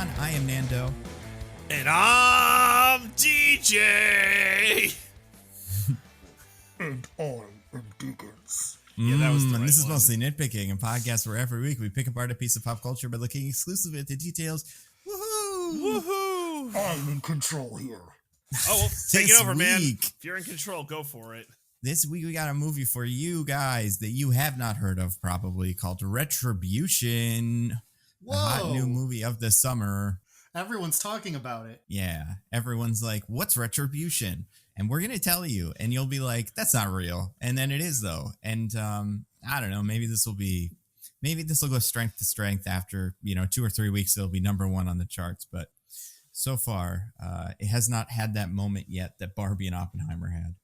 John. I am Nando. And I'm DJ. And I am Diggins. Yeah, that was the right This is one. mostly Nitpicking, a podcast where every week we pick apart a piece of pop culture by looking exclusively at the details. Woohoo! Woohoo! I'm in control here. Oh, well, take it over, man. week- If you're in control, go for it. This week we got a movie for you guys that you have not heard of probably called Retribution. Whoa. A hot new movie of the summer. Everyone's talking about it. Yeah, everyone's like, what's Retribution? And we're going to tell you, and you'll be like, that's not real. And then it is, though. And I don't know, maybe this will go strength to strength after, 2 or 3 weeks. It'll be number one on the charts. But so far, it has not had that moment yet that Barbie and Oppenheimer had.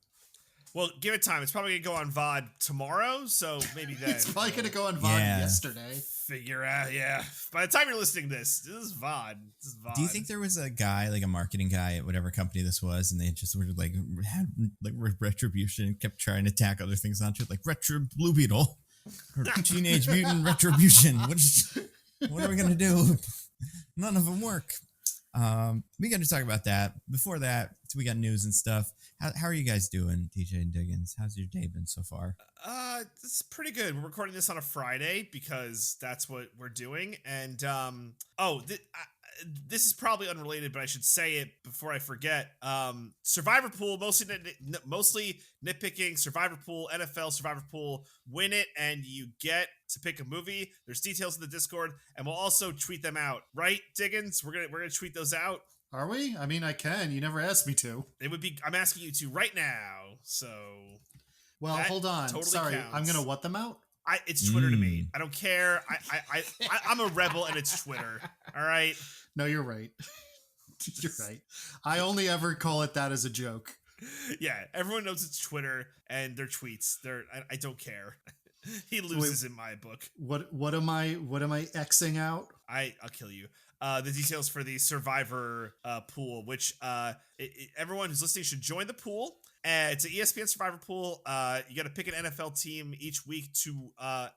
Well, give it time. It's probably going to go on VOD tomorrow, so maybe then. It's probably going to go on VOD yesterday. Figure out, yeah. By the time you're listening to this is VOD. This is VOD. Do you think there was a guy, like a marketing guy at whatever company this was, and they just were like had like Retribution and kept trying to tack other things onto it, like Blue Beetle or Teenage Mutant Retribution? What are we gonna do? None of them work. We got to talk about that. Before that, we got news and stuff. How are you guys doing, DJ and Diggins? How's your day been so far? It's pretty good. We're recording this on a Friday because that's what we're doing. And this is probably unrelated, but I should say it before I forget. Survivor Pool, mostly nitpicking. Survivor Pool, NFL Survivor Pool. Win it, and you get to pick a movie. There's details in the Discord, and we'll also tweet them out. Right, Diggins? We're gonna tweet those out. Are we? I mean, I can. You never asked me to. It would be. I'm asking you to right now. So. Well, That hold on. totally Sorry, counts. I'm gonna what them out. It's Twitter to me. I don't care. I'm a rebel, and it's Twitter. All right. No, you're right. You're right. I only ever call it that as a joke. Yeah, everyone knows it's Twitter and their tweets. I don't care. He loses in my book. What am I Xing out? I'll kill you. The details for the Survivor pool, which everyone who's listening should join the pool. It's an ESPN Survivor pool. You got to pick an NFL team each week to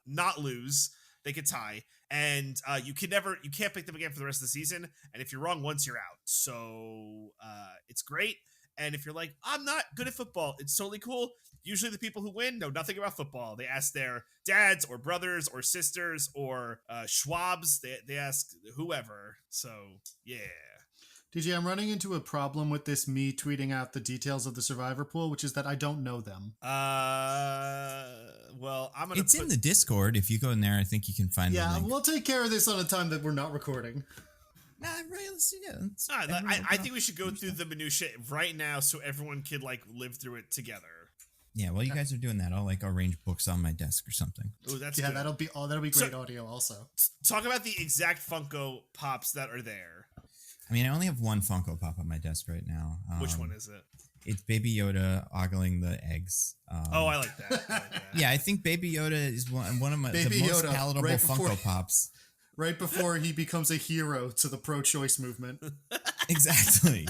not lose. They could tie, and you can't pick them again for the rest of the season. And if you're wrong once, you're out. So it's great. And if you're like, I'm not good at football, it's totally cool. Usually the people who win know nothing about football. They ask their dads or brothers or sisters or Schwabs. They ask whoever. So, yeah. DJ, I'm running into a problem with this me tweeting out the details of the Survivor Pool, which is that I don't know them. Well, I'm going to It's in the Discord. If you go in there, I think you can find the link. We'll take care of this on a time that we're not recording. Nah, right, I think we should go through the minutia right now so everyone could live through it together. Yeah, while you guys are doing that, I'll arrange books on my desk or something. Oh, that's good. that'll be great audio also. Talk about the exact Funko Pops that are there. I mean, I only have one Funko Pop on my desk right now. Which one is it? It's Baby Yoda ogling the eggs. I like that. Yeah, I think Baby Yoda is one of the most palatable Funko Pops. Right before he becomes a hero to the pro-choice movement. Exactly.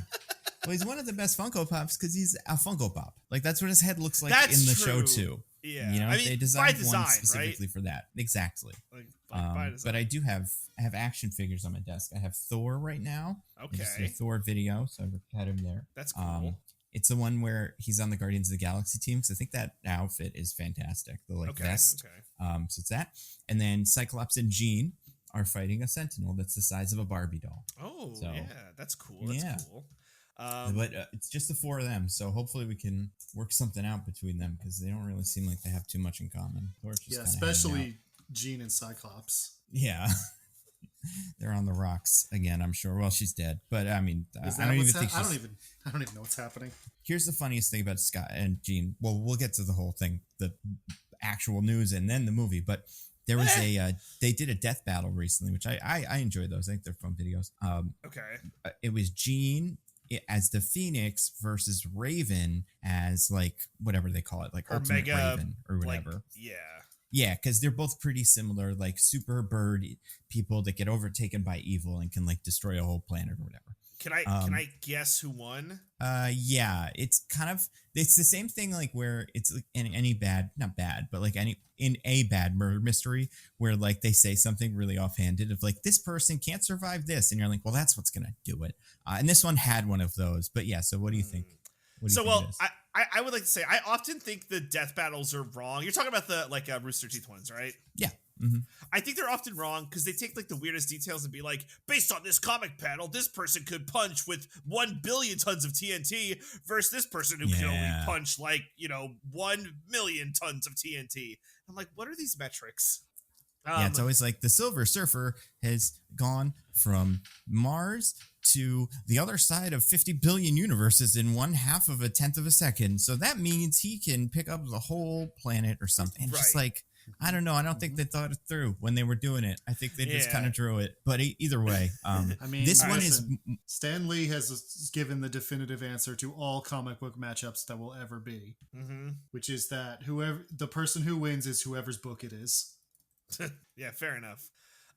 Well, he's one of the best Funko Pops because he's a Funko Pop. That's what his head looks like That's in the true. show too. Yeah, they designed one specifically right? for that. Exactly. By design. But I have action figures on my desk. I have Thor right now. Okay. Just a Thor video, so I've had him there. That's cool. It's the one where he's on the Guardians of the Galaxy team, because I think that outfit is fantastic. The vest. Okay. So it's that, and then Cyclops and Jean are fighting a Sentinel that's the size of a Barbie doll. Oh, so, yeah, that's cool. That's cool. But it's just the four of them, so hopefully we can work something out between them, because they don't really seem like they have too much in common. Especially Jean and Cyclops. Yeah. They're on the rocks again, I'm sure. Well, she's dead, but I mean, I don't even know what's happening. Here's the funniest thing about Scott and Jean. Well, we'll get to the whole thing, the actual news, and then the movie. But there was they did a death battle recently, which I enjoy those. I think they're fun videos. Okay. It was Jean as the Phoenix versus Raven as whatever they call it, Ultimate Raven or whatever. Yeah, because they're both pretty similar, super bird people that get overtaken by evil and can destroy a whole planet or whatever. Can I guess who won? Yeah, it's the same thing like where it's like in any bad, not bad, but like in a bad murder mystery where like they say something really offhanded of like this person can't survive this, and you're like, well, that's what's gonna do it. And this one had one of those. But yeah, so what do you think? I would like to say I often think the death battles are wrong. You're talking about the like Rooster Teeth ones, right? Yeah. Mm-hmm. I think they're often wrong because they take like the weirdest details and be like, based on this comic panel, this person could punch with 1 billion tons of TNT versus this person who can only punch like 1 million tons of TNT. I'm like, what are these metrics? Yeah, it's always like the Silver Surfer has gone from Mars to the other side of 50 billion universes in 1/2 of a 10th of a second. So that means he can pick up the whole planet or something. And just like, I don't know. I don't think they thought it through when they were doing it. I think they just kind of drew it. But either way, I mean, this one is... Stan Lee has given the definitive answer to all comic book matchups that will ever be, which is that the person who wins is whoever's book it is. Yeah, fair enough.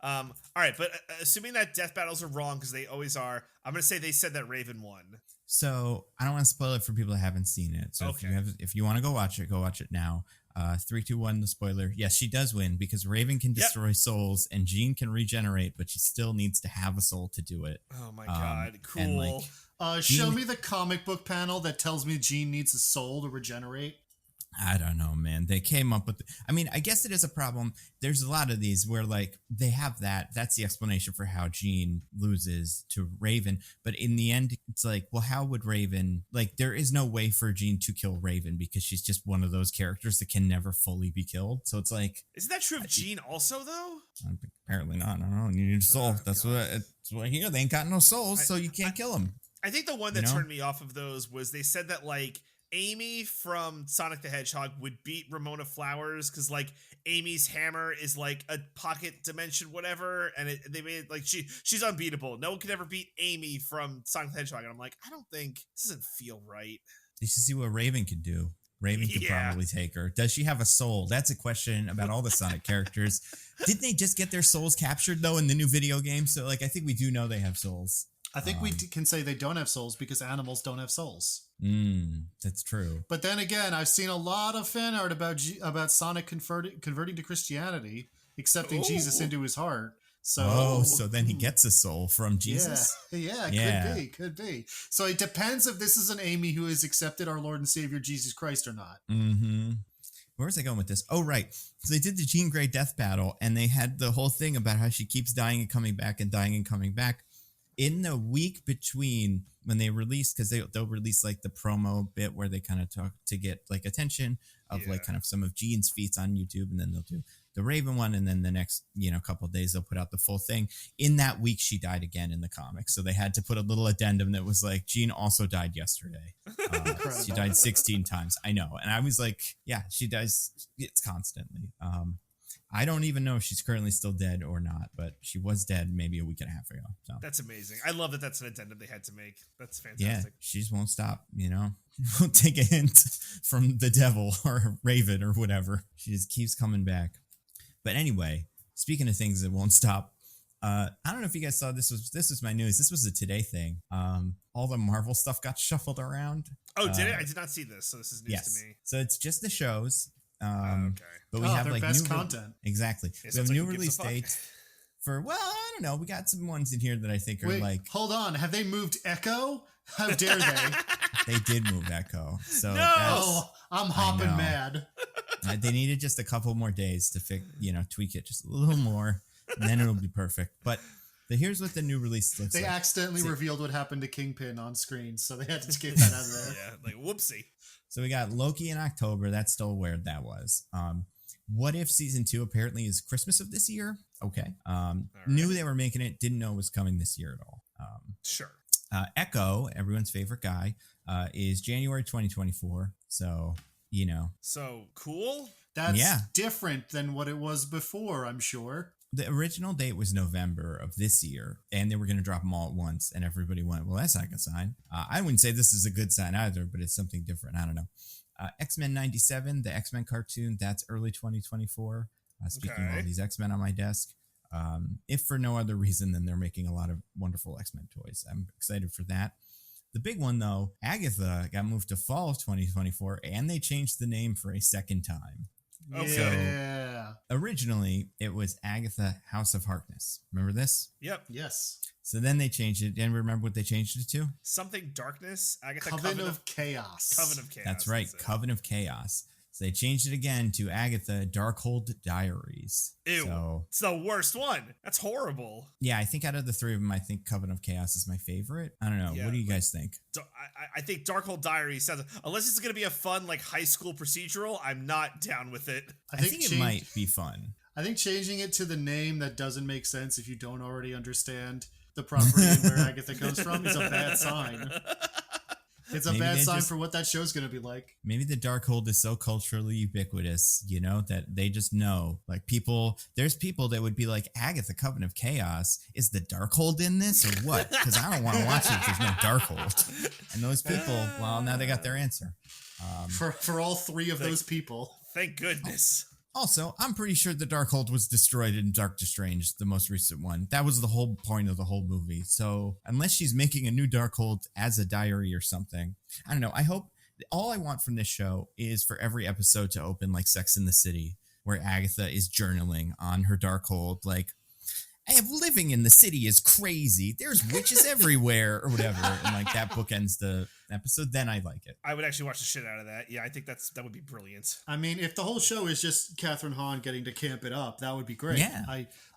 All right, but assuming that death battles are wrong, because they always are, I'm going to say they said that Raven won. So I don't want to spoil it for people that haven't seen it. So if you want to go watch it now. 3, 2, 1, the spoiler. Yes, she does win because Raven can destroy souls and Jean can regenerate, but she still needs to have a soul to do it. Oh my god, cool. And like, show me the comic book panel that tells me Jean needs a soul to regenerate. I don't know, man. They came up with... I mean, I guess it is a problem. There's a lot of these where, like, they have that. That's the explanation for how Jean loses to Raven. But in the end, it's like, well, how would Raven... Like, there is no way for Jean to kill Raven because she's just one of those characters that can never fully be killed. So it's like... Isn't that true of Jean also, though? Apparently not. I don't know. You need a soul. That's what I hear. They ain't got no souls, so you can't kill them. I think the one that turned me off of those was they said that, like, Amy from Sonic the Hedgehog would beat Ramona Flowers because like Amy's hammer is like a pocket dimension whatever, and they made it like she's unbeatable. No one could ever beat Amy from Sonic the Hedgehog, and I'm like, I don't think this doesn't feel right. You should see what Raven could do. Raven could probably take her. Does she have a soul? That's a question about all the Sonic characters. Didn't they just get their souls captured though in the new video game? So like I think we do know they have souls. I think we can say they don't have souls because animals don't have souls. That's true. But then again, I've seen a lot of fan art about Sonic converting to Christianity, accepting Jesus into his heart. So, so then he gets a soul from Jesus? Yeah, could be. So it depends if this is an Amy who has accepted our Lord and Savior Jesus Christ or not. Mm-hmm. Where was I going with this? Oh, right. So they did the Jean Grey death battle, and they had the whole thing about how she keeps dying and coming back and dying and coming back. In the week between when they release, because they'll release like the promo bit where they kind of talk to get like attention of like kind of some of Jean's feats on YouTube, and then they'll do the Raven one, and then the next couple of days they'll put out the full thing. In that week, she died again in the comics, so they had to put a little addendum that was like, Jean also died yesterday. She died 16 times. I know, and I was like, yeah, she dies. It's constantly. I don't even know if she's currently still dead or not, but she was dead maybe a week and a half ago. So that's amazing. I love that that's an addendum they had to make. That's fantastic. Yeah, she just won't stop, Won't take a hint from the devil or Raven or whatever. She just keeps coming back. But anyway, speaking of things that won't stop, I don't know if you guys saw this was my news. This was a Today thing. All the Marvel stuff got shuffled around. Oh, did it? I did not see this, so this is news to me. So it's just the shows. Okay. But we have like best new content. Exactly. We have new release dates for, well, I don't know. We got some ones in here that I think are like. Hold on. Have they moved Echo? How dare they? They did move Echo. So I'm hopping mad. They needed just a couple more days to tweak it just a little more, and then it'll be perfect. But here's what the new release looks like. They accidentally revealed what happened to Kingpin on screen, so they had to get that out of there. Yeah, like whoopsie. So we got Loki in October. That's still where that was. What If Season 2 apparently is Christmas of this year? Okay. Knew they were making it. Didn't know it was coming this year at all. Sure. Echo, everyone's favorite guy, is January 2024. So, So cool. That's different than what it was before, I'm sure. The original date was November of this year, and they were going to drop them all at once, and everybody went, well, that's not a good sign. I wouldn't say this is a good sign either, but it's something different. I don't know. X-Men 97, the X-Men cartoon, that's early 2024. Speaking of all these X-Men on my desk. if for no other reason than they're making a lot of wonderful X-Men toys. I'm excited for that. The big one, though, Agatha got moved to fall of 2024, and they changed the name for a second time. Yeah. Originally, it was Agatha House of Harkness. Remember this? Yep. Yes. So then they changed it. And remember what they changed it to? Something darkness. Agatha Coven of Chaos. Coven of Chaos. That's right. Coven of Chaos. So they changed it again to Agatha Darkhold Diaries. Ew. So, it's the worst one. That's horrible. yeah, I think out of the three of them, I think Coven of Chaos is my favorite. I don't know. Yeah, what do you guys think? I think Darkhold Diaries sounds, unless it's going to be a fun like high school procedural, I'm not down with it. I think it might be fun. I think changing it to the name that doesn't make sense if you don't already understand the property and where Agatha comes from is a bad sign. It's a bad sign for what that show's going to be like. Maybe the Darkhold is so culturally ubiquitous, you know, that they just know. Like there's people that would be like, Agatha Coven of Chaos, is the Darkhold in this or what? Because I don't want to watch it if there's no Darkhold. And those people, well, now they got their answer. For all three of those people. Thank goodness. Also, I'm pretty sure the Darkhold was destroyed in Doctor Strange, the most recent one. That was the whole point of the whole movie. So unless she's making a new Darkhold as a diary or something, I don't know. I hope all I want from this show is for every episode to open like Sex in the City, where Agatha is journaling on her Darkhold, like, I have living in the city is crazy. There's witches everywhere or whatever. And like that book ends the episode. Then I like it. I would actually watch the shit out of that. Yeah, I think that would be brilliant. I mean, if the whole show is just Catherine Hahn getting to camp it up, that would be great. Yeah.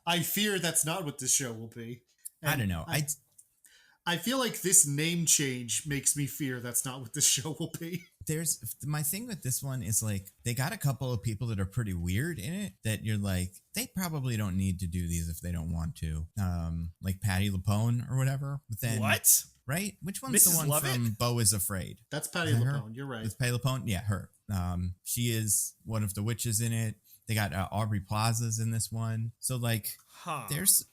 I fear that's not what this show will be. And I don't know. I feel like this name change makes me fear that's not what this show will be. There's my thing with this one is like they got a couple of people that are pretty weird in it that you're like, they probably don't need to do these if they don't want to. Like Patti LuPone or whatever. But then what? Right? Which one's Mrs. the one Lovett? from Beau is Afraid? That's Patti Is that her? LuPone. You're right. It's Patti LuPone? Yeah, her. She is one of the witches in it. They got Aubrey Plaza's in this one. So like there's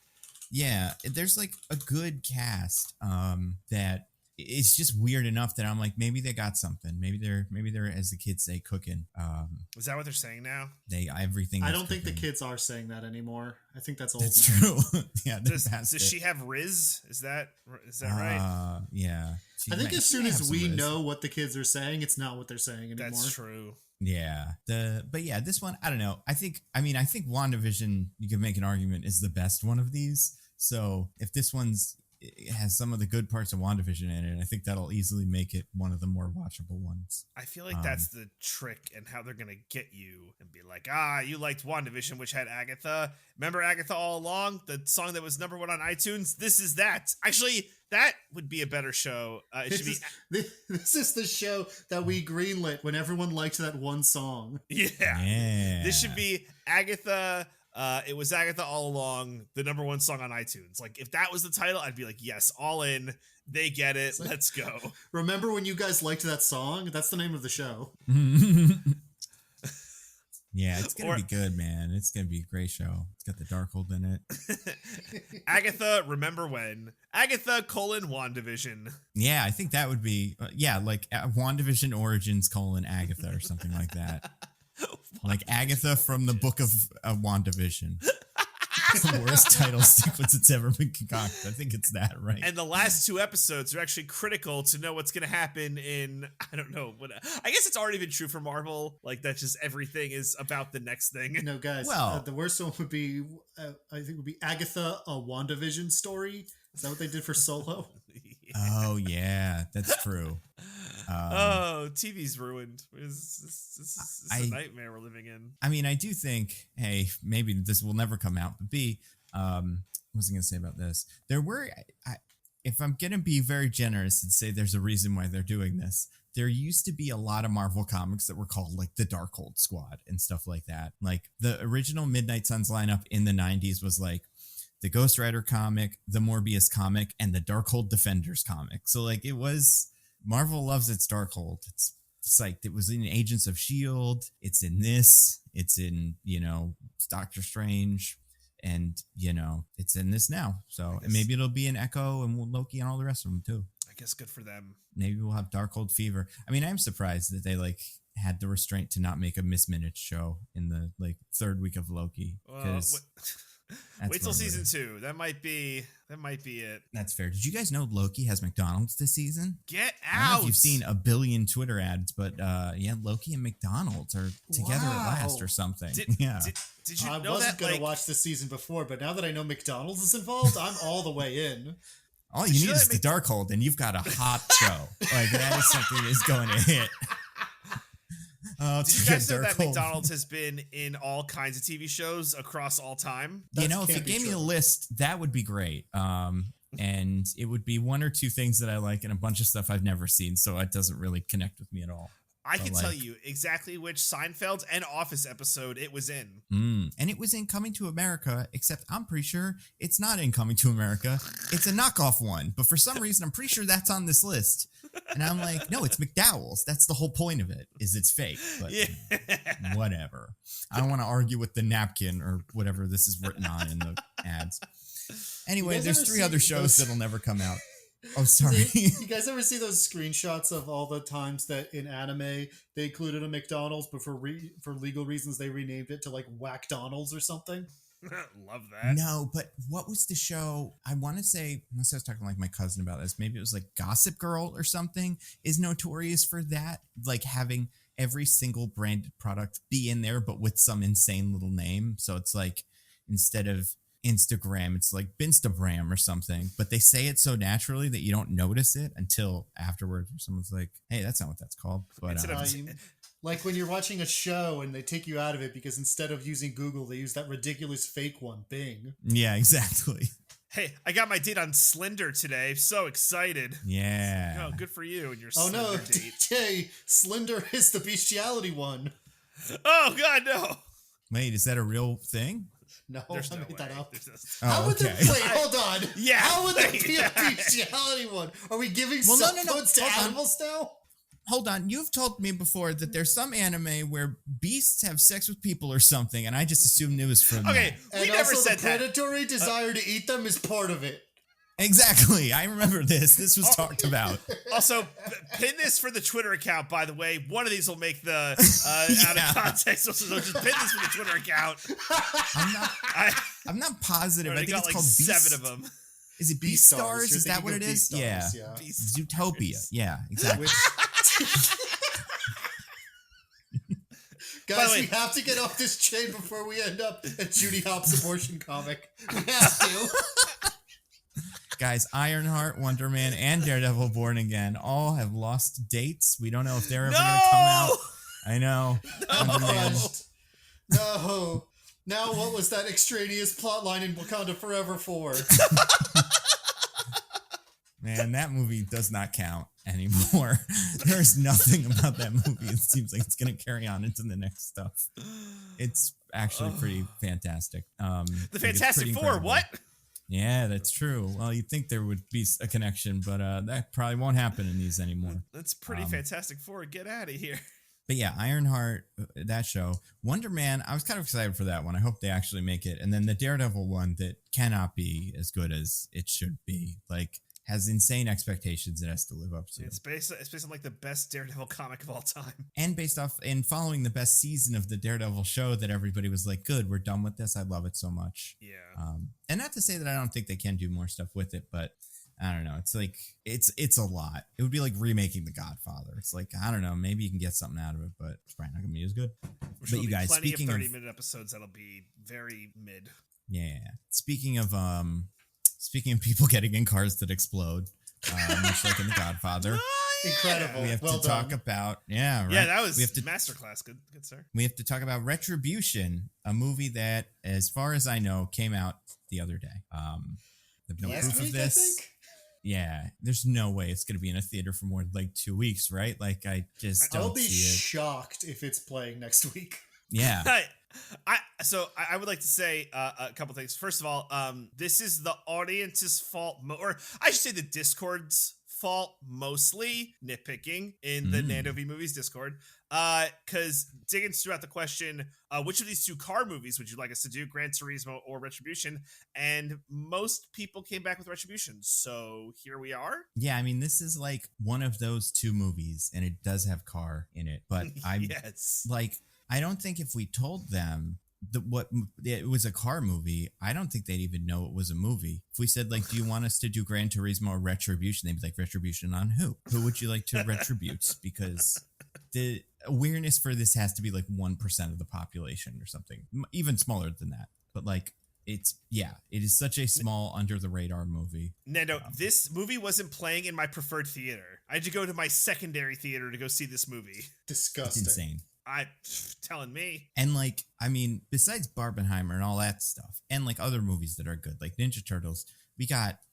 like a good cast that it's just weird enough that I'm like, maybe they got something. Maybe they're as the kids say, cooking. Is that what they're saying now? Everything. I don't think the kids are saying that anymore. I think that's old. That's now. true. Yeah. Does she have Riz? Is that right? Yeah. I think as soon as we know what the kids are saying, it's not what they're saying anymore. That's true. Yeah. But yeah, this one, I don't know. I think WandaVision, you could make an argument, is the best one of these. So if this it has some of the good parts of WandaVision in it, I think that'll easily make it one of the more watchable ones. I feel like that's the trick and how they're going to get you and be like, you liked WandaVision, which had Agatha. Remember Agatha All Along? The song that was #1 on iTunes? This is that. Actually, that would be a better show. This is the show that we greenlit when everyone liked that one song. Yeah. This should be Agatha. It was Agatha All Along, the #1 song on iTunes. Like, if that was the title, I'd be like, yes, all in. They get it. Like, let's go. Remember when you guys liked that song? That's the name of the show. Yeah, it's going to be good, man. It's going to be a great show. It's got the Darkhold in it. Agatha, remember when? Agatha, WandaVision. Yeah, I think that would be, like WandaVision Origins, Agatha or something like that. Like Agatha from the book of WandaVision. The worst title sequence that's ever been concocted. I think it's that, right? And the last 2 episodes are actually critical to know what's going to happen in, I don't know, I guess it's already been true for Marvel. Like, that's just everything is about the next thing. No, guys, the worst one would be, I think would be Agatha, a WandaVision story. Is that what they did for Solo? Oh, yeah, that's true. TV's ruined. It's a nightmare we're living in. I mean, I do think, hey, maybe this will never come out, but B, what was I going to say about this? There were, if I'm going to be very generous and say there's a reason why they're doing this, there used to be a lot of Marvel comics that were called like the Darkhold Squad and stuff like that. Like the original Midnight Suns lineup in the 90s was like the Ghost Rider comic, the Morbius comic, and the Darkhold Defenders comic. So like it was... Marvel loves its Darkhold. It's like it was in Agents of S.H.I.E.L.D. It's in this. It's in, Doctor Strange. And, it's in this now. So and maybe it'll be in Echo and Loki and all the rest of them too. I guess good for them. Maybe we'll have Darkhold fever. I mean, I'm surprised that they had the restraint to not make a Miss Minutes show in the 3rd week of Loki. Wait till where season we're- 2. That might be it. That's fair. Did you guys know Loki has McDonald's this season? Get I don't know out. if you've seen a billion Twitter ads, but yeah, Loki and McDonald's are together at last or something. Did, yeah. did you I know wasn't that? going to Like, watch this season before, but now that I know McDonald's is involved, I'm all the way in. All you Did you need know is that the Darkhold, and you've got a hot show. Like, that is something that's going to hit. Oh, did you it's guys a know that Darkhold. McDonald's has been in all kinds of TV shows across all time? You That know, if you can't be gave me a true. list, that would be great. And it would be one or two things that I like and a bunch of stuff I've never seen, so it doesn't really connect with me at all. I But, can tell like- you exactly which Seinfeld and Office episode it was in. And it was in Coming to America, except I'm pretty sure it's not in Coming to America. It's a knockoff one. But for some reason, I'm pretty sure that's on this list. And I'm like, no, it's McDowell's. That's the whole point of it, is it's fake. But Yeah. whatever. I don't want to argue with the napkin or whatever this is written on in the ads. Anyway, guys there's ever 3 see other shows those- that'll never come out. Oh, sorry. You guys ever see those screenshots of all the times that in anime they included a McDonald's, but for legal reasons they renamed it to like Whackdonald's or something? Love that. No, but what was the show? I want to say, unless I was talking to like my cousin about this, maybe it was like Gossip Girl or something, is notorious for that, like having every single branded product be in there, but with some insane little name. So it's like, instead of Instagram, it's like Binstabram or something, but they say it so naturally that you don't notice it until afterwards, or someone's like, hey, that's not what that's called. But Instead of- Like when you're watching a show and they take you out of it because instead of using Google, they use that ridiculous fake one, Bing. yeah, exactly. Hey, I got my date on Slender today. So excited. Yeah. Oh, good for you and your Oh Slender no, date. DJ, Slender is the bestiality one. Oh God, no. Wait, is that a real thing? No, There's I no made way. that up. There's Oh, How would okay. there, wait, hold on. Yeah, How would there wait. be a bestiality one? Are we giving Well, no, cell no, no, phones to hold on. animals now? Hold on, you've told me before that there's some anime where beasts have sex with people or something, and I just assumed it was from Okay, that. we And never also said the that. predatory desire to eat them is part of it. Exactly, I remember this. This was talked about. Also, pin this for the Twitter account, by the way. One of these will make the out Yeah. of context. So just pin this for the Twitter account. I'm not positive. I already think got it's like called Beast. 7 of them. Is it Beast Stars? You're Is that thinking what of it is? Beastars, Yeah. Beast Zootopia. Stars. Yeah, exactly. Guys, way- we have to get off this chain before we end up at Judy Hopps' abortion comic. We have to. Guys, Ironheart, Wonder Man, and Daredevil Born Again all have lost dates. We don't know if they're ever going to come out. I know. Wonder Man. No. Now what was that extraneous plotline in Wakanda Forever for? Man, that movie does not count anymore. There's nothing about that movie. It seems like it's going to carry on into the next stuff. It's actually pretty fantastic. The I think it's Fantastic pretty Four, incredible. what? Yeah, that's true. Well, you'd think there would be a connection, but that probably won't happen in these anymore. That's pretty Fantastic Four. Get out of here. But yeah, Ironheart, that show. Wonder Man, I was kind of excited for that one. I hope they actually make it. And then the Daredevil one that cannot be as good as it should be. Like, has insane expectations it has to live up to. It's based on like the best Daredevil comic of all time. And based off and following the best season of the Daredevil show that everybody was like, good, we're done with this. I love it so much. Yeah. And not to say that I don't think they can do more stuff with it, but I don't know. It's like, it's a lot. It would be like remaking The Godfather. It's like, I don't know, maybe you can get something out of it, but it's probably not going to be as good. I'm But sure you there'll be guys, plenty speaking of of 30-minute episodes that'll be very mid. Yeah. Speaking of people getting in cars that explode, much like in The Godfather, Incredible. we have Well to talk done. about right. Yeah, that was we have to masterclass. Good sir. we have to talk about Retribution, a movie that, as far as I know, came out the other day. There's no Last proof week, of I this. think? Yeah, there's no way it's going to be in a theater for more than like 2 weeks, right? Like, I just I'll don't be see it. shocked if it's playing next week. Yeah. I would like to say a couple things. First of all, this is the audience's fault, or I should say the Discord's fault, mostly nitpicking in the Nando V Movies Discord. Because Diggins threw out the question, which of these 2 car movies would you like us to do, Gran Turismo or Retribution? And most people came back with Retribution. So here we are. Yeah, I mean, this is like one of those 2 movies, and it does have car in it. But I'm Yes. like, I don't think if we told them it was a car movie, I don't think they'd even know it was a movie. If we said like, do you want us to do Gran Turismo or Retribution? They'd be like, Retribution on who? Who would you like to retribute? Because the awareness for this has to be like 1% of the population or something, even smaller than that. But like, it is such a small under the radar movie. Nando, this movie wasn't playing in my preferred theater. I had to go to my secondary theater to go see this movie. Disgusting. It's insane. Telling me. And like, I mean, besides Barbenheimer and all that stuff, and like other movies that are good, like Ninja Turtles,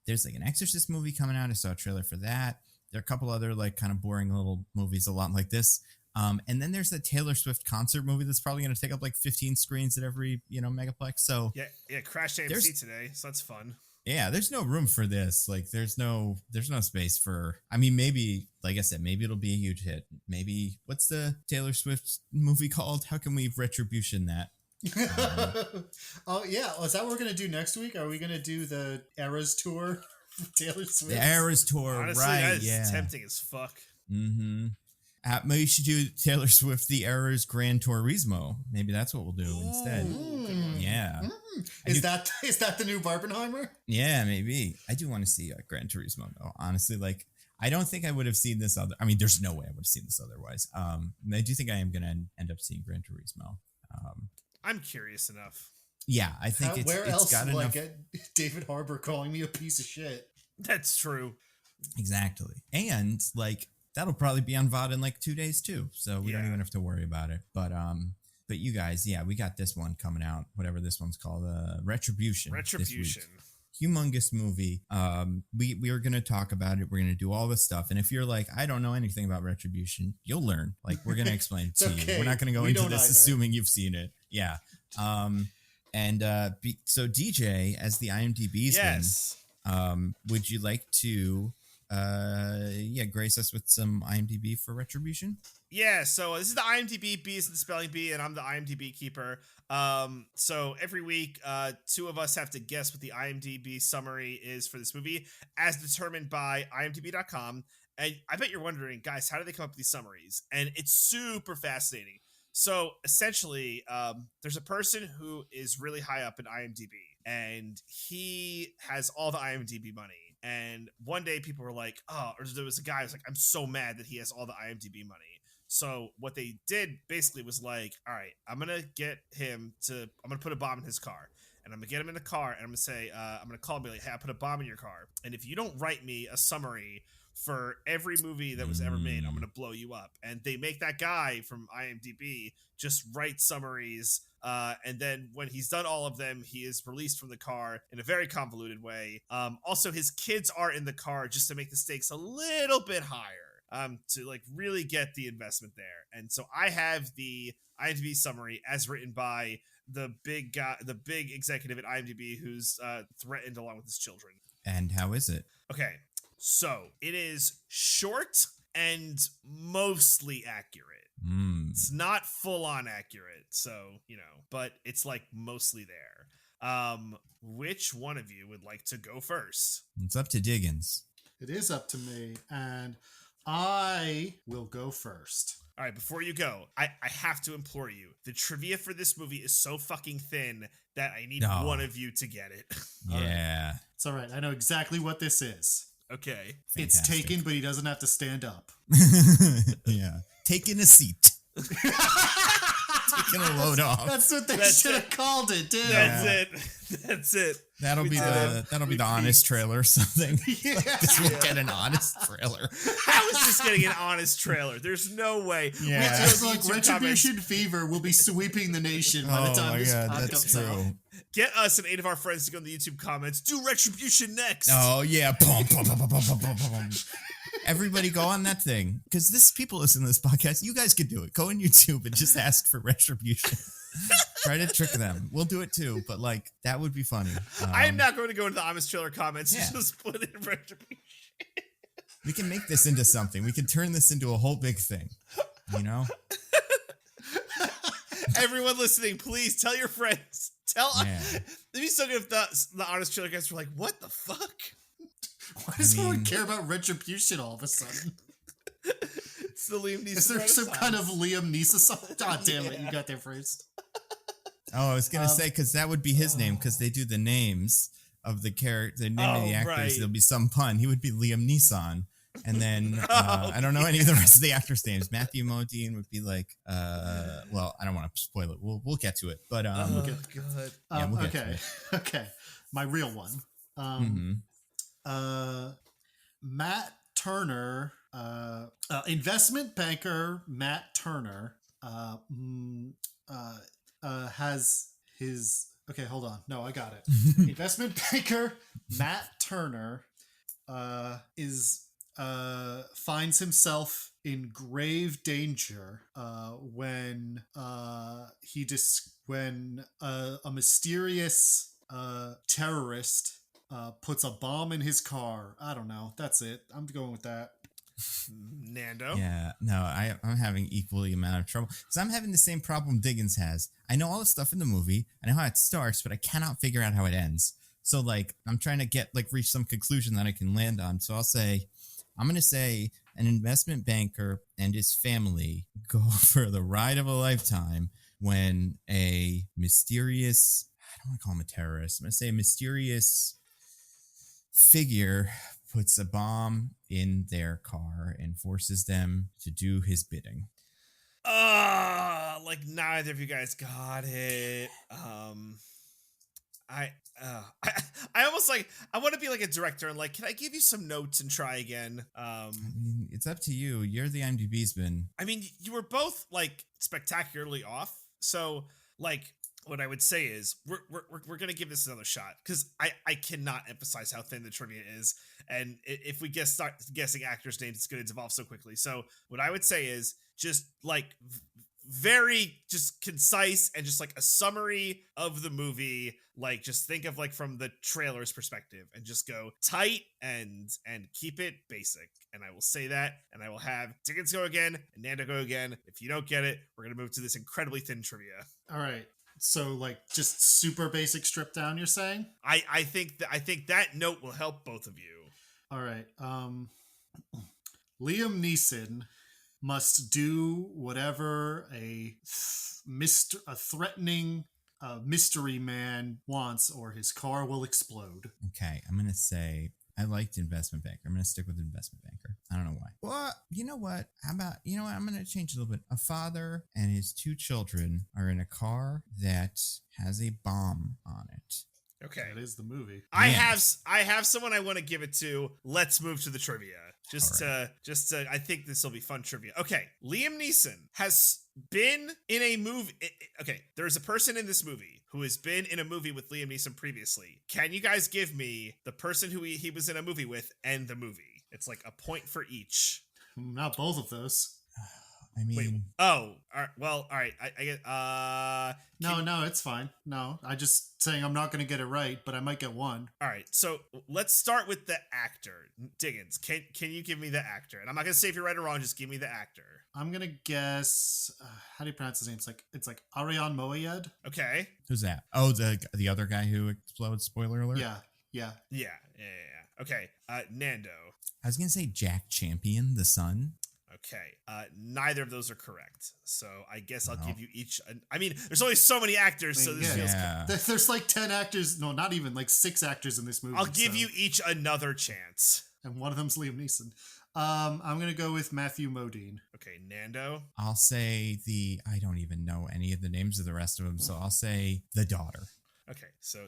there's like an Exorcist movie coming out. I saw a trailer for that. There are a couple other like kind of boring little movies, a lot like this. And then there's the Taylor Swift concert movie that's probably going to take up like 15 screens at every, megaplex. So yeah, Crash AMC today, so that's fun. Yeah, there's no room for this. Like, there's no space for. I mean, maybe, like I said, maybe it'll be a huge hit. Maybe what's the Taylor Swift movie called? How can we Retribution that? Oh yeah, is that what we're gonna do next week? Are we gonna do the Eras tour for Taylor Swift? The Eras tour, honestly, right? That is yeah, tempting as fuck. Mm-hmm. Maybe you should do Taylor Swift, the Eras Gran Turismo. Maybe that's what we'll do instead. Yeah. Is that the new Barbenheimer? Yeah, maybe. I do want to see Gran Turismo though. Honestly, like, I don't think I would have seen this other. I mean, there's no way I would have seen this otherwise. I do think I am going to end up seeing Gran Turismo. I'm curious enough. Yeah, I think where else got will enough. I get David Harbour calling me a piece of shit? That's true. Exactly, and like that'll probably be on VOD in like 2 days too, so we don't even have to worry about it. But you guys, yeah, we got this one coming out, whatever this one's called, Retribution. Retribution. Humongous movie. We are going to talk about it. We're going to do all this stuff. And if you're like, I don't know anything about Retribution, you'll learn. Like, we're going to explain it to you. We're not going to go into this assuming you've seen it. Yeah. So DJ, as the IMDb's would you like to grace us with some IMDb for Retribution? Yeah, so this is the IMDb, B is the spelling bee, and I'm the IMDb keeper. So every week, two of us have to guess what the IMDb summary is for this movie, as determined by IMDb.com. And I bet you're wondering, guys, how do they come up with these summaries? And it's super fascinating. So essentially, there's a person who is really high up in IMDb, and he has all the IMDb money. And one day people were like, or there was a guy who was like, I'm so mad that he has all the IMDb money. So what they did basically was like, all right, I'm going to put a bomb in his car, and I'm going to get him in the car, and I'm going to say, I'm going to call him and be like, hey, I put a bomb in your car. And if you don't write me a summary for every movie that was ever made, I'm going to blow you up. And they make that guy from IMDb just write summaries. And then when he's done all of them, he is released from the car in a very convoluted way. Also, his kids are in the car just to make the stakes a little bit higher. To like really get the investment there. And so I have the IMDb summary as written by the big guy, the big executive at IMDb who's threatened along with his children. And how is it? Okay, so it is short and mostly accurate. It's not full on accurate, so, but it's like mostly there. Which one of you would like to go first? It's up to Diggins. It is up to me, and I will go first. All right, before you go, I have to implore you. The trivia for this movie is so fucking thin that I need one of you to get it. Yeah. Right. It's all right. I know exactly what this is. Okay. Fantastic. It's Taken, but he doesn't have to stand up. Yeah. Taking a seat. Taking a load off. That's what they should have called it, dude. That's it. That'll be the honest trailer or something. Yeah. Like, this will get an honest trailer. How is this getting an honest trailer? There's no way. Yeah. It's like Retribution Fever will be sweeping the nation by the time this podcast that's comes true. out. Get us and 8 of our friends to go in the YouTube comments. Do Retribution next. Oh yeah. Boom, boom, boom, boom, boom, boom, boom. Everybody go on that thing, because people listen to this podcast. You guys could do it. Go on YouTube and just ask for Retribution. Try to trick them. We'll do it too, but like that would be funny. I am not going to go into the honest trailer comments. Yeah. Just put in Retribution. We can make this into something. We can turn this into a whole big thing. Everyone listening, please tell your friends. Tell us. It'd be so good if the honest trailer guys were like, "What the fuck? Why does anyone care about Retribution all of a sudden? It's the Liam Neeson. Is there some kind of Liam Neeson song? God damn it, you got there first. Oh, I was gonna say because that would be his name because they do the names of the character, the name of the actors. Right. There'll be some pun. He would be Liam Neeson, and then I don't know any of the rest of the actors' names. Matthew Modine would be like, well, I don't want to spoil it. We'll get to it, but God. yeah, we'll get to Okay, it. okay. My real one. Matt Turner, investment banker Matt Turner, has his. Okay, hold on. No, I got it. Investment banker Matt Turner is finds himself in grave danger when when a mysterious terrorist puts a bomb in his car. I don't know. That's it. I'm going with that. Nando. Yeah, no, I'm having equally amount of trouble because I'm having the same problem Diggins has. I know all the stuff in the movie. I know how it starts, but I cannot figure out how it ends. So like, I'm trying to reach some conclusion that I can land on. So I'm going to say an investment banker and his family go for the ride of a lifetime when a mysterious, I don't want to call him a terrorist. I'm going to say a mysterious figure puts a bomb in their car and forces them to do his bidding. Like neither of you guys got it. I almost like I want to be like a director and like, can I give you some notes and try again? I mean, it's up to you. You're the IMDb's been. I mean, you were both like spectacularly off. So like, what I would say is we're gonna give this another shot because I cannot emphasize how thin the trivia is, and if we start guessing actors' names, it's gonna devolve so quickly. So what I would say is just like very just concise and just like a summary of the movie. Like just think of like from the trailer's perspective and just go tight and keep it basic. And I will say that, and I will have Diggins go again and Nando go again. If you don't get it, we're gonna move to this incredibly thin trivia. All right. So like just super basic strip down, you're saying? I think that note will help both of you. All right. Liam Neeson must do whatever a threatening mystery man wants, or his car will explode. Okay, I'm gonna say I liked investment banker. I'm gonna stick with investment banker. I don't know why. Well, you know what? How about I'm gonna change a little bit. A father and his 2 children are in a car that has a bomb on it. Okay, That is the movie. I have someone I want to give it to. Let's move to the trivia. I think this will be fun trivia. Okay, Liam Neeson has been in a movie. Okay, there's a person in this movie who has been in a movie with Liam Neeson previously. Can you guys give me the person who he was in a movie with and the movie? It's like a point for each. Not both of those. I mean, wait. Oh, all right. I get. No, it's fine. No, I just saying I'm not going to get it right, but I might get one. All right, so let's start with the actor. Diggins, can you give me the actor? And I'm not going to say if you're right or wrong. Just give me the actor. I'm going to guess. How do you pronounce his name? It's like Arian Moayed. Okay. who's that? Oh, the other guy who explodes. Spoiler alert. Yeah. Okay. Nando. I was gonna say Jack Champion, the son. Okay. Neither of those are correct. So I guess I'll give you each. I mean, there's only so many actors, so this feels. Yeah. There's like 10 actors. No, not even like 6 actors in this movie. I'll give you each another chance. And one of them's Liam Neeson. I'm gonna go with Matthew Modine. Okay, Nando. I'll say I don't even know any of the names of the rest of them, so I'll say the daughter. Okay, so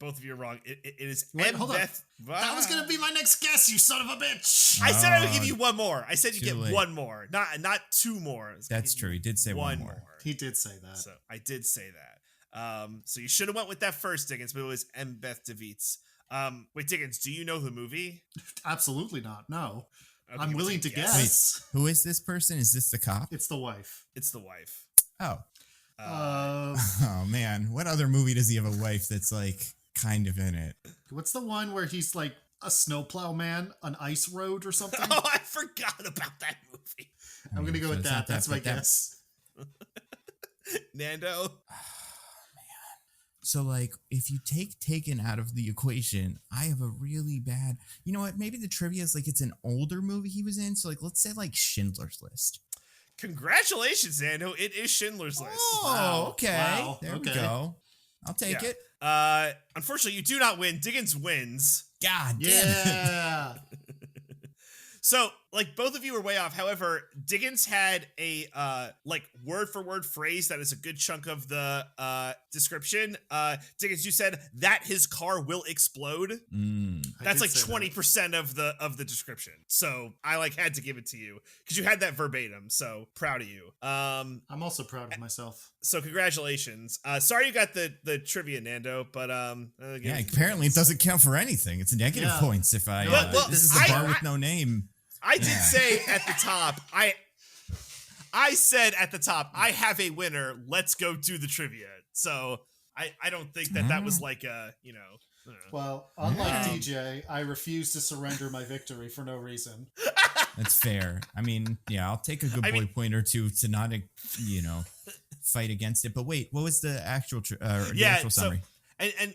both of you are wrong. It is Wait, hold on. That was gonna be my next guess, you son of a bitch. I said I would give you one more. I said you get late. one more, not 2 more. That's true. He did say one more. He did say that. So I did say that. So you should have went with that first, Diggins, but it was M. Beth DeViets. Wait, Diggins, do you know the movie? Absolutely not. No. Okay, I'm willing to guess. Wait, who is this person? Is this the cop? It's the wife. It's the wife. Oh. Uh, Oh man, what other movie does he have a wife that's like kind of in it? what's the one where he's like a snowplow man on ice road or something? Oh, I forgot about that movie. I'm gonna go with it's that. not That's my but that- guess. Nando. So like, if you take Taken out of the equation, I have a really bad. You know what? Maybe the trivia is like it's an older movie he was in. So like, let's say like Schindler's List. Congratulations, Nando. It is Schindler's List. Oh, Wow. okay. Wow. There we Okay. go. I'll take Yeah. it. Unfortunately, you do not win. Diggins wins. God damn it. Yeah. So, like, both of you are way off. However, Diggins had a like word for word phrase that is a good chunk of the description. Diggins, you said that his car will explode. Mm. That's like say that. 20% of the description. So I like had to give it to you because you had that verbatim. So proud of you. I'm also proud of myself. So congratulations. Sorry you got the trivia, Nando, but Yeah, apparently it doesn't count for anything. It's negative Yeah. points if I. Well, this is the bar with no name. I did Yeah. say at the top, I said at the top, I have a winner. Let's go do the trivia. So I don't think that was like a, I don't know. Well, unlike Yeah. DJ, I refuse to surrender my victory for no reason. That's fair. I mean, yeah, I'll take a good boy point or two to not, fight against it. But wait, what was the actual actual summary? And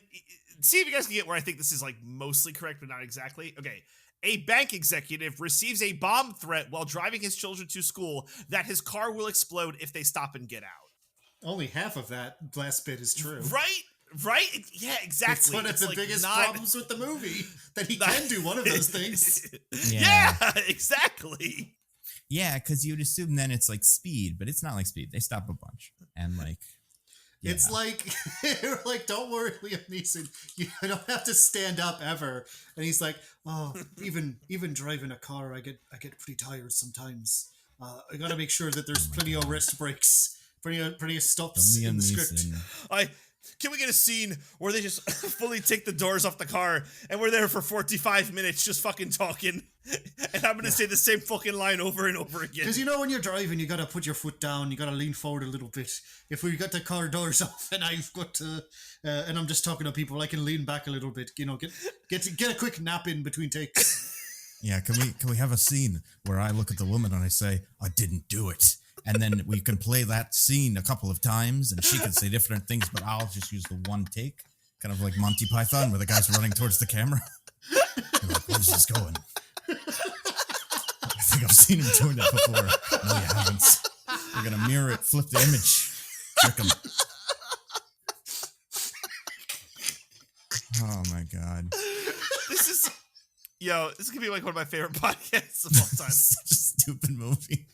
see if you guys can get where I think this is like mostly correct, but not exactly. Okay. A bank executive receives a bomb threat while driving his children to school that his car will explode if they stop and get out. Only half of that last bit is true. Right? Yeah, exactly. It's one of the like biggest not- problems with the movie, that he can do one of those things. Yeah, exactly. Yeah, because you'd assume then it's like Speed, but it's not like Speed. They stop a bunch. And like, yeah. It's like, don't worry, Liam Neeson, you don't have to stand up ever. And he's like, oh, even driving a car, I get pretty tired sometimes. I gotta make sure that there's plenty of rest breaks, plenty of stops in the script. Can we get a scene where they just fully take the doors off the car and we're there for 45 minutes just fucking talking, and I'm gonna say the same fucking line over and over again. Because when you're driving, you gotta put your foot down, you gotta lean forward a little bit. If we got the car doors off and I've got to, and I'm just talking to people, I can lean back a little bit. Get a quick nap in between takes. Yeah, can we have a scene where I look at the woman and I say, I didn't do it? And then we can play that scene a couple of times and she can say different things, but I'll just use the one take. Kind of like Monty Python where the guy's running towards the camera. I'm like, where's this going? I think I've seen him doing that before. No, you haven't. We're going to mirror it, flip the image, trick him. Oh my God. This is gonna be like one of my favorite podcasts of all time. Such a stupid movie.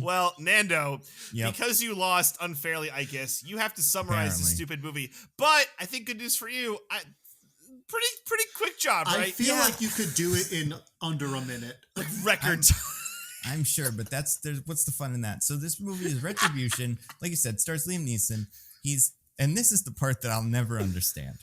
Well, Nando, Yep. because you lost unfairly, I guess you have to summarize the Apparently. stupid movie. But I think good news for you, pretty quick job, right? I feel like you could do it in under a minute. like record. I'm sure, but what's the fun in that? So this movie is Retribution. Like you said, stars Liam Neeson. And this is the part that I'll never understand.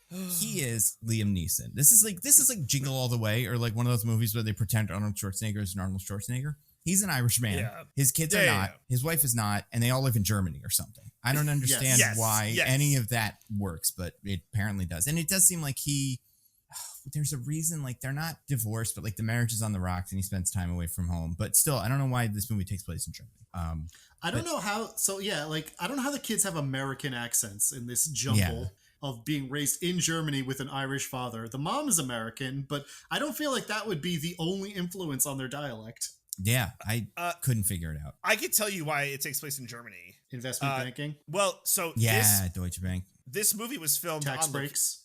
He is Liam Neeson. This is like Jingle All the Way, or like one of those movies where they pretend Arnold Schwarzenegger is an Arnold Schwarzenegger. He's an Irish man. Yeah. His kids are not. His wife is not, and they all live in Germany or something. I don't understand why any of that works, but it apparently does. And it does seem like there's a reason, like they're not divorced, but like the marriage is on the rocks and he spends time away from home. But still, I don't know why this movie takes place in Germany. I don't know how. So yeah, I don't know how the kids have American accents in this jumble of being raised in Germany with an Irish father. The mom is American, but I don't feel like that would be the only influence on their dialect. Yeah, I couldn't figure it out. I could tell you why it takes place in Germany. Investment banking, Well, so Deutsche Bank. this movie was filmed tax on breaks.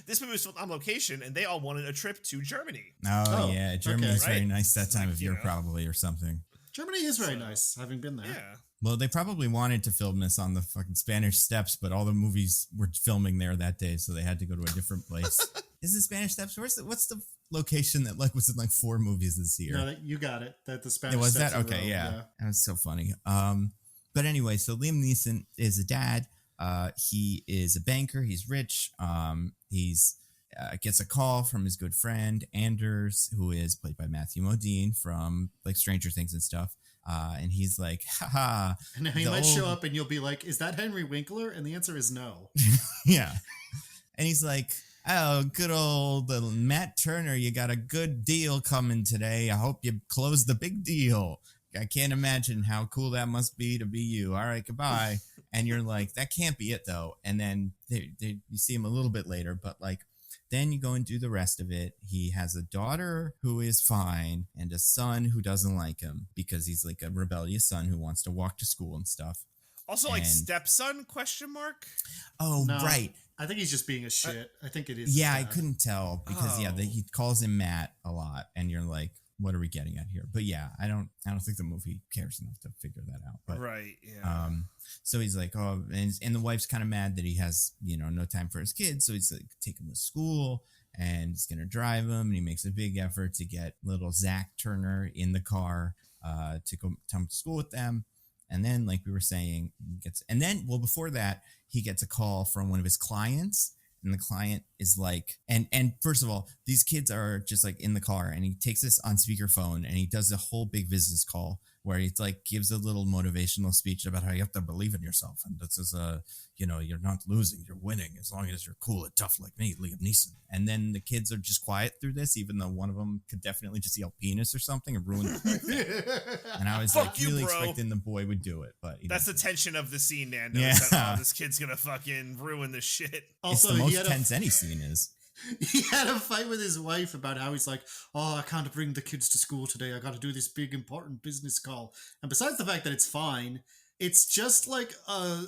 this movie was filmed on location, and they all wanted a trip to Germany. Oh yeah, Germany is okay. very Right? nice that time Like, of year, probably, or something. Germany is very nice, having been there. Yeah. Well, they probably wanted to film this on the fucking Spanish Steps, but all the movies were filming there that day, so they had to go to a different place. Is it Spanish Steps? What's the location that was in like 4 movies this year? No, you got it. That the Spanish. It was Steps that? are Okay, real, yeah. That was so funny. But anyway, so Liam Neeson is a dad. He is a banker. He's rich. He's gets a call from his good friend Anders, who is played by Matthew Modine from like Stranger Things and stuff. And he's like, haha. And he might show up and you'll be like, is that Henry Winkler? And the answer is no. Yeah. And he's like, oh, good old Matt Turner, you got a good deal coming today. I hope you close the big deal. I can't imagine how cool that must be to be you. All right, goodbye. And you're like, that can't be it, though. And then you see him a little bit later, but like then you go and do the rest of it. He has a daughter who is fine and a son who doesn't like him because he's like a rebellious son who wants to walk to school and stuff. Also, like stepson? Question mark. Oh, No, right. I think he's just being a shit. I think it is. Yeah, I dad. couldn't tell because he calls him Matt a lot, and you're like, what are we getting at here? But yeah, I don't think the movie cares enough to figure that out. But Right. Yeah. so he's like, oh, and the wife's kind of mad that he has, no time for his kids. So he's like, take him to school and he's going to drive him. And he makes a big effort to get little Zach Turner in the car to come to school with them. And then, like we were saying, before that, he gets a call from one of his clients. And the client is like, and first of all, these kids are just like in the car, and he takes this on speakerphone and he does a whole big business call where he like gives a little motivational speech about how you have to believe in yourself. And this is you're not losing, you're winning as long as you're cool and tough like me, Liam Neeson. And then the kids are just quiet through this, even though one of them could definitely just yell penis or something and ruin the whole thing. And I was Fuck like you, really bro. expecting the boy would do it, but That's the tension of the scene, Nando. Yeah. Is that, this kid's gonna fucking ruin this shit. it's Also, the he most had tense any scene is. He had a fight with his wife about how he's like, oh, I can't bring the kids to school today. I got to do this big important business call. And besides the fact that it's fine, it's just like a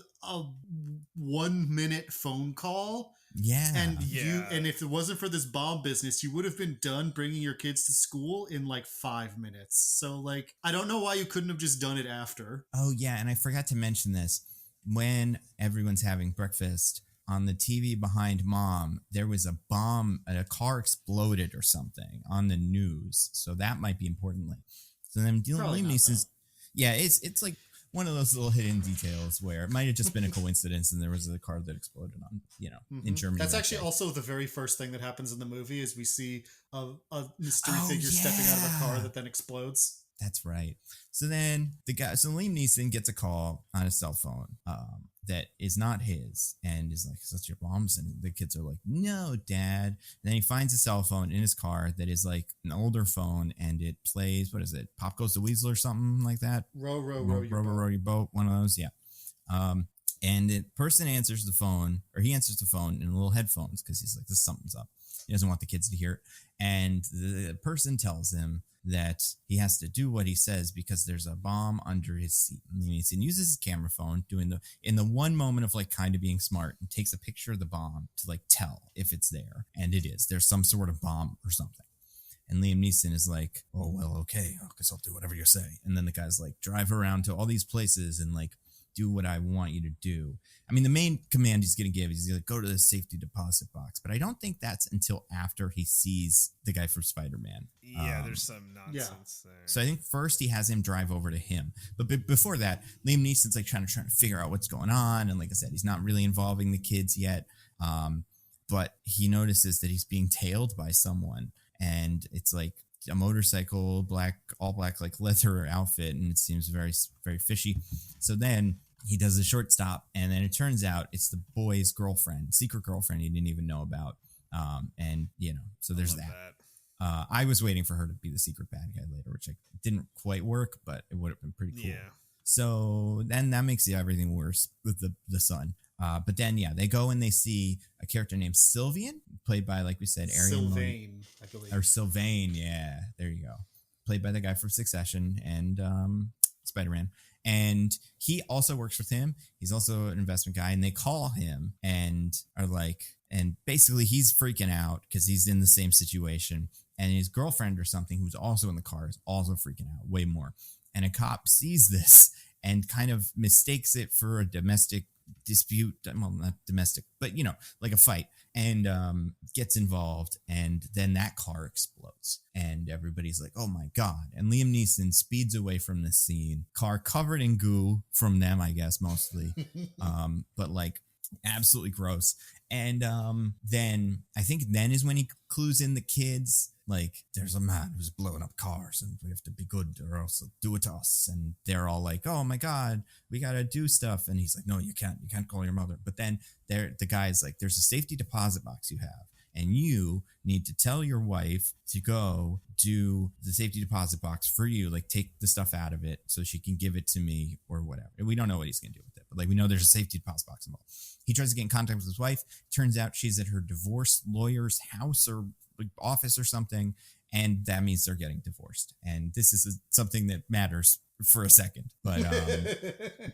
1 minute phone call. Yeah. And and if it wasn't for this bomb business, you would have been done bringing your kids to school in like 5 minutes. So like, I don't know why you couldn't have just done it after. Oh yeah, and I forgot to mention this. When everyone's having breakfast, on the TV behind Mom, there was a bomb, a car exploded or something on the news. So that might be importantly. So then Liam Neeson's, it's like one of those little hidden details where it might have just been a coincidence and there was a car that exploded on, in Germany. That's actually also the very first thing that happens in the movie is we see a mystery figure stepping out of a car that then explodes. That's right. So then Liam Neeson gets a call on his cell phone that is not his and is like, is that your mom's? And the kids are like, no, Dad. And then he finds a cell phone in his car that is like an older phone and it plays, what is it? Pop Goes the Weasel or something like that? Row your boat. One of those, yeah. And the person answers the phone, or he answers the phone in little headphones because he's like, something's up. He doesn't want the kids to hear it. And the person tells him that he has to do what he says because there's a bomb under his seat. And he uses his camera phone in the one moment of like kind of being smart and takes a picture of the bomb to like tell if it's there. And it is. There's some sort of bomb or something. And Liam Neeson is like, oh, well, okay, I guess I'll do whatever you say. And then the guy's like, drive around to all these places and like do what I want you to do. I mean, the main command he's going to give is he's like, go to the safety deposit box. But I don't think that's until after he sees the guy from Spider-Man. Yeah, there's some nonsense there. So I think first he has him drive over to him. But before that, Liam Neeson's like trying to figure out what's going on. And like I said, he's not really involving the kids yet. But he notices that he's being tailed by someone. And it's like a motorcycle, all black, like leather outfit. And it seems very, very fishy. So then he does a short stop, and then it turns out it's the boy's girlfriend, secret girlfriend he didn't even know about. And so there's that. I was waiting for her to be the secret bad guy later, which didn't quite work, but it would have been pretty cool. Yeah. So then that makes everything worse with the son. But then, they go and they see a character named Sylvian, played by, like we said, Arian Sylvain, I believe. Or Sylvain, yeah, there you go. Played by the guy from Succession and Spider-Man. And he also works with him. He's also an investment guy. And they call him and are like, and basically he's freaking out because he's in the same situation. And his girlfriend or something, who's also in the car, is also freaking out way more. And a cop sees this and kind of mistakes it for a domestic dispute. Well, not domestic, but, like a fight. And gets involved. And then that car explodes. And everybody's like, oh my God. And Liam Neeson speeds away from the scene. Car covered in goo from them, I guess, mostly. But like absolutely gross. And then I think then is when he clues in the kids. Like, there's a man who's blowing up cars and we have to be good or else he'll do it to us. And they're all like, oh my God, we got to do stuff. And he's like, no, you can't call your mother. But then the guy's like, there's a safety deposit box you have. And you need to tell your wife to go do the safety deposit box for you. Like, take the stuff out of it so she can give it to me or whatever. And we don't know what he's going to do with it. but like we know there's a safety deposit box involved. He tries to get in contact with his wife. Turns out she's at her divorce lawyer's house or like office or something, and that means they're getting divorced. And this is something that matters for a second, but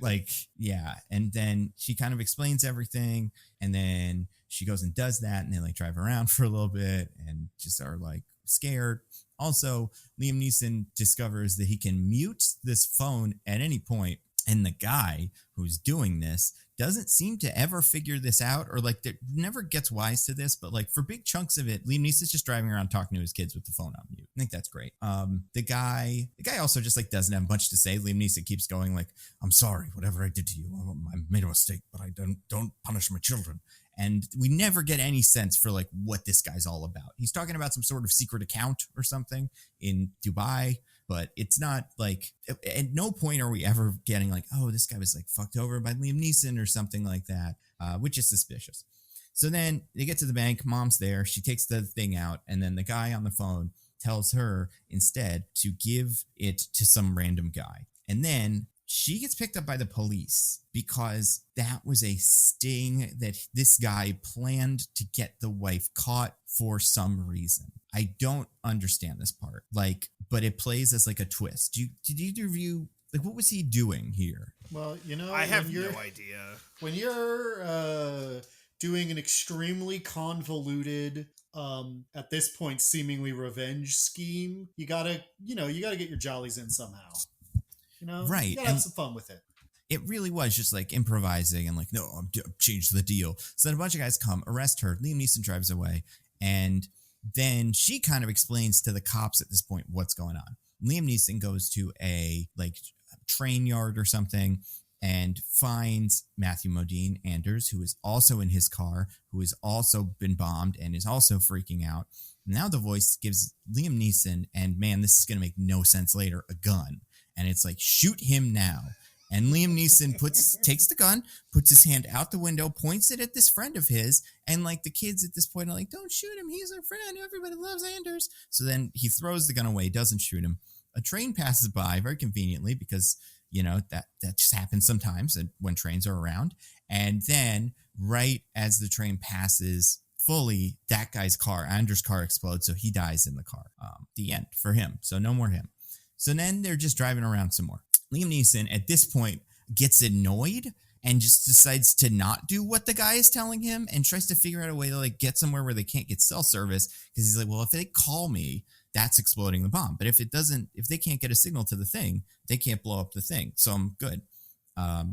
like, yeah. And then she kind of explains everything, and then she goes and does that, and they like drive around for a little bit and just are like scared. Also, Liam Neeson discovers that he can mute this phone at any point, and the guy who's doing this doesn't seem to ever figure this out, or like never gets wise to this. But like for big chunks of it, Liam Neeson's just driving around talking to his kids with the phone on mute. I think that's great. The guy also just like doesn't have much to say. Liam Neeson keeps going like, "I'm sorry, whatever I did to you. I made a mistake, but I don't punish my children." And we never get any sense for like what this guy's all about. He's talking about some sort of secret account or something in Dubai, but it's not like, at no point are we ever getting like, oh, this guy was like fucked over by Liam Neeson or something like that, which is suspicious. So then they get to the bank. Mom's there. She takes the thing out, and then the guy on the phone tells her instead to give it to some random guy. And then she gets picked up by the police because that was a sting that this guy planned to get the wife caught for some reason. I don't understand this part, like, but it plays as like a twist. Did either of you, like, what was he doing here? Well, you know, I have no idea. When you're doing an extremely convoluted, at this point, seemingly revenge scheme, you gotta get your jollies in somehow. You know, right? You gotta have some fun with it. It really was just like improvising and like, no, I'm change the deal. So then a bunch of guys come, arrest her. Liam Neeson drives away, and then she kind of explains to the cops at this point what's going on. Liam Neeson goes to a like train yard or something and finds Matthew Modine Anders, who is also in his car, who has also been bombed and is also freaking out. Now the voice gives Liam Neeson, and man, this is going to make no sense later, a gun. And it's like, shoot him now. And Liam Neeson takes the gun, puts his hand out the window, points it at this friend of his. And like the kids at this point are like, don't shoot him. He's our friend. Everybody loves Anders. So then he throws the gun away, doesn't shoot him. A train passes by very conveniently because, you know, that just happens sometimes when trains are around. And then right as the train passes fully, that guy's car, Anders' car, explodes. So he dies in the car. The end for him. So no more him. So then they're just driving around some more. Liam Neeson at this point gets annoyed and just decides to not do what the guy is telling him and tries to figure out a way to like get somewhere where they can't get cell service, because he's like, well, if they call me, that's exploding the bomb. But if they can't get a signal to the thing, they can't blow up the thing. So I'm good.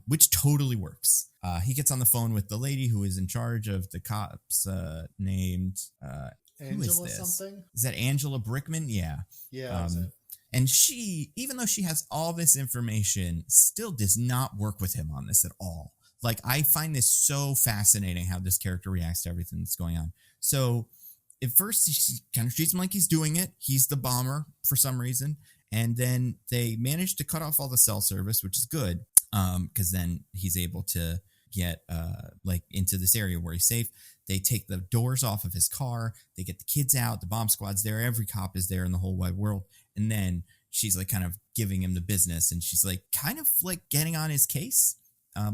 Which totally works. He gets on the phone with the lady who is in charge of the cops, named Angela something? Is that Angela Brickman? Yeah. Yeah. And she, even though she has all this information, still does not work with him on this at all. Like, I find this so fascinating how this character reacts to everything that's going on. So at first, she kind of treats him like he's doing it. He's the bomber for some reason. And then they manage to cut off all the cell service, which is good, because then he's able to get like into this area where he's safe. They take the doors off of his car. They get the kids out. The bomb squad's there. Every cop is there in the whole wide world. And then she's like kind of giving him the business, and she's like kind of like getting on his case.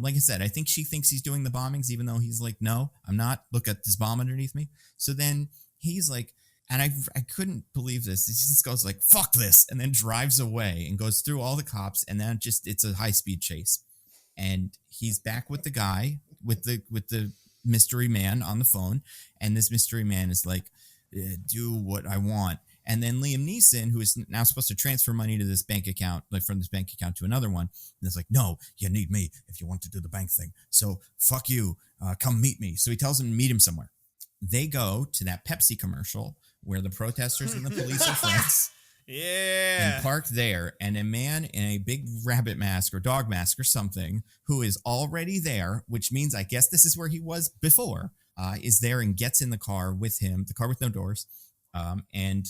Like I said, I think she thinks he's doing the bombings, even though he's like, no, I'm not. Look at this bomb underneath me. So then he's like, and I couldn't believe this. He just goes like, fuck this, and then drives away and goes through all the cops, and then it's a high speed chase. And he's back with the guy with the mystery man on the phone, and this mystery man is like, do what I want. And then Liam Neeson, who is now supposed to transfer money to this bank account, like from this bank account to another one, and it's like, no, you need me if you want to do the bank thing. So fuck you, come meet me. So he tells him to meet him somewhere. They go to that Pepsi commercial where the protesters and the police are friends. Yeah. And parked there, and a man in a big rabbit mask or dog mask or something, who is already there, which means I guess this is where he was before, is there and gets in the car with him, the car with no doors, and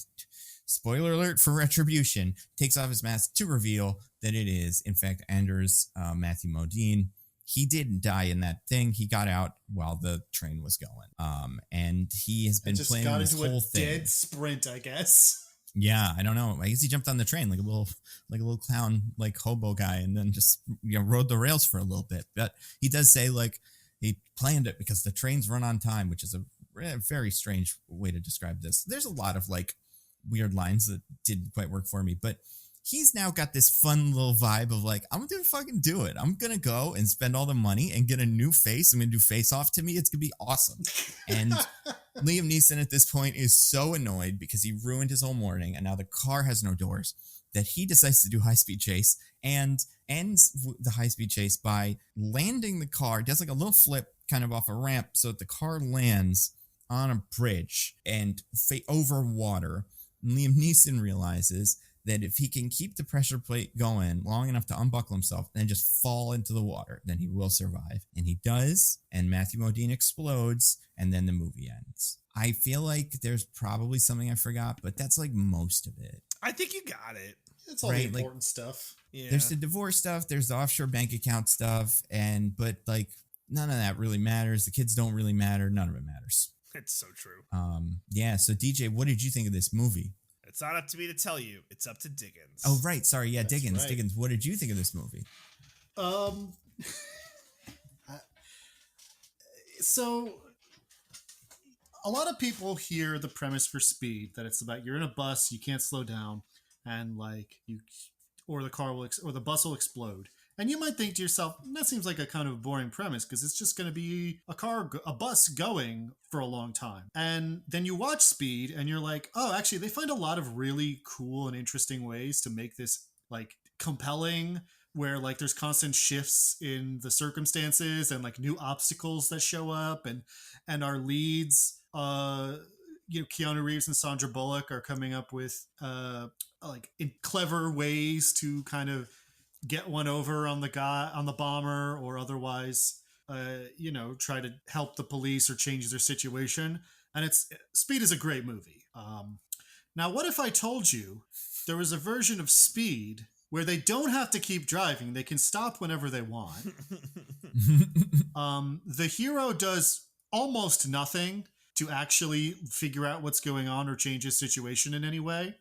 spoiler alert for Retribution, takes off his mask to reveal that it is, in fact, Anders Matthew Modine. He didn't die in that thing. He got out while the train was going. And he has been playing this whole thing. Dead sprint, I guess. Yeah, I don't know. I guess he jumped on the train like a little clown, like hobo guy, and then just rode the rails for a little bit. But he does say like he planned it because the trains run on time, which is a very strange way to describe this. There's a lot of like weird lines that didn't quite work for me, but he's now got this fun little vibe of like, I'm gonna fucking do it. I'm gonna go and spend all the money and get a new face. I'm gonna do Face Off to me. It's gonna be awesome. And Liam Neeson at this point is so annoyed because he ruined his whole morning and now the car has no doors that he decides to do high-speed chase and ends the high-speed chase by landing the car, does like a little flip kind of off a ramp so that the car lands on a bridge and over water. And Liam Neeson realizes that if he can keep the pressure plate going long enough to unbuckle himself and just fall into the water, then he will survive. And he does, and Matthew Modine explodes, and then the movie ends. I feel like there's probably something I forgot, but that's like most of it. I think you got it. It's all Right, the like- important stuff. Yeah. There's the divorce stuff, there's the offshore bank account stuff, but like none of that really matters. The kids don't really matter. None of it matters. It's so true. Yeah. So DJ, what did you think of this movie? It's not up to me to tell you. It's up to Diggins. Oh, right. Sorry. Yeah, That's Diggins. right. Diggins. What did you think of this movie? So a lot of people hear the premise for Speed that it's about you're in a bus, you can't slow down, and like or the car will or the bus will explode. And you might think to yourself, that seems like a kind of boring premise because it's just going to be a bus going for a long time. And then you watch Speed and you're like, oh, actually, they find a lot of really cool and interesting ways to make this like compelling, where like there's constant shifts in the circumstances and like new obstacles that show up, and our leads, Keanu Reeves and Sandra Bullock are coming up with clever ways to kind of get one over on the bomber, or otherwise try to help the police or change their situation. And Speed is a great movie. Now what if I told you there was a version of Speed where they don't have to keep driving, they can stop whenever they want. The hero does almost nothing to actually figure out what's going on or change his situation in any way.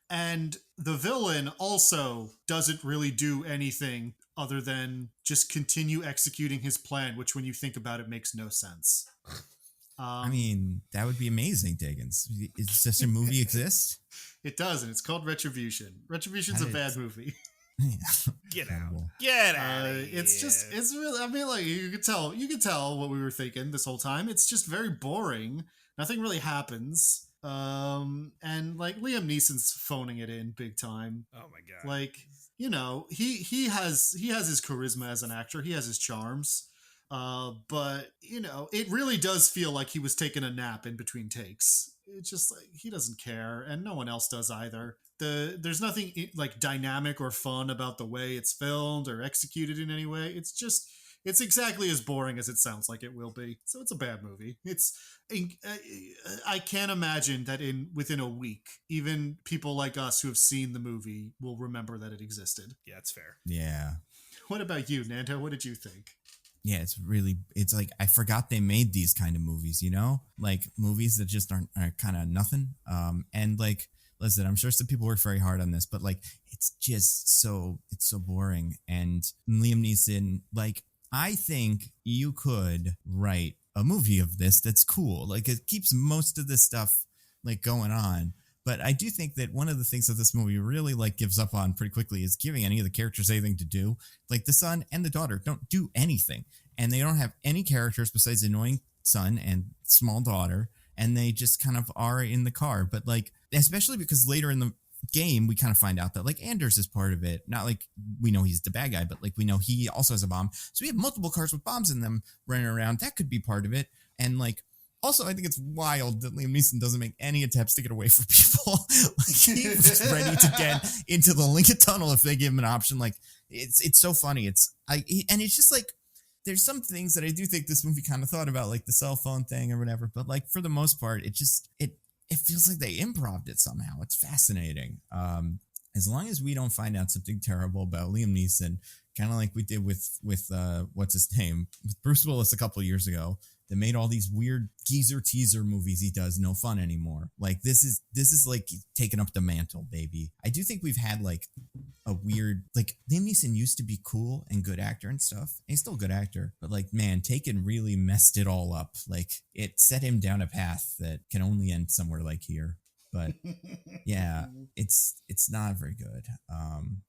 And the villain also doesn't really do anything other than just continue executing his plan, which when you think about it makes no sense. I mean, that would be amazing, Diggins. Is such a movie exist? It does, and it's called Retribution. Retribution's a bad movie. Get out. Terrible. Get out. It's really, I mean, like you could tell what we were thinking this whole time. It's just very boring. Nothing really happens. And like Liam Neeson's phoning it in big time. Oh my god. Like, he has his charisma as an actor. He has his charms. But it really does feel like he was taking a nap in between takes. It's just like he doesn't care, and no one else does either. There's nothing like dynamic or fun about the way it's filmed or executed in any way. It's exactly as boring as it sounds like it will be. So it's a bad movie. I can't imagine that within a week, even people like us who have seen the movie will remember that it existed. Yeah, that's fair. Yeah. What about you, Nando? What did you think? Yeah, it's like I forgot they made these kind of movies, like movies that just are kind of nothing. And like, listen, I'm sure some people work very hard on this, but like, it's so boring. And Liam Neeson, like, I think you could write a movie of this that's cool. Like, it keeps most of this stuff like going on. But I do think that one of the things that this movie really like gives up on pretty quickly is giving any of the characters anything to do. Like the son and the daughter don't do anything, and they don't have any characters besides the annoying son and small daughter, and they just kind of are in the car. But like, especially because later in the game we kind of find out that like Anders is part of it. Not like we know he's the bad guy, but like we know he also has a bomb. So we have multiple cars with bombs in them running around. That could be part of it. And like, also, I think it's wild that Liam Neeson doesn't make any attempts to get away from people. Like, he's just ready to get into the Lincoln Tunnel if they give him an option. Like, it's so funny. And it's just like, there's some things that I do think this movie kind of thought about, like the cell phone thing or whatever. But like, for the most part, it feels like they improv'd it somehow. It's fascinating. As long as we don't find out something terrible about Liam Neeson, kind of like we did with what's his name, with Bruce Willis a couple of years ago. that made all these weird geezer teaser movies he does no fun anymore. Like this is like taking up the mantle, baby. I do think we've had like a weird, like Liam Neeson used to be cool and good actor and stuff. And he's still a good actor, but like, man, Taken really messed it all up. Like it set him down a path that can only end somewhere like here. But yeah, it's not very good.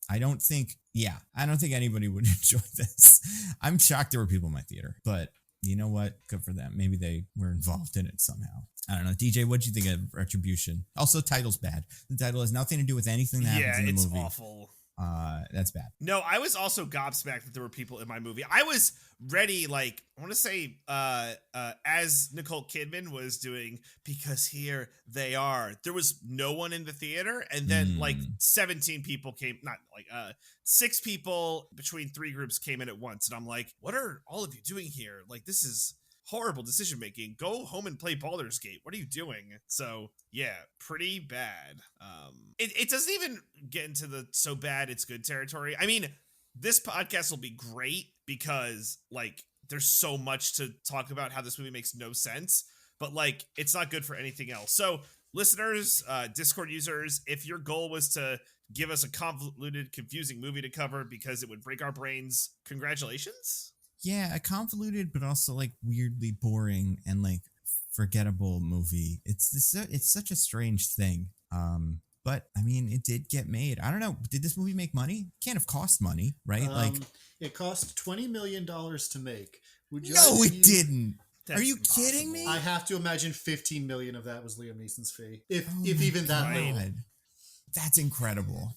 I don't think anybody would enjoy this. I'm shocked there were people in my theater, but you know what? Good for them. Maybe they were involved in it somehow. I don't know. DJ, what'd you think of Retribution? Also, title's bad. The title has nothing to do with anything that happens in the movie. Yeah, it's awful. That's bad. No, I was also gobsmacked that there were people in my movie. I was ready, like, I want to say, as Nicole Kidman was doing, because here they are. There was no one in the theater, and then like 17 people came, not like 6 people between 3 groups came in at once, and I'm like, what are all of you doing here? Like, this is horrible decision making. Go home and play Baldur's Gate. What are you doing? So yeah, pretty bad. It doesn't even get into the so bad it's good territory. I mean, this podcast will be great because like there's so much to talk about how this movie makes no sense, but like it's not good for anything else. So listeners, Discord users, if your goal was to give us a convoluted, confusing movie to cover because it would break our brains, congratulations. Yeah, a convoluted but also like weirdly boring and like forgettable movie. It's such a strange thing. But I mean, it did get made. I don't know. Did this movie make money? Can't have cost money, right? Like it cost $20 million to make. No, it didn't. That's Are you impossible. kidding me? I have to imagine 15 million of that was Liam Neeson's fee, if even that little. That's incredible.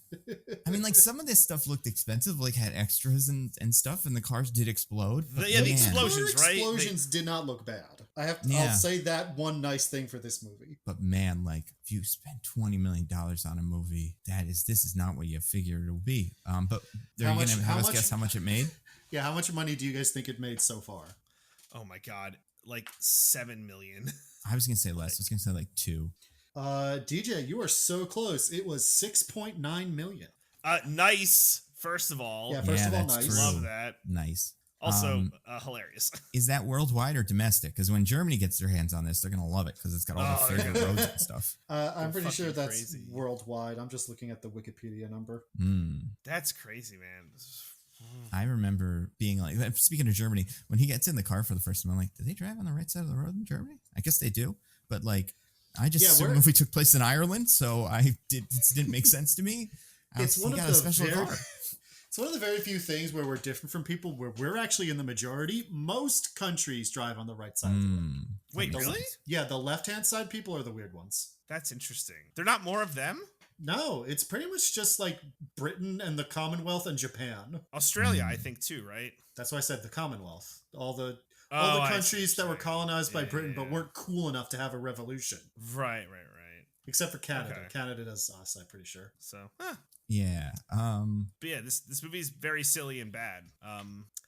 I mean, like some of this stuff looked expensive, like had extras and stuff, and the cars did explode. The explosions, right? Explosions did not look bad. I'll say that one nice thing for this movie. But man, like if you spend $20 million on a movie, this is not what you figured it would be. But are you gonna have us guess how much it made? Yeah, how much money do you guys think it made so far? Oh my god, like 7 million. I was gonna say less. I was gonna say like 2. DJ, you are so close. It was 6.9 million. Nice. First of all, nice. True. Love that. Nice. Also, hilarious. Is that worldwide or domestic? Because when Germany gets their hands on this, they're gonna love it because it's got all the friggin' roads and stuff. I'm pretty sure that's crazy. Worldwide. I'm just looking at the Wikipedia number. That's crazy, man. I remember being like, speaking of Germany, when he gets in the car for the first time, I'm like, do they drive on the right side of the road in Germany? I guess they do, but like. I just assumed the movie took place in Ireland, so it didn't make sense to me. It's one of the very few things where we're different from people, where we're actually in the majority. Most countries drive on the right side of the road. Wait, really? Yeah, the left-hand side people are the weird ones. That's interesting. They're not more of them? No, it's pretty much just like Britain and the Commonwealth and Japan. Australia, I think, too, right? That's why I said the Commonwealth. All the countries that were colonized by Britain but weren't cool enough to have a revolution. Right. Except for Canada. Okay. Canada does us, I'm pretty sure. So, yeah. But yeah, this movie is very silly and bad.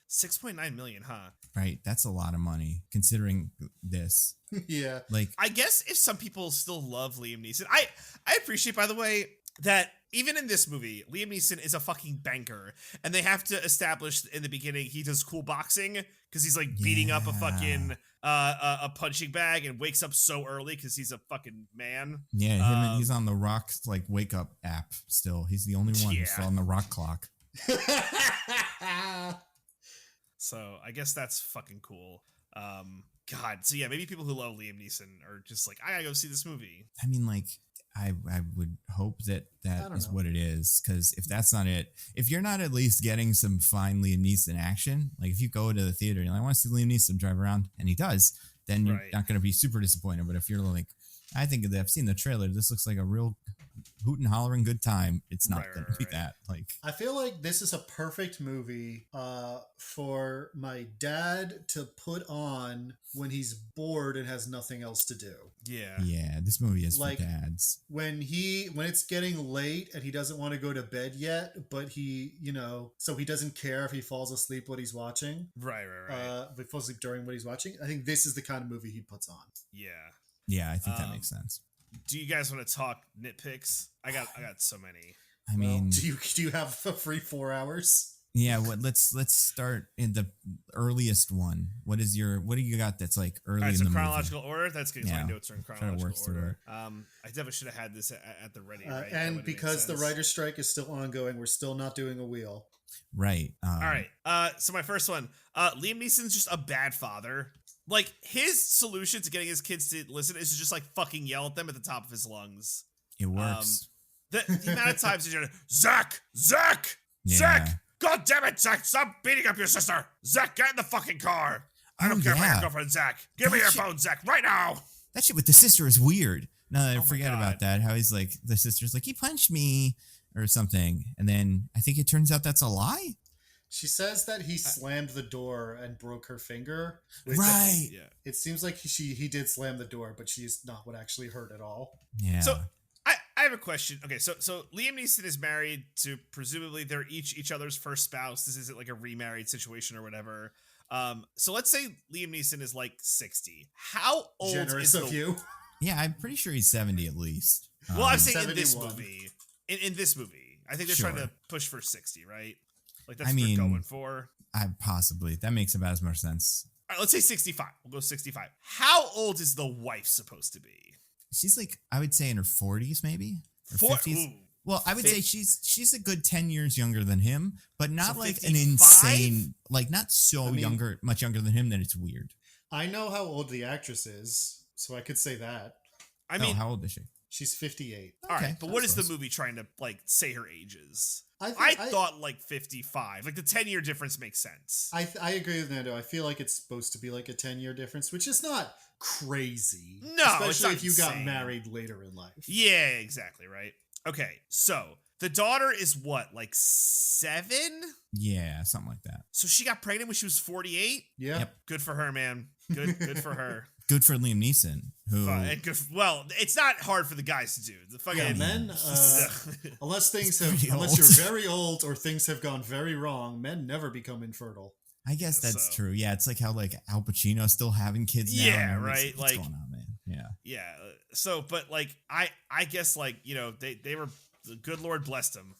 6.9 million, huh? Right. That's a lot of money considering this. Yeah. Like, I guess if some people still love Liam Neeson, I appreciate, by the way, that even in this movie, Liam Neeson is a fucking banker, and they have to establish in the beginning he does cool boxing because he's like beating up a fucking a punching bag and wakes up so early because he's a fucking man. Yeah, he's on the Rock like wake up app still. He's the only one who's still on the Rock clock. So I guess that's fucking cool. God, so yeah, maybe people who love Liam Neeson are just like, I gotta go see this movie. I mean, like, I would hope that is what it is, because if that's not it, if you're not at least getting some fine Liam Neeson action, like if you go to the theater and you're like, I want to see Liam Neeson drive around, and he does, then you're not going to be super disappointed. But if you're like, I think that I've seen the trailer, this looks like a real hoot and hollering good time, it's not going to be that. Like, I feel like this is a perfect movie for my dad to put on when he's bored and has nothing else to do. Yeah, this movie is like for dads. When it's getting late and he doesn't want to go to bed yet, but he, so he doesn't care if he falls asleep what he's watching. Right. If he falls asleep during what he's watching, I think this is the kind of movie he puts on. Yeah, I think that makes sense. Do you guys want to talk nitpicks? I got so many. I mean, do you have a free 4 hours? Yeah, let's start in the earliest one. What do you got that's like early All right, in so the chronological order. That's good. Yeah. My notes are in Try to work chronological through order. I definitely should have had this at the ready, right? That And would've made because the sense. writer's strike is still ongoing, we're still not doing a wheel. movie. Right. All right. So my first one, Liam Neeson's just a bad father. Like his solution to getting his kids to listen is to just like fucking yell at them at the top of his lungs. It works. The amount of times he's Zach, Yeah. Zach, God damn it, Zach, stop beating up your sister. Zach, get in the fucking car. I don't care about your girlfriend, Zach. Give me your phone, Zach, right now. That shit with the sister is weird. No, I my forget God. about that. How he's like, the sister's like, he punched me or something. And then I think it turns out that's a lie. She says that he slammed the door and broke her finger. which Right. Yeah. It seems like he did slam the door, but she's not what actually hurt at all. Yeah. So I have a question. Okay, so Liam Neeson is married to presumably they're each other's first spouse. This isn't like a remarried situation or whatever. So let's say Liam Neeson is like 60. How old Generous is of the you. yeah, I'm pretty sure he's 70 at least. Well, I'm saying in this 71. movie. In this movie. I think they're Sure. trying to push for 60, right? Like that's I what mean, they're going for. Possibly. That makes about as much sense. All right, let's say 65. We'll go 65. How old is the wife supposed to be? She's like, I would say in her 40s maybe. Or 50s. Ooh. Well, I would say she's a good 10 years younger than him, but not So like 55? an insane, like not so I mean- much younger than him that it's weird. I know how old the actress is, so I could say that. I mean, how old is she? She's 58. all right, Okay, but what that's is the close. movie trying to like say her age is? I thought like 55. Like the 10-year difference makes sense. I agree with Nando. I feel like it's supposed to be like a 10-year difference, which is not crazy. No, it's especially not if you got insane. married later in life. Yeah, exactly, right? Okay, so the daughter is what, like 7? Yeah, something like that. So she got pregnant when she was 48? Yeah. Yep. Good for her, man. Good for her. Good for Liam Neeson, who And good well, it's not hard for the guys to do. The fucking Yeah, men, unless pretty you're very old or things have gone very wrong, men never become infertile. I guess that's So- true. Yeah, it's like how like Al Pacino's still having kids now. Yeah, and right, What's like- going on, man? Yeah. yeah. So, but like, I guess like, you know, they were, the good Lord blessed them.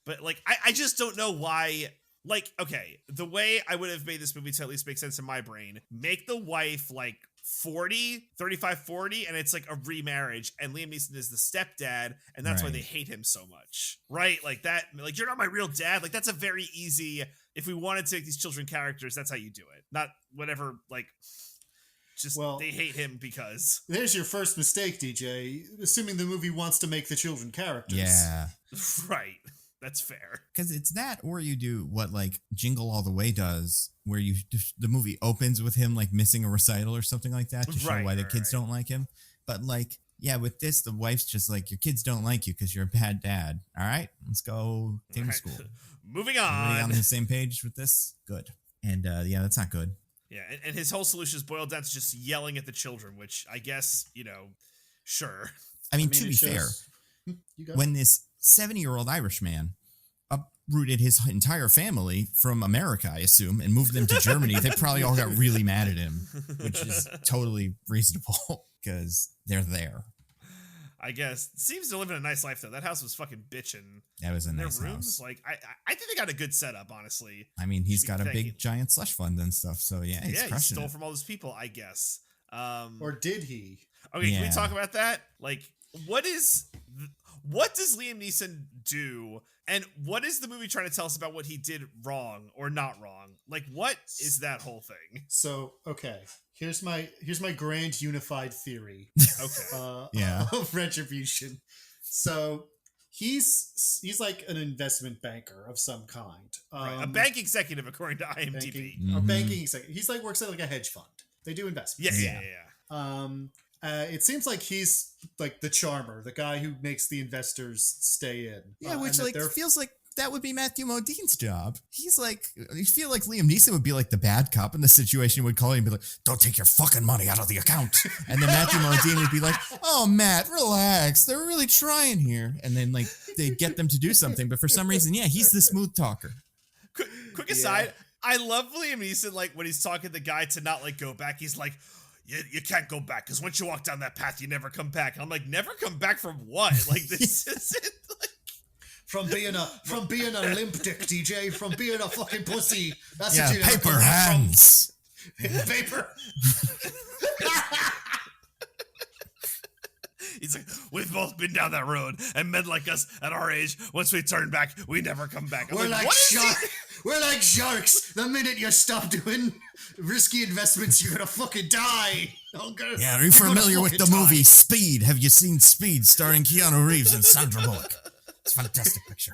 But like, I just don't know why. Like, okay, the way I would have made this movie to at least make sense in my brain, make the wife like 35, 40, and it's like a remarriage, and Liam Neeson is the stepdad, and that's why Right. they hate him so much. Right? Like that, like, you're not my real dad. Like, that's a very easy, if we wanted to make these children characters, that's how you do it. Not whatever, like, just Well- they hate him because. There's your first mistake, DJ. Assuming the movie wants to make the children characters. Yeah. Right. That's fair. Because it's that, or you do what like Jingle All the Way does, where the movie opens with him like missing a recital or something like that to show Right, why the right, kids right. don't like him. But like, yeah, with this, the wife's just like, your kids don't like you because you're a bad dad. All right, let's go take him to Right. school. Moving Everybody on. on the same page with this? Good. And yeah, that's not good. Yeah, and his whole solution is boiled down to just yelling at the children, which I guess, you know, sure. I mean, I mean, to it be fair, shows- You got when this 70-year-old Irishman uprooted his entire family from America, I assume, and moved them to Germany, they probably all got really mad at him, which is totally reasonable because they're there. I guess. Seems to live in a nice life, though. That house was fucking bitching. That was a Their nice rooms, house. like, I think they got a good setup, honestly. I mean, he's Should be got a thanking- big giant slush fund and stuff, so yeah, he's Yeah, he crushing stole it. from all those people, I guess. Or did he? Okay, can we Yeah. talk about that? Like, what does Liam Neeson do, and what is the movie trying to tell us about what he did wrong or not wrong? Like, what is that whole thing? So, okay. Here's my grand unified theory Okay. Yeah. of Retribution. So he's like an investment banker of some kind. Right. A bank executive, according to IMDb. a Mhm. banking executive. He's like works at like a hedge fund. They do Yeah, investments. yeah, yeah. It seems like he's like the charmer, the guy who makes the investors stay in. Yeah, and which that like they're- feels like that would be Matthew Modine's job. He's like, you feel like Liam Neeson would be like the bad cop in the situation, would call him and be like, don't take your fucking money out of the account. And then Matthew Modine would be like, oh, Matt, relax. They're really trying here. And then like they get them to do something. But for some reason, yeah, he's the smooth talker. Quick aside, I love Liam Neeson, like, when he's talking to the guy to not, like, go back. He's like, you can't go back, because once you walk down that path, you never come back. And I'm like, never come back from what? Like, this isn't, like... from being a limp dick, DJ, from being a fucking pussy. That's Yeah, what you never paper come back from. hands. Paper. He's like, we've both been down that road, and men like us at our age, once we turn back, we never come back. I'm We're like what is he- sharks. We're like sharks. The minute you stop doing risky investments, you're gonna fucking die. Yeah, are you familiar with the movie Speed? Have you seen Speed starring Keanu Reeves and Sandra Bullock? It's a fantastic picture.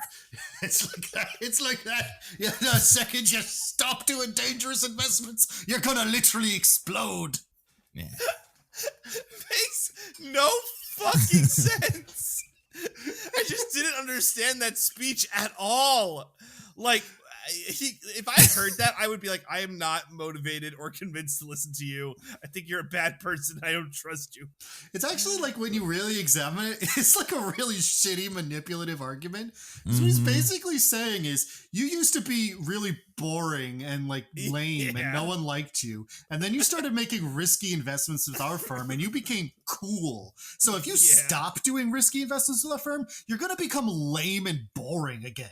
It's like that. It's like that. Yeah, the second you stop doing dangerous investments, you're gonna literally explode. Yeah. Makes no fucking sense. I just didn't understand that speech at all. Like, if I heard that, I would be like, I am not motivated or convinced to listen to you. I think you're a bad person. I don't trust you. It's actually like when you really examine it, it's like a really shitty manipulative argument. So what he's basically saying is, you used to be really boring and like lame and no one liked you. And then you started making risky investments with our firm and you became cool. So if you stop doing risky investments with our firm, you're going to become lame and boring again.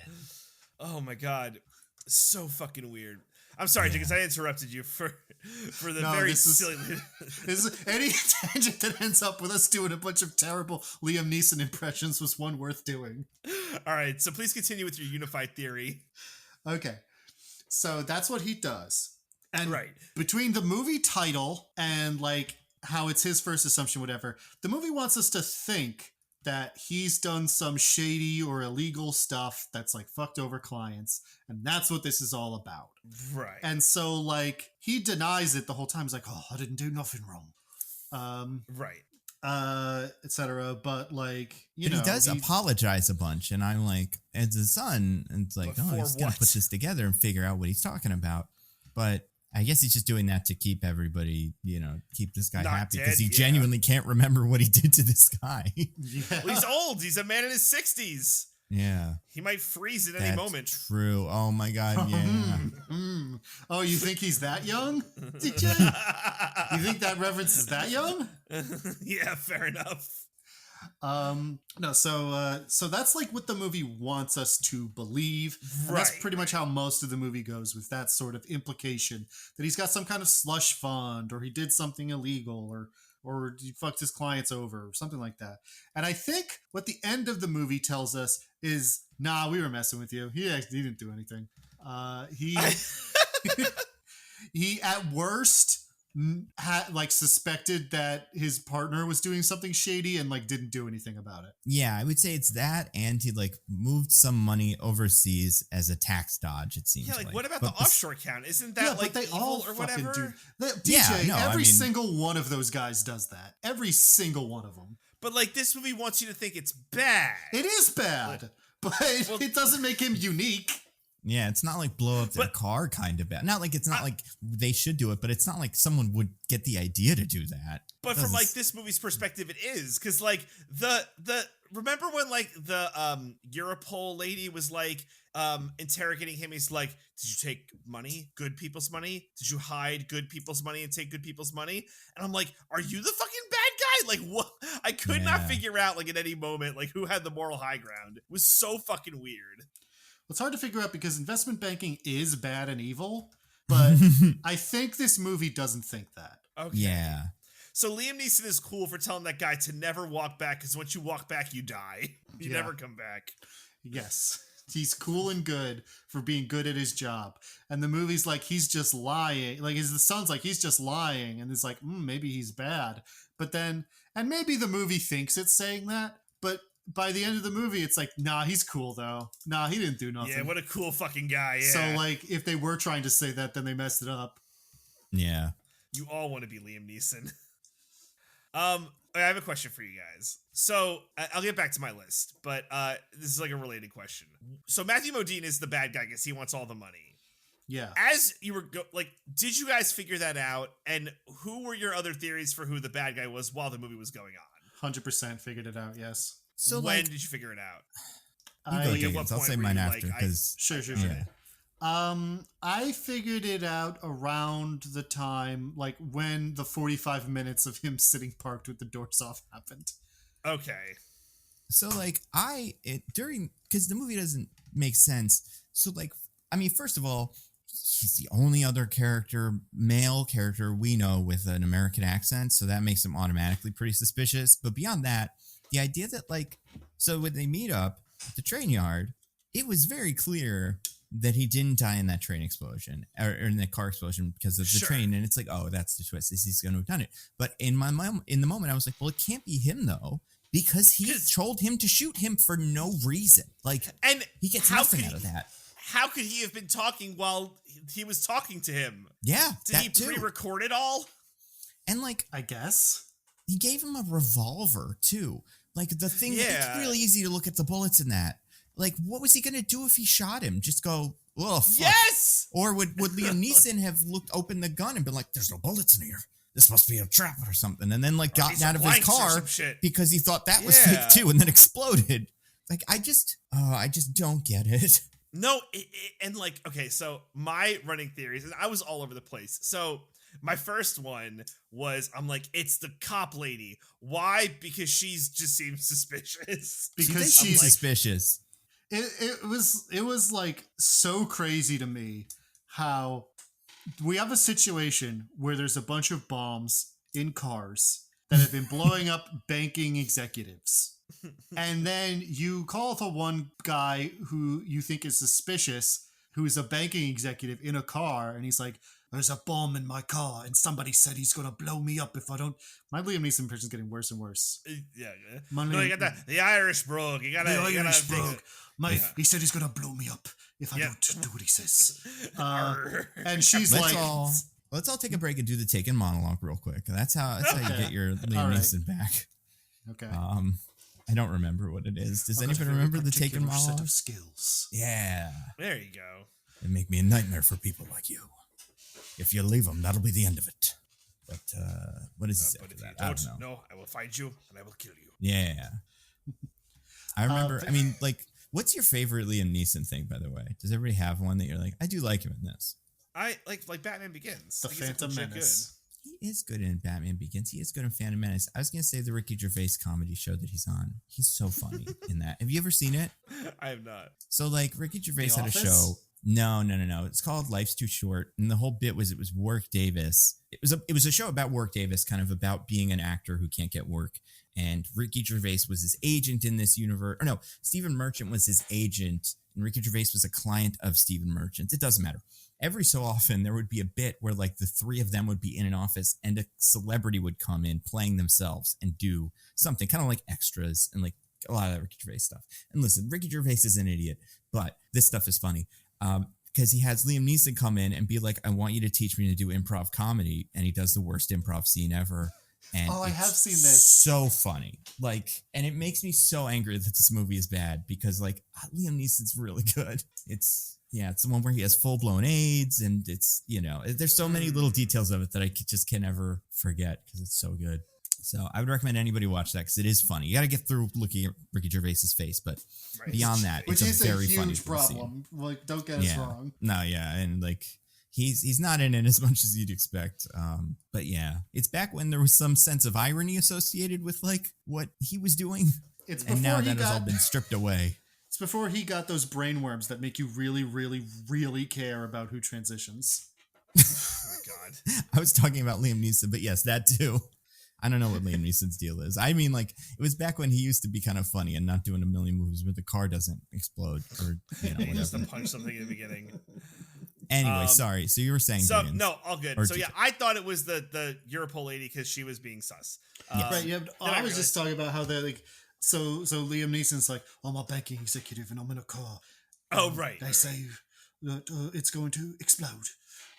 Oh my God. So fucking weird. I'm sorry, Diggins, I interrupted you for the very silly. This is, any tangent that ends up with us doing a bunch of terrible Liam Neeson impressions was one worth doing. All right, so please continue with your unified theory. Okay, so that's what he does. And right. between the movie title and like how it's his first assumption, whatever, the movie wants us to think that he's done some shady or illegal stuff that's like fucked over clients, and that's what this is all about. Right. And so like he denies it the whole time. He's like, oh, I didn't do nothing wrong. Right. Etc. But like, He does apologize a bunch, and I'm like, as his son, and it's like, oh, he's gonna put this together and figure out what he's talking about. But I guess he's just doing that to keep everybody, keep this guy happy, because he genuinely can't remember what he did to this guy. Yeah. Well, he's old. He's a man in his 60s. Yeah. He might freeze at any moment. True. Oh my God. Yeah. Oh, you think he's that young? DJ? You think that reference is that young? Yeah, fair enough. No, so that's like what the movie wants us to believe. And that's pretty much how most of the movie goes, with that sort of implication that he's got some kind of slush fund, or he did something illegal, or he fucked his clients over, or something like that. And I think what the end of the movie tells us is, nah, we were messing with you. He didn't do anything. He at worst had like suspected that his partner was doing something shady and like didn't do anything about it. Yeah, I would say it's that, and he like moved some money overseas as a tax dodge, it seems. Yeah, like what about the offshore account? Isn't that like they evil all or whatever? DJ, every single one of those guys does that. Every single one of them. But like this movie wants you to think it's bad. It is bad, but it doesn't make him unique. Yeah, it's not like blow up their car kind of bad. Not like it's not like they should do it, but it's not like someone would get the idea to do that. But from like this movie's perspective, it is, because like the remember when like the Europol lady was like interrogating him. He's like, did you take money, good people's money? Did you hide good people's money and take good people's money? And I'm like, are you the fucking bad guy? Like what? I could not figure out like at any moment like who had the moral high ground. It was so fucking weird. It's hard to figure out because investment banking is bad and evil, but I think this movie doesn't think that. Okay. Yeah. So Liam Neeson is cool for telling that guy to never walk back, because once you walk back, you die. You never come back. Yes. He's cool and good for being good at his job. And the movie's like, he's just lying. Like, the son's like, he's just lying. And it's like, maybe he's bad. But then, and maybe the movie thinks it's saying that, but by the end of the movie, it's like, nah, he's cool though. Nah, he didn't do nothing. Yeah, what a cool fucking guy. Yeah. So like, if they were trying to say that, then they messed it up. Yeah. You all want to be Liam Neeson. I have a question for you guys. So I'll get back to my list, but this is like a related question. So Matthew Modine is the bad guy because he wants all the money. Yeah. As you were did you guys figure that out? And who were your other theories for who the bad guy was while the movie was going on? 100% figured it out. Yes. So when did you figure it out? I'll say mine after, because sure. Yeah. I figured it out around the time, like when the 45 minutes of him sitting parked with the doors off happened. Okay. So like because the movie doesn't make sense. So like, I mean, first of all, he's the only other male character we know with an American accent, so that makes him automatically pretty suspicious. But beyond that, the idea that like, so when they meet up at the train yard, it was very clear that he didn't die in that train explosion or in the car explosion because of the train. And it's like, oh, that's the twist, is he's going to have done it. But in the moment, I was like, well, it can't be him though, because he told him to shoot him for no reason. Like, and he gets nothing out of that. How could he have been talking while he was talking to him? Yeah, did he pre-record it all? And like, I guess he gave him a revolver too. Like the thing, it's really easy to look at the bullets in that. Like, what was he going to do if he shot him? Just go, oh, fuck. Yes! Or would Liam Neeson have opened the gun and been like, there's no bullets in here. This must be a trap or something. And then like gotten out of his car because he thought that was fake too and then exploded. Like, I just don't get it. No, and like, okay, so my running theories, and I was all over the place. So my first one was, I'm like, it's the cop lady. Why? Because she's just seems suspicious. Because she's suspicious. It was like so crazy to me how we have a situation where there's a bunch of bombs in cars that have been blowing up banking executives. And then you call the one guy who you think is suspicious, who is a banking executive in a car, and he's like, there's a bomb in my car, and somebody said he's going to blow me up if I don't. My Liam Neeson impression is getting worse and worse. Yeah. No, you got the Irish brogue. You got the Irish brogue. He said he's going to blow me up if I don't do what he says. And she's let's all take a break and do the Taken monologue real quick. That's how you get your Liam Neeson back. Okay. I don't remember what it is. Does anybody remember the Taken monologue? Set of skills. Yeah. There you go. It make me a nightmare for people like you. If you leave them, that'll be the end of it. But what is it? I don't know. No, I will find you and I will kill you. Yeah. I remember. I mean, like, what's your favorite Liam Neeson thing, by the way? Does everybody have one that you're like, I do like him in this? I like Batman Begins. The Phantom Menace. He is good in Batman Begins. He is good in Phantom Menace. I was going to say the Ricky Gervais comedy show that he's on. He's so funny in that. Have you ever seen it? I have not. So, like, Ricky Gervais had a show. No. It's called Life's Too Short. And the whole bit was, it was Warwick Davis. It was a show about Warwick Davis, kind of about being an actor who can't get work. And Ricky Gervais was his agent in this universe. Or no, Stephen Merchant was his agent. And Ricky Gervais was a client of Stephen Merchant. It doesn't matter. Every so often, there would be a bit where like the three of them would be in an office and a celebrity would come in playing themselves and do something kind of like extras and like a lot of Ricky Gervais stuff. And listen, Ricky Gervais is an idiot, but this stuff is funny because he has Liam Neeson come in and be like, I want you to teach me to do improv comedy. And he does the worst improv scene ever. And I have seen this. So funny. Like, and it makes me so angry that this movie is bad because like Liam Neeson's really good. It's the one where he has full-blown AIDS and it's, there's so many little details of it that I just can never forget because it's so good. So I would recommend anybody watch that because it is funny. You got to get through looking at Ricky Gervais's face, but beyond that, it's a very funny problem. Like, don't get us wrong. No, yeah, and like he's not in it as much as you'd expect. But yeah, it's back when there was some sense of irony associated with like what he was doing. And now that has all been stripped away. It's before he got those brainworms that make you really, really, really care about who transitions. Oh my God. I was talking about Liam Neeson, but yes, that too. I don't know what Liam Neeson's deal is. I mean, like, it was back when he used to be kind of funny and not doing a million movies where the car doesn't explode or, whatever. He used to punch something in the beginning. Anyway, sorry. So you were saying Diggins. No, all good. So yeah, I thought it was the Europol lady because she was being sus. Right, yeah. I was just talking about how they're like, so Liam Neeson's like, I'm a banking executive and I'm in a car. Oh, right. They say that it's going to explode.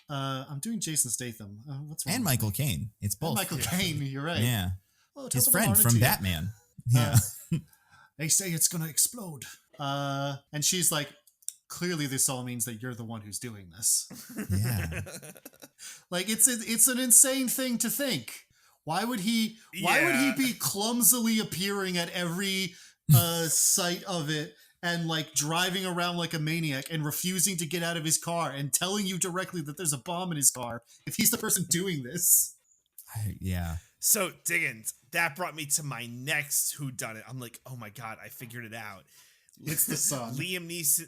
I'm doing Jason Statham. What's wrong? And Michael Caine. It's both. And Michael Caine, you're right. Yeah. Oh, his friend from Batman. Yeah. They say it's going to explode. And she's like, clearly this all means that you're the one who's doing this. Yeah. Like, it's an insane thing to think. Why would he be clumsily appearing at every site of it and like driving around like a maniac and refusing to get out of his car and telling you directly that there's a bomb in his car if he's the person doing this? Yeah. So Diggins, that brought me to my next whodunit. I'm like, oh my God, I figured it out. It's the son. Liam Neeson.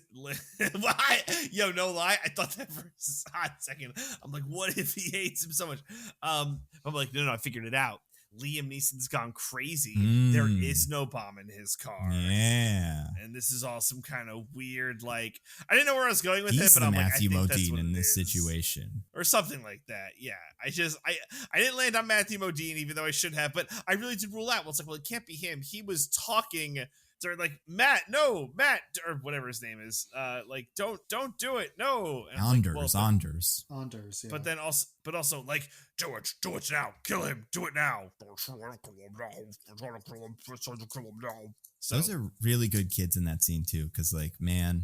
Yo, no lie. I thought that for a hot second. I'm like, what if he hates him so much? I'm like, no, I figured it out. Liam Neeson's gone crazy. There is no bomb in his car. Yeah. And this is all some kind of weird, like, I didn't know where I was going with He's it, but the I'm like, I Matthew think that's Modine what in it this is. situation. Or something like that. Yeah. I didn't land on Matthew Modine, even though I should have, but I really did rule out. Well, it's like, well, it can't be him. He was talking to like, Matt, or whatever his name is. Like, don't do it. No. And I'm like, Anders. Yeah. But also, like, do it now. Kill him. Do it now. So, Those are really good kids in that scene too, because like, man,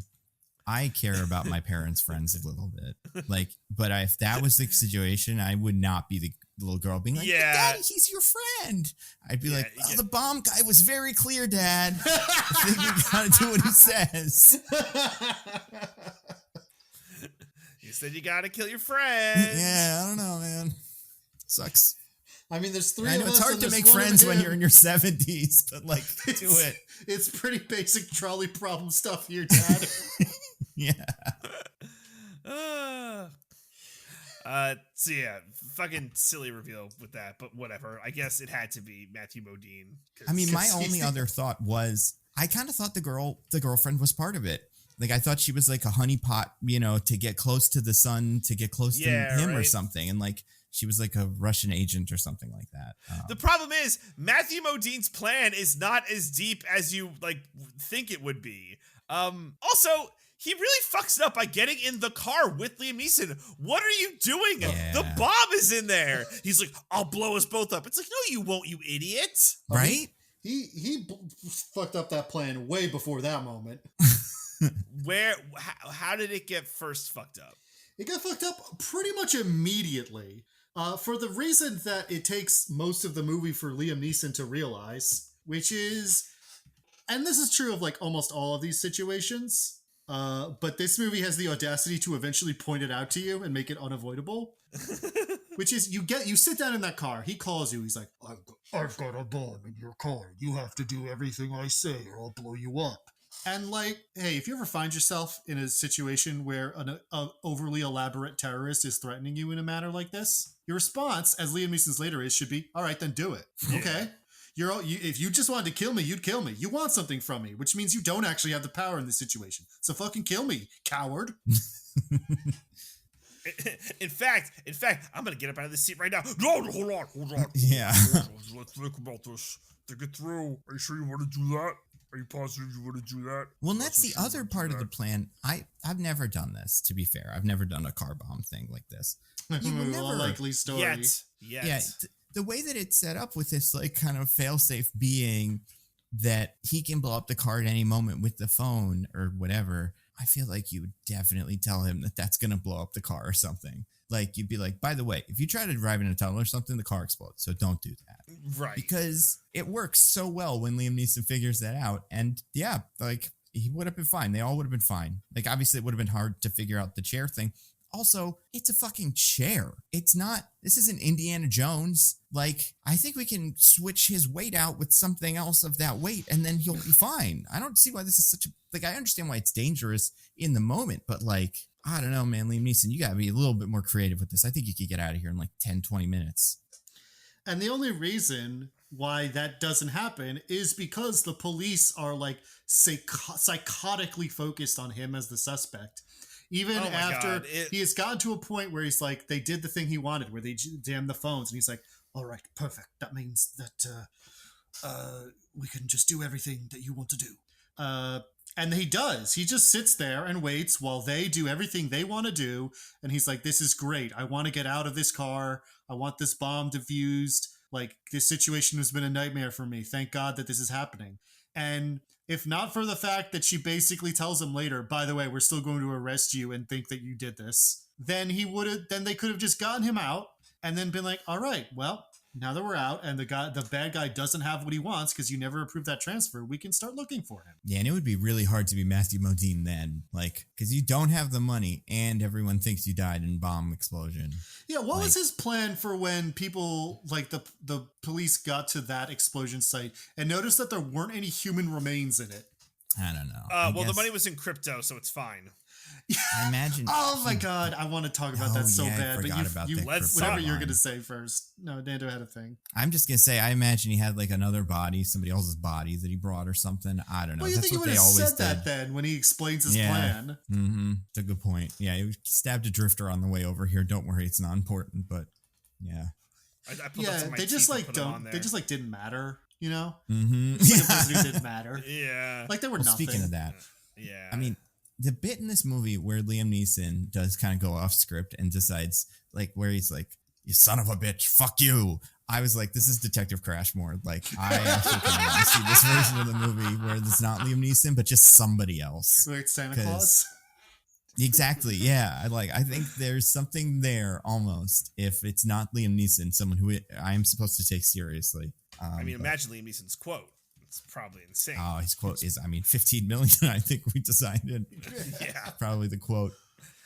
I care about my parents' friends a little bit. Like, but if that was the situation, I would not be the little girl being like, Yeah. Daddy, he's your friend. I'd be like, well, the bomb guy was very clear, Dad. I think we gotta do what he says. You said you gotta kill your friend. Yeah, I don't know, man. Sucks. I mean, there's three I of know it's us hard and to there's make one of friends when him. you're in your 70s, but like, do it. It's pretty basic trolley problem stuff here, Dad. Yeah. So yeah, fucking silly reveal with that, but whatever. I guess it had to be Matthew Modine. I mean, my 'cause he's only the- other thought was I kind of thought the girlfriend was part of it. Like, I thought she was like a honeypot, to get close to the son, to get close to him or right. something. And like, she was like a Russian agent or something like that. The problem is Matthew Modine's plan is not as deep as you like think it would be. Also, he really fucks it up by getting in the car with Liam Neeson. What are you doing? Yeah. The bomb is in there. He's like, I'll blow us both up. It's like, no, you won't, you idiot. Right? He fucked up that plan way before that moment. How did it get first fucked up? It got fucked up pretty much immediately. For the reason that it takes most of the movie for Liam Neeson to realize, which is, and this is true of like almost all of these situations, but this movie has the audacity to eventually point it out to you and make it unavoidable. Which is, you sit down in that car, he calls you, he's like, I've got a bomb in your car. You have to do everything I say or I'll blow you up. and like, hey, if you ever find yourself in a situation where an overly elaborate terrorist is threatening you in a manner like this, your response, as Liam Neeson's later is, should be, all right, then do it. Yeah. Okay? If you just wanted to kill me, you'd kill me. You want something from me, which means you don't actually have the power in this situation. So fucking kill me, coward. In fact, I'm gonna get up out of this seat right now. No, hold on. Yeah. Let's think about this. Think it through. Are you sure you want to do that? Are you positive you want to do that? Well, and that's the other part of the plan. I've never done this, to be fair. I've never done a car bomb thing like this. You will A never, likely story. Yet. yeah, the way that it's set up with this like kind of failsafe being that he can blow up the car at any moment with the phone or whatever, I feel like you would definitely tell him that that's going to blow up the car or something. Like, you'd be like, by the way, if you try to drive in a tunnel or something, the car explodes. So don't do that. Right. Because it works so well when Liam Neeson figures that out. And yeah, like, he would have been fine. They all would have been fine. Like, obviously it would have been hard to figure out the chair thing. Also, it's a fucking chair. It's not, this isn't Indiana Jones. Like, I think we can switch his weight out with something else of that weight and then he'll be fine. I don't see why this is such a, like, I understand why it's dangerous in the moment, but like, I don't know, man, Liam Neeson, you gotta be a little bit more creative with this. I think you could get out of here in like 10, 20 minutes. And the only reason why that doesn't happen is because the police are like psychotically focused on him as the suspect. Even Oh my after God, he has gotten to a point where he's like, they did the thing he wanted, where they jammed the phones, and he's like, all right, perfect. That means that we can just do everything that you want to do. And he does. He just sits there and waits while they do everything they want to do. And he's like, this is great. I want to get out of this car. I want this bomb defused. Like, this situation has been a nightmare for me. Thank God that this is happening. And if not for the fact that she basically tells him later, by the way, we're still going to arrest you and think that you did this, then they could have just gotten him out and then been like, all right, well, now that we're out and the bad guy doesn't have what he wants because you never approved that transfer, we can start looking for him. Yeah, and it would be really hard to be Matthew Modine then, like, because you don't have the money and everyone thinks you died in bomb explosion. Yeah, what was his plan for when people, like the police got to that explosion site and noticed that there weren't any human remains in it? I don't know. Well, the money was in crypto, so it's fine. I imagine. Oh my God, I want to talk about that so bad. I forgot about that let's crypto whatever you're line. going to say first. No, Nando had a thing. I'm just gonna say, I imagine he had like another body, somebody else's body that he brought or something. I don't know. Well, you That's think he what would they have always said that did. then when he explains his Yeah. plan? Mm-hmm. It's a good point. Yeah, he stabbed a drifter on the way over here. Don't worry, it's not important. But yeah, I put Yeah, that to my they just teeth and like put 'em on don't. there. They just like didn't matter. You know, mm-hmm. it's like a person who didn't matter. Yeah. Like they were Well, nothing. speaking of that, Yeah. I mean, the bit in this movie where Liam Neeson does kind of go off script and decides, like, where he's like, "You son of a bitch, fuck you." I was like, this is Detective Crashmore. Like, I actually kind of want to see this version of the movie where it's not Liam Neeson, but just somebody else. Like Santa 'Cause- Claus. Exactly. Yeah. I think there's something there almost if it's not Liam Neeson, someone who I am supposed to take seriously. I mean, but- imagine Liam Neeson's quote. It's probably insane. Oh, his quote is, 15 million. I think we decided. Yeah. Probably the quote.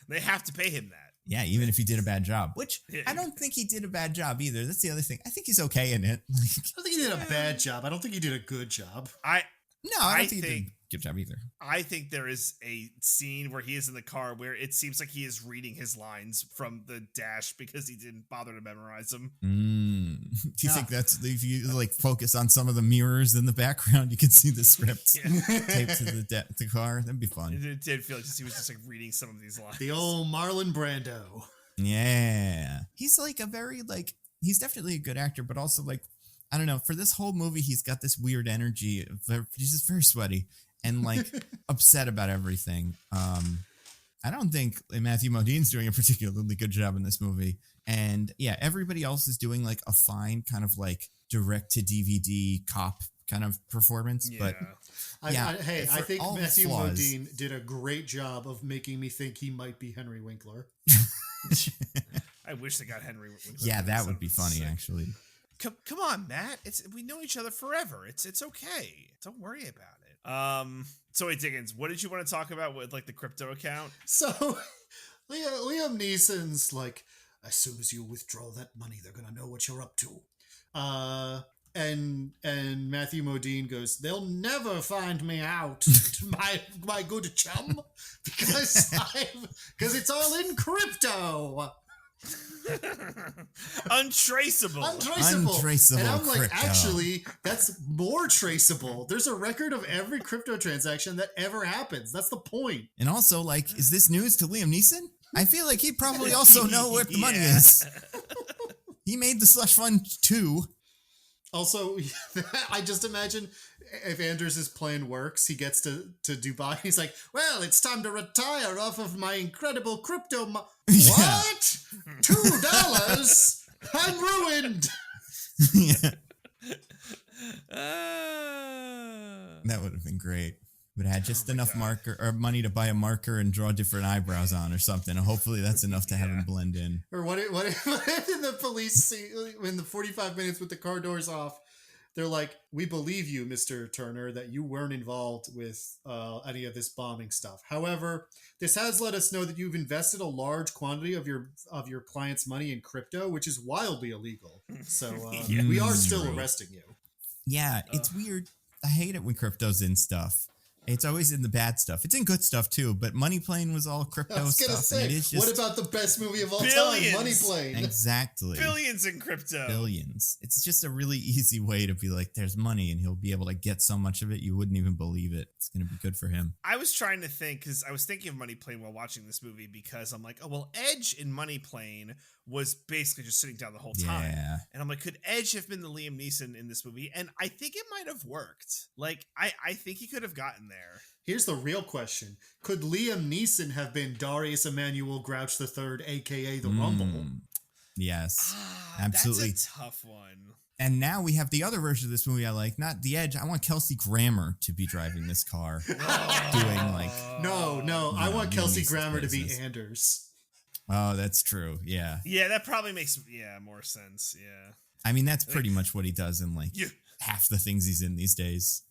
They have to pay him that. Yeah, even if he did a bad job, which Yeah. I don't think he did a bad job either. That's the other thing. I think he's okay in it. Like, I don't think he did a bad job. I don't think he did a good job. I no, I I don't think he did think- a good job either. I think there is a scene where he is in the car where it seems like he is reading his lines from the dash because he didn't bother to memorize them. Do you Yeah. think that's if you like focus on some of the mirrors in the background, you can see the scripts Yeah. taped to the car? That'd be fun. It did feel like he was just like reading some of these lines. The old Marlon Brando. Yeah. He's like he's definitely a good actor, but also like, I don't know, for this whole movie, he's got this weird energy. He's just very sweaty and like upset about everything. I don't think Matthew Modine's doing a particularly good job in this movie. And yeah, everybody else is doing like a fine kind of like direct to DVD cop kind of performance. Yeah. But yeah, I for think all the Matthew flaws- Modine did a great job of making me think he might be Henry Winkler. I wish they got Henry. Winkler yeah, for that this. would be funny Sick. actually. Come on, Matt. We know each other forever. It's okay. Don't worry about it. So wait, Diggins, what did you want to talk about with like the crypto account? So Liam Neeson's like, as soon as you withdraw that money, they're gonna know what you're up to. And Matthew Modine goes, "They'll never find me out, my good chum, because it's all in crypto." Untraceable. Untraceable. And I'm like, crypto. actually, that's more traceable. There's a record of every crypto transaction that ever happens. That's the point. And also, like, is this news to Liam Neeson? I feel like he'd probably also know where the money Yeah. is. He made the slush fund too. Also, I just imagine if Anders' plan works, he gets to Dubai. He's like, well, it's time to retire off of my incredible crypto. Yeah. What? $2? I'm ruined. Yeah, Ah. that would have been great. Would have had just Oh my enough God. marker or money to buy a marker and draw different eyebrows on or something. And hopefully that's enough to have Yeah. him blend in. Or what if in the police see in the 45 minutes with the car doors off, they're like, we believe you, Mr. Turner, that you weren't involved with any of this bombing stuff. However, this has let us know that you've invested a large quantity of your client's money in crypto, which is wildly illegal. So Yeah. we are still True. arresting you. Yeah, it's weird. I hate it when crypto's in stuff. It's always in the bad stuff. It's in good stuff too, but Money Plane was all crypto I was gonna stuff. and say, it is just what about the best movie of all Billions. time, Money Plane? exactly Billions in crypto. billions. It's just a really easy way to be like, there's money, and he'll be able to get so much of it you wouldn't even believe it. It's gonna be good for him. I was trying to think because I was thinking of Money Plane while watching this movie because I'm like, oh well, Edge in Money Plane was basically just sitting down the whole time. Yeah. And I'm like, could Edge have been the Liam Neeson in this movie? And I think it might have worked. Like, I think he could have gotten there. Here's the real question. Could Liam Neeson have been Darius Emmanuel Grouch III, a.k.a. The Rumble? Yes. Absolutely. That's a tough one. And now we have the other version of this movie I like, not the Edge. I want Kelsey Grammer to be driving this car. Doing like No, I want Liam Kelsey Neeson's Grammer to be business. Anders. Oh, that's true. Yeah. Yeah, that probably makes more sense. Yeah. I mean, that's pretty much what he does in like You, half the things he's in these days.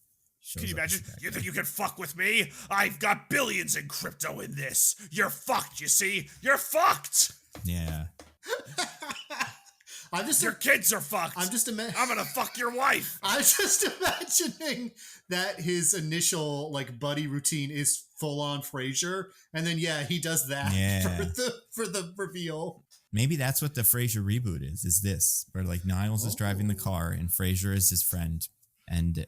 Shows can you up as imagine? a bad You guy. think you can fuck with me? I've got billions in crypto in this. You're fucked, you see? You're fucked! Yeah. I'm just Your kids are fucked. I'm just I'm gonna fuck your wife. I'm just imagining that his initial like buddy routine is full on Frasier, and then he does that Yeah. for the reveal. Maybe that's what the Frasier reboot is this, where like Niles is driving the Oh. car and Frasier is his friend and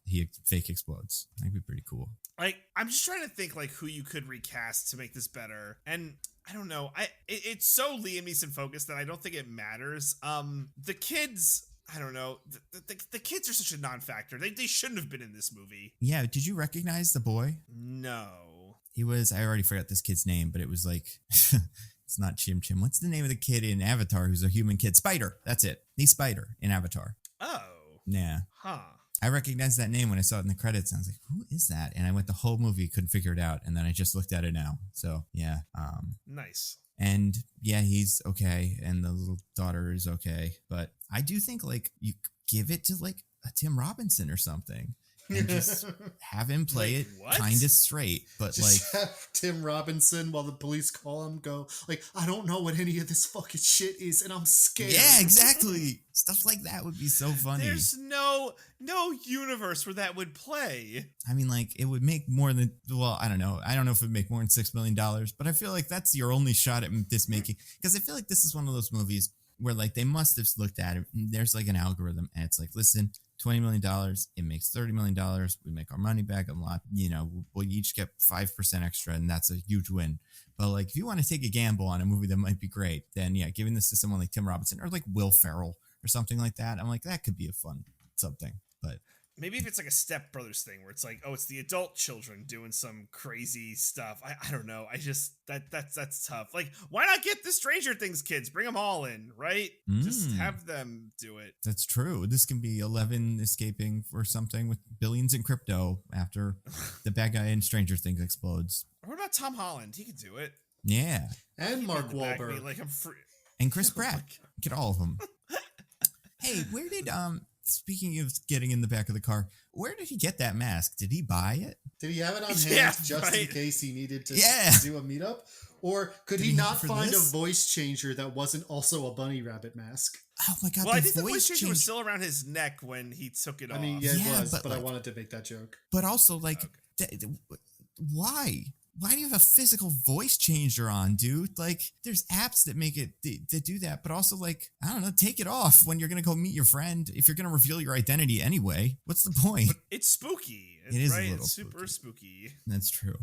he fake explodes. That'd be pretty cool. Like, I'm just trying to think like who you could recast to make this better, and I don't know. It's so Liam Neeson focused that I don't think it matters. The kids, I don't know. The kids are such a non-factor. They shouldn't have been in this movie. Yeah, did you recognize the boy? No. He was, I already forgot this kid's name, but it was like, it's not Chim Chim. What's the name of the kid in Avatar who's a human kid? Spider. That's it. He's Spider in Avatar. Oh. Yeah. Huh. I recognized that name when I saw it in the credits. And I was like, who is that? And I went the whole movie, couldn't figure it out. And then I just looked at it now. So, yeah. Nice. And yeah, he's okay. And the little daughter is okay. But I do think like you give it to like a Tim Robinson or something. And just have him play Wait, it what? kind of straight, but Just like, have Tim Robinson, while the police call him, go like, I don't know what any of this fucking shit is, and I'm scared. yeah, exactly. Stuff like that would be so funny. There's no universe where that would play. I mean, like, it would make more than, well, I don't know. I don't know if it would make more than $6 million, but I feel like that's your only shot at this making, because I feel like this is one of those movies where, like, they must have looked at it. And there's, like, an algorithm, and it's like, listen, $20 million, it makes $30 million. We make our money back a lot. You know, we'll each get 5% extra, and that's a huge win. But, like, if you want to take a gamble on a movie that might be great, then, yeah, giving this to someone like Tim Robinson or, like, Will Ferrell or something like that, I'm like, that could be a fun something. But Maybe if it's like a Step Brothers thing where it's like, oh, it's the adult children doing some crazy stuff. I don't know. I just that's tough. Like, why not get the Stranger Things kids? Bring them all in, right? Just have them do it. that's true. This can be 11 escaping or something with billions in crypto after the bad guy in Stranger Things explodes. Or what about Tom Holland? He could do it. Yeah. And Mark In the back of me, Wahlberg. like I'm free. And Chris Pratt. Get all of them. Hey, where did, speaking of getting in the back of the car, where did he get that mask? Did he buy it? Did he have it on hand Yeah, just in right. case he needed to Yeah. do a meetup? Or could Did he he not have for find this? a voice changer that wasn't also a bunny rabbit mask? Oh my God. Well, I the think the voice voice changer change. was still around his neck when he took it I off. mean, yeah, it Yeah, was, but, but I like- wanted to make that joke. But also, like, why? Why do you have a physical voice changer on, dude? Like, there's apps that make it that do that, but also, like, I don't know, take it off when you're gonna go meet your friend. If you're gonna reveal your identity anyway, what's the point? It's spooky. It is a right? little It's super spooky. That's true.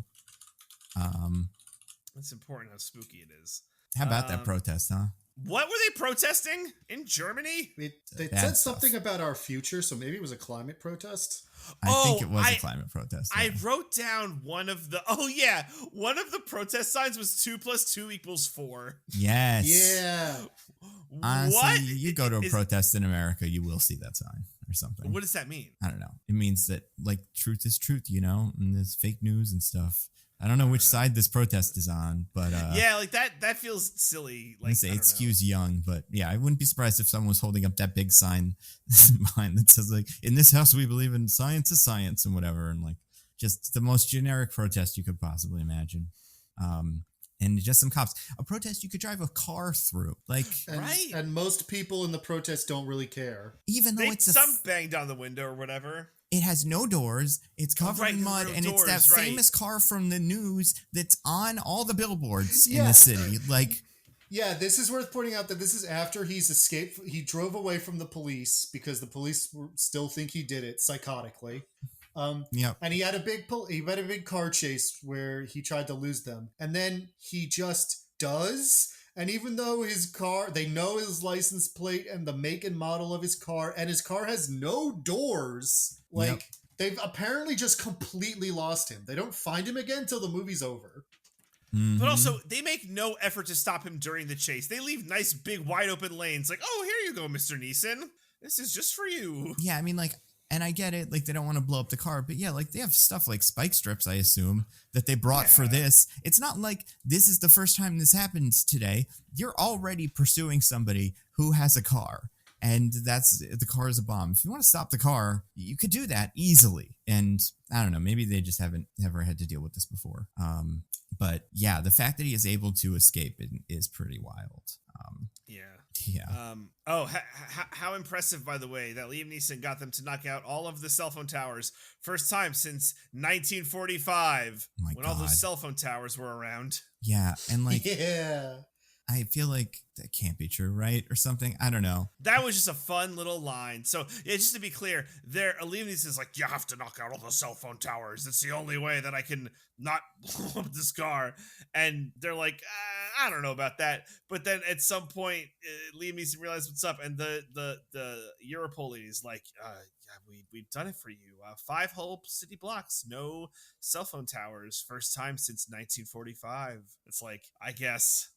It's important how spooky it is. How about that protest, huh? What were they protesting in Germany? They Bad said stuff. something about our future, so maybe it was a climate protest. I think it was I- a climate protest. I yeah. wrote down one of the one of the protest signs was 2 + 2 = 4. Yes. Yeah. Honestly, What? you go to a Is- protest in America, you will see that sign or something. What does that mean? I don't know. It means that, like, truth is truth, you know, and there's fake news and stuff. I don't know which side this protest is on, but Yeah, like that feels silly. I Like say I don't it know. skews young, but yeah, I wouldn't be surprised if someone was holding up that big sign behind that says, like, in this house we believe in science is science and whatever, and like just the most generic protest you could possibly imagine. And just some cops. A protest you could drive a car through. Like, And, Right. and most people in the protest don't really care. even though They it's some banged on the window or whatever. it has no doors, it's covered right, in mud, no and it's that doors, right. famous car from the news that's on all the billboards in Yeah. the city. Like, Yeah, this is worth pointing out that this is after he's escaped. He drove away from the police because the police still think he did it psychotically. yep. And he had a big car chase where he tried to lose them, and then he just does. And even though his car, they know his license plate and the make and model of his car, and his car has no doors. Like, Yep. they've apparently just completely lost him. They don't find him again till the movie's over. Mhm. But also, they make no effort to stop him during the chase. They leave nice, big, wide open lanes. Like, oh, here you go, Mr. Neeson. This is just for you. Yeah, I mean, like, And I get it, like they don't want to blow up the car, but yeah, like they have stuff like spike strips, I assume, that they brought for this. It's not like this is the first time this happens today. You're already pursuing somebody who has a car, and the car is a bomb. If you want to stop the car, you could do that easily. And I don't know, maybe they just haven't ever had to deal with this before. But yeah, the fact that he is able to escape is pretty wild. Yeah. How impressive, by the way, that Liam Neeson got them to knock out all of the cell phone towers. First time since 1945, when all those cell phone towers were around. Yeah, and like, Yeah. I feel like that can't be true, right? Or something. I don't know. That was just a fun little line. So, yeah, just to be clear, Liam Neeson is like, you have to knock out all the cell phone towers. It's the only way that I can not blow up this car. And they're like, I don't know about that. But then at some point, Liam Neeson realized what's up. And the Europol lady is like, yeah, we've done it for you. 5 whole city blocks, no cell phone towers. First time since 1945. It's like, I guess...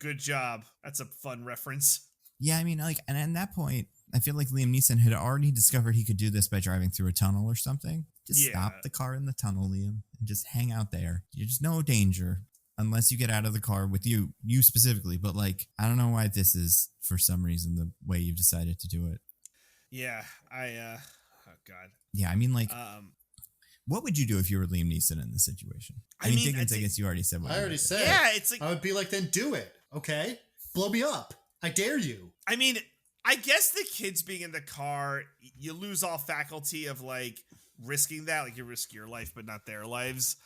Good job. That's a fun reference. Yeah, I mean, like, and at that point, I feel like Liam Neeson had already discovered he could do this by driving through a tunnel or something. Just stop the car in the tunnel, Liam, and just hang out there. There's no danger unless you get out of the car with you specifically. But like, I don't know why this is, for some reason, the way you've decided to do it. Yeah, oh God. Yeah, I mean, like, what would you do if you were Liam Neeson in this situation? I mean, Diggins, I guess you already said what I already said. Yeah, it's like... I would be like, then do it, okay? Blow me up. I dare you. I mean, I guess the kids being in the car, you lose all faculty of, like, risking that. Like, you risk your life, but not their lives.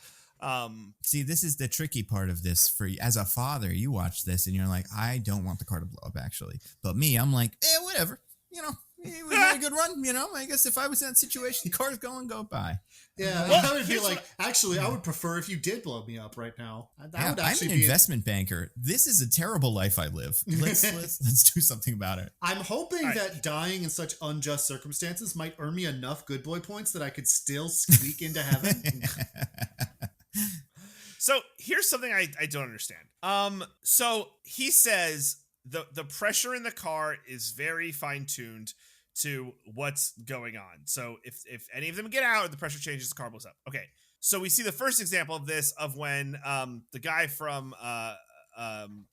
See, this is the tricky part of this for you. As a father, you watch this and you're like, I don't want the car to blow up, actually. But me, I'm like, whatever. You know, we had a good run. You know, I guess if I was in that situation, the car's go by. Yeah, Well, I would be like, actually, I would prefer if you did blow me up right now. That would I'm actually an investment banker. This is a terrible life I live. Let's do something about it. I'm hoping that dying in such unjust circumstances might earn me enough good boy points that I could still squeak into heaven. So here's something I don't understand. So he says the pressure in the car is very fine-tuned to what's going on. So if any of them get out, the pressure changes, the car blows up. Okay. So we see the first example of this of when the guy from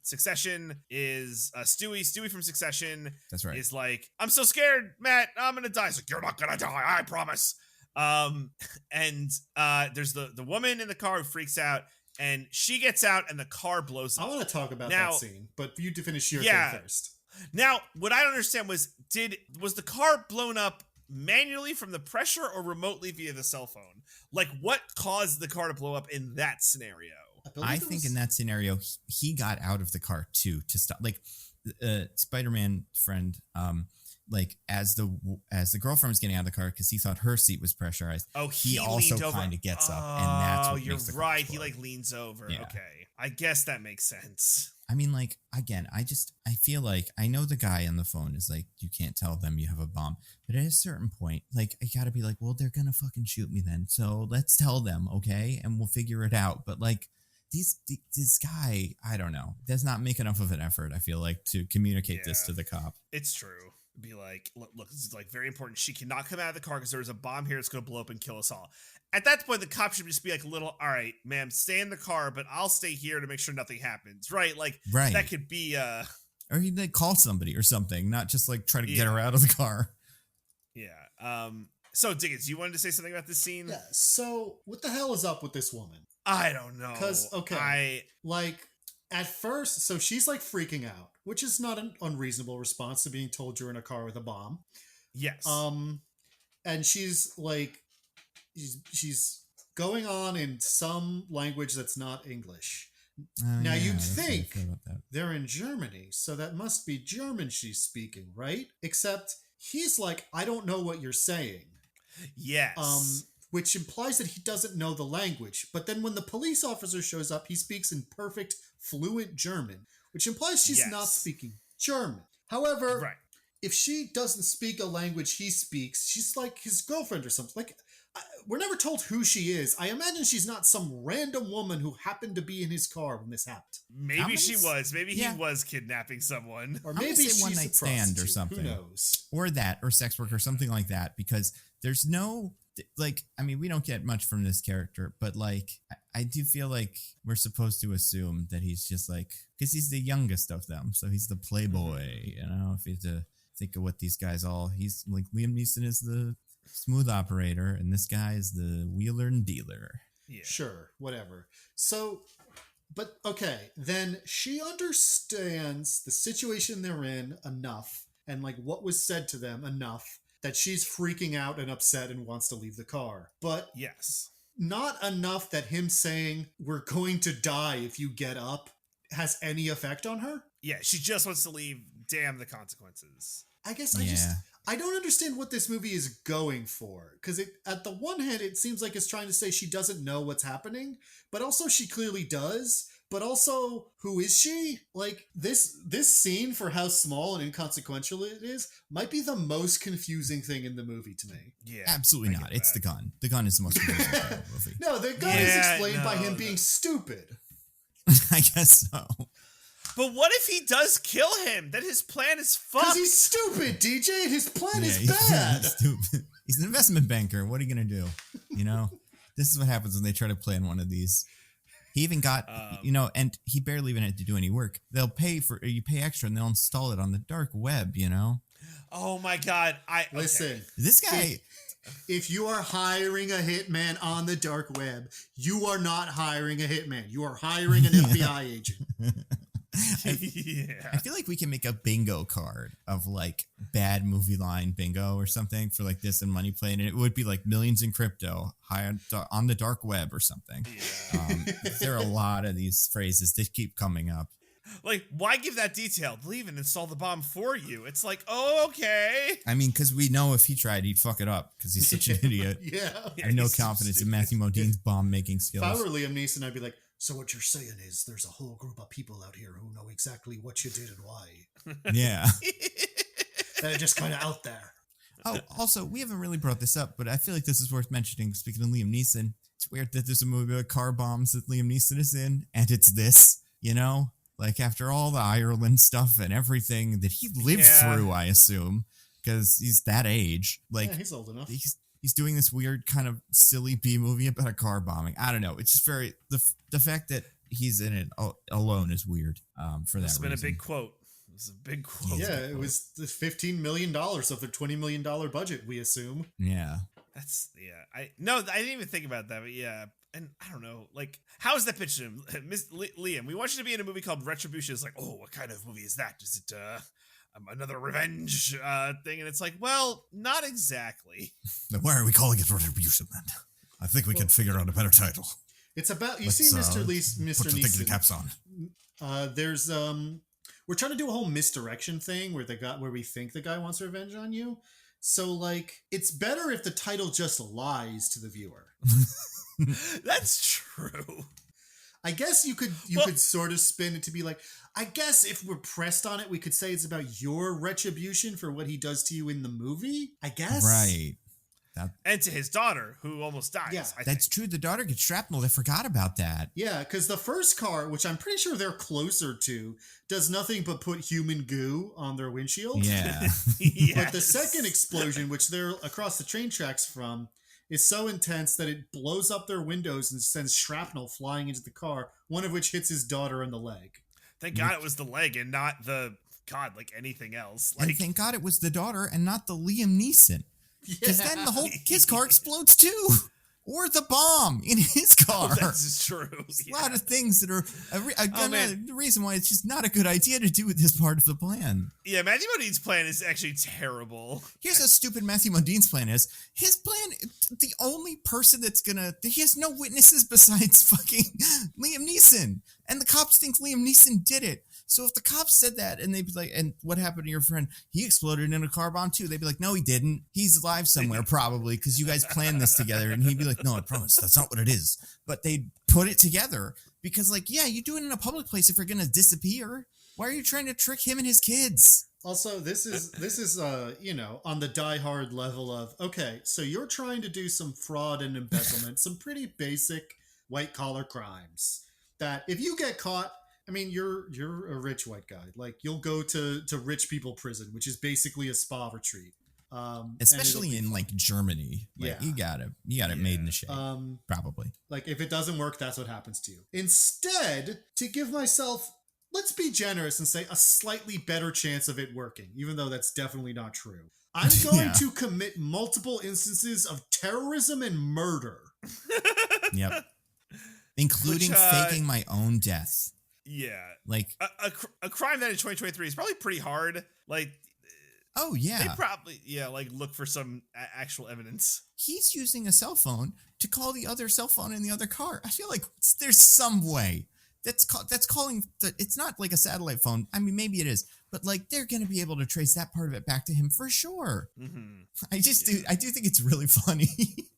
Succession is Stewie from Succession. That's right. Is like, I'm so scared, Matt, I'm gonna die. He's like, you're not gonna die, I promise. And there's the woman in the car who freaks out, and she gets out and the car blows up. I want to talk about that scene, but you to finish your thing first. Now, what I don't understand was the car blown up manually from the pressure or remotely via the cell phone? Like, what caused the car to blow up in that scenario? I think in that scenario, he got out of the car too to stop. Like, Spider-Man friend, like as the girlfriend was getting out of the car because he thought her seat was pressurized. Oh, he also kind of gets up, and that's what you're makes the car right. explode. He like leans over. Yeah. Okay, I guess that makes sense. I mean, like, again, I feel like I know the guy on the phone is like, you can't tell them you have a bomb. But at a certain point, like, I gotta be like, well, they're gonna fucking shoot me then. So let's tell them, okay? And we'll figure it out. But like, this guy, I don't know, does not make enough of an effort, I feel like, to communicate this to the cop. It's true. Be like, look, this is like very important. She cannot come out of the car because there's a bomb here that's going to blow up and kill us all. At that point, the cop should just be like, all right, ma'am, stay in the car, but I'll stay here to make sure nothing happens. Right? Like, that could be, or he'd like call somebody or something, not just like try to get her out of the car. Yeah. So Diggins, you wanted to say something about this scene? Yeah. So what the hell is up with this woman? I don't know. Because, at first, so she's like freaking out, which is not an unreasonable response to being told you're in a car with a bomb. Yes. And she's like, she's going on in some language that's not English. Now you'd think they're in Germany, so that must be German she's speaking, right? Except he's like, I don't know what you're saying. Yes. Which implies that he doesn't know the language. But then when the police officer shows up, he speaks in perfect, fluent German, which implies she's not speaking German. However, if she doesn't speak a language he speaks, she's like his girlfriend or something. Like, we're never told who she is. I imagine she's not some random woman who happened to be in his car when this happened. Maybe she was. Maybe Yeah. he was kidnapping someone. Or I'm gonna maybe say she's one a night stand or prostitute. something. Who knows? Or that, or sex work, or something like that, because there's no, like, I mean, we don't get much from this character, but like, I do feel like we're supposed to assume that he's just like, because he's the youngest of them, so he's the playboy, you know, if you have to think of what these guys he's like, Liam Neeson is the smooth operator, and this guy is the wheeler and dealer. Yeah. Sure, whatever. So, but okay, then she understands the situation they're in enough, and like what was said to them enough, that she's freaking out and upset and wants to leave the car. But Yes. not enough that him saying, "We're going to die if you get up," has any effect on her. Yeah, she just wants to leave. Damn the consequences. I guess I don't understand what this movie is going for. Because at the one hand, it seems like it's trying to say she doesn't know what's happening, but also she clearly does. But also, who is she? Like, this scene, for how small and inconsequential it is, might be the most confusing thing in the movie to me. Yeah. Absolutely I not. get It's that. the gun. The gun is the most confusing part of the movie. No, the gun is Yeah, explained by no, him being no. stupid. I guess so. But what if he does kill him? Then his plan is Because fucked. he's stupid, DJ, and his plan is he's bad. stupid. He's an investment banker. What are you gonna do? You know, this is what happens when they try to plan one of these. He even got, and he barely even had to do any work. They'll you pay extra, and they'll install it on the dark web. You know, Oh my god. Listen, this guy. if you are hiring a hitman on the dark web, you are not hiring a hitman. You are hiring an FBI agent. Yeah. I feel like we can make a bingo card of like bad movie line bingo or something for like this and Money Plane, and it would be like millions in crypto, high on the dark web or something. Yeah. There are a lot of these phrases that keep coming up. Like, why give that detail? They'll even install the bomb for you. It's like, oh, okay. I mean, because we know if he tried, he'd fuck it up because he's such an idiot. Yeah. I have no he's so confidence in stupid. Matthew Modine's bomb making If I skills. were Liam Neeson, I'd be like, so what you're saying is there's a whole group of people out here who know exactly what you did and why. Yeah. They're just kind of out there. Oh, also, we haven't really brought this up, but I feel like this is worth mentioning. Speaking of Liam Neeson, it's weird that there's a movie about car bombs that Liam Neeson is in, and it's this, you know? Like, after all the Ireland stuff and everything that he lived through, I assume, because he's that age. Like, Yeah, he's old enough. he's doing this weird kind of silly B movie about a car bombing. I don't know. It's just very, the fact that he's in it alone is weird for that It's been reason. a big quote. It's a big quote. Yeah, it was the $15 million of their $20 million budget, we assume. Yeah. I didn't even think about that, but yeah. And I don't know, like, how is that pitched to him? Liam, we want you to be in a movie called Retribution. It's like, oh, what kind of movie is that? Is it another revenge thing? And it's like, well, not exactly. Then why are we calling it Retribution then? I think we can figure out a better title. It's about, you Let's, see Mr. Put the thinking Neeson. caps on. There's, we're trying to do a whole misdirection thing where we think the guy wants revenge on you. So, like, it's better if the title just lies to the viewer. That's true. I guess you could sort of spin it to be like, I guess if we're pressed on it, we could say it's about your retribution for what he does to you in the movie. I guess. Right. And to his daughter, who almost dies. Yeah. That's true. The daughter gets shrapnel. I forgot about that. Yeah, because the first car, which I'm pretty sure they're closer to, does nothing but put human goo on their windshield. Yeah. Yes. But the second explosion, which they're across the train tracks from, is so intense that it blows up their windows and sends shrapnel flying into the car, one of which hits his daughter in the leg. Thank God it was the leg and not like anything else. And Like, thank God it was the daughter and not the Liam Neeson. Because then the whole his car explodes too. Or the bomb in his car. that's true. There's Yeah. a lot of things that are man. the reason why it's just not a good idea to do with this part of the plan. Yeah, Matthew Modine's plan is actually terrible. Here's how stupid Matthew Modine's plan is. His plan, the only person he has no witnesses besides fucking Liam Neeson. And the cops think Liam Neeson did it. So if the cops said that and they'd be like, and what happened to your friend? He exploded in a car bomb too. They'd be like, no, he didn't. He's alive somewhere probably because you guys planned this together. And he'd be like, no, I promise. That's not what it is. But they'd put it together because like, yeah, you do it in a public place if you're going to disappear. Why are you trying to trick him and his kids? Also, this is on the die-hard level of, okay, so you're trying to do some fraud and embezzlement, some pretty basic white-collar crimes that if you get caught, I mean, you're a rich white guy. Like, you'll go to rich people prison, which is basically a spa retreat. Especially in like Germany. Like, you got it made in the shade. Probably. Like, if it doesn't work, that's what happens to you. Instead, to give myself, let's be generous and say, a slightly better chance of it working, even though that's definitely not true. I'm going to commit multiple instances of terrorism and murder. Yep. Including faking my own death. Yeah. Like a crime that in 2023 is probably pretty hard. Like, oh yeah. They probably look for some actual evidence. He's using a cell phone to call the other cell phone in the other car. I feel like there's some way that's calling. It's not like a satellite phone. I mean, maybe it is, but like they're going to be able to trace that part of it back to him for sure. Mm-hmm. I do think it's really funny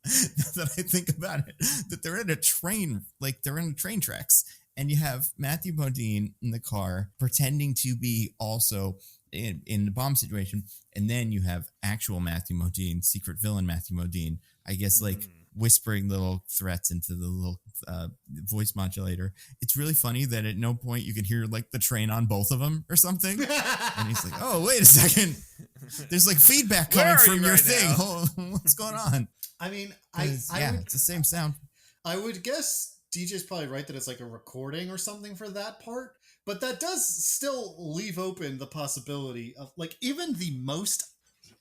that I think about it, that they're in a train, like they're in train tracks, and you have Matthew Modine in the car pretending to be also in the bomb situation, and then you have actual Matthew Modine, secret villain Matthew Modine, I guess, like whispering little threats into the little voice modulator. It's really funny that at no point you can hear like the train on both of them or something. And he's like, oh, wait a second. There's like feedback coming from your thing. Oh, what's going on? I mean, it's the same sound. I would guess DJ's probably right that it's like a recording or something for that part. But that does still leave open the possibility of, like, even the most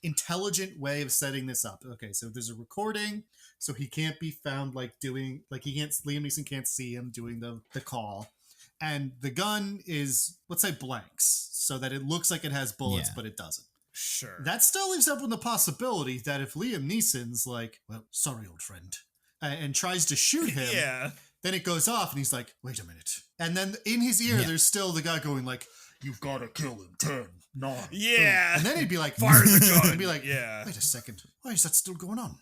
intelligent way of setting this up. Okay, so there's a recording, so he can't be found, like, Liam Neeson can't see him doing the call. And the gun is, let's say, blanks, so that it looks like it has bullets, but it doesn't. Sure. That still leaves open the possibility that if Liam Neeson's like, well, sorry, old friend, and tries to shoot him, then it goes off and he's like, wait a minute. And then in his ear, there's still the guy going like, you've got to kill him. 10, 9. Yeah. And then he'd be like, fire the gun. He'd be like, wait a second. Why is that still going on?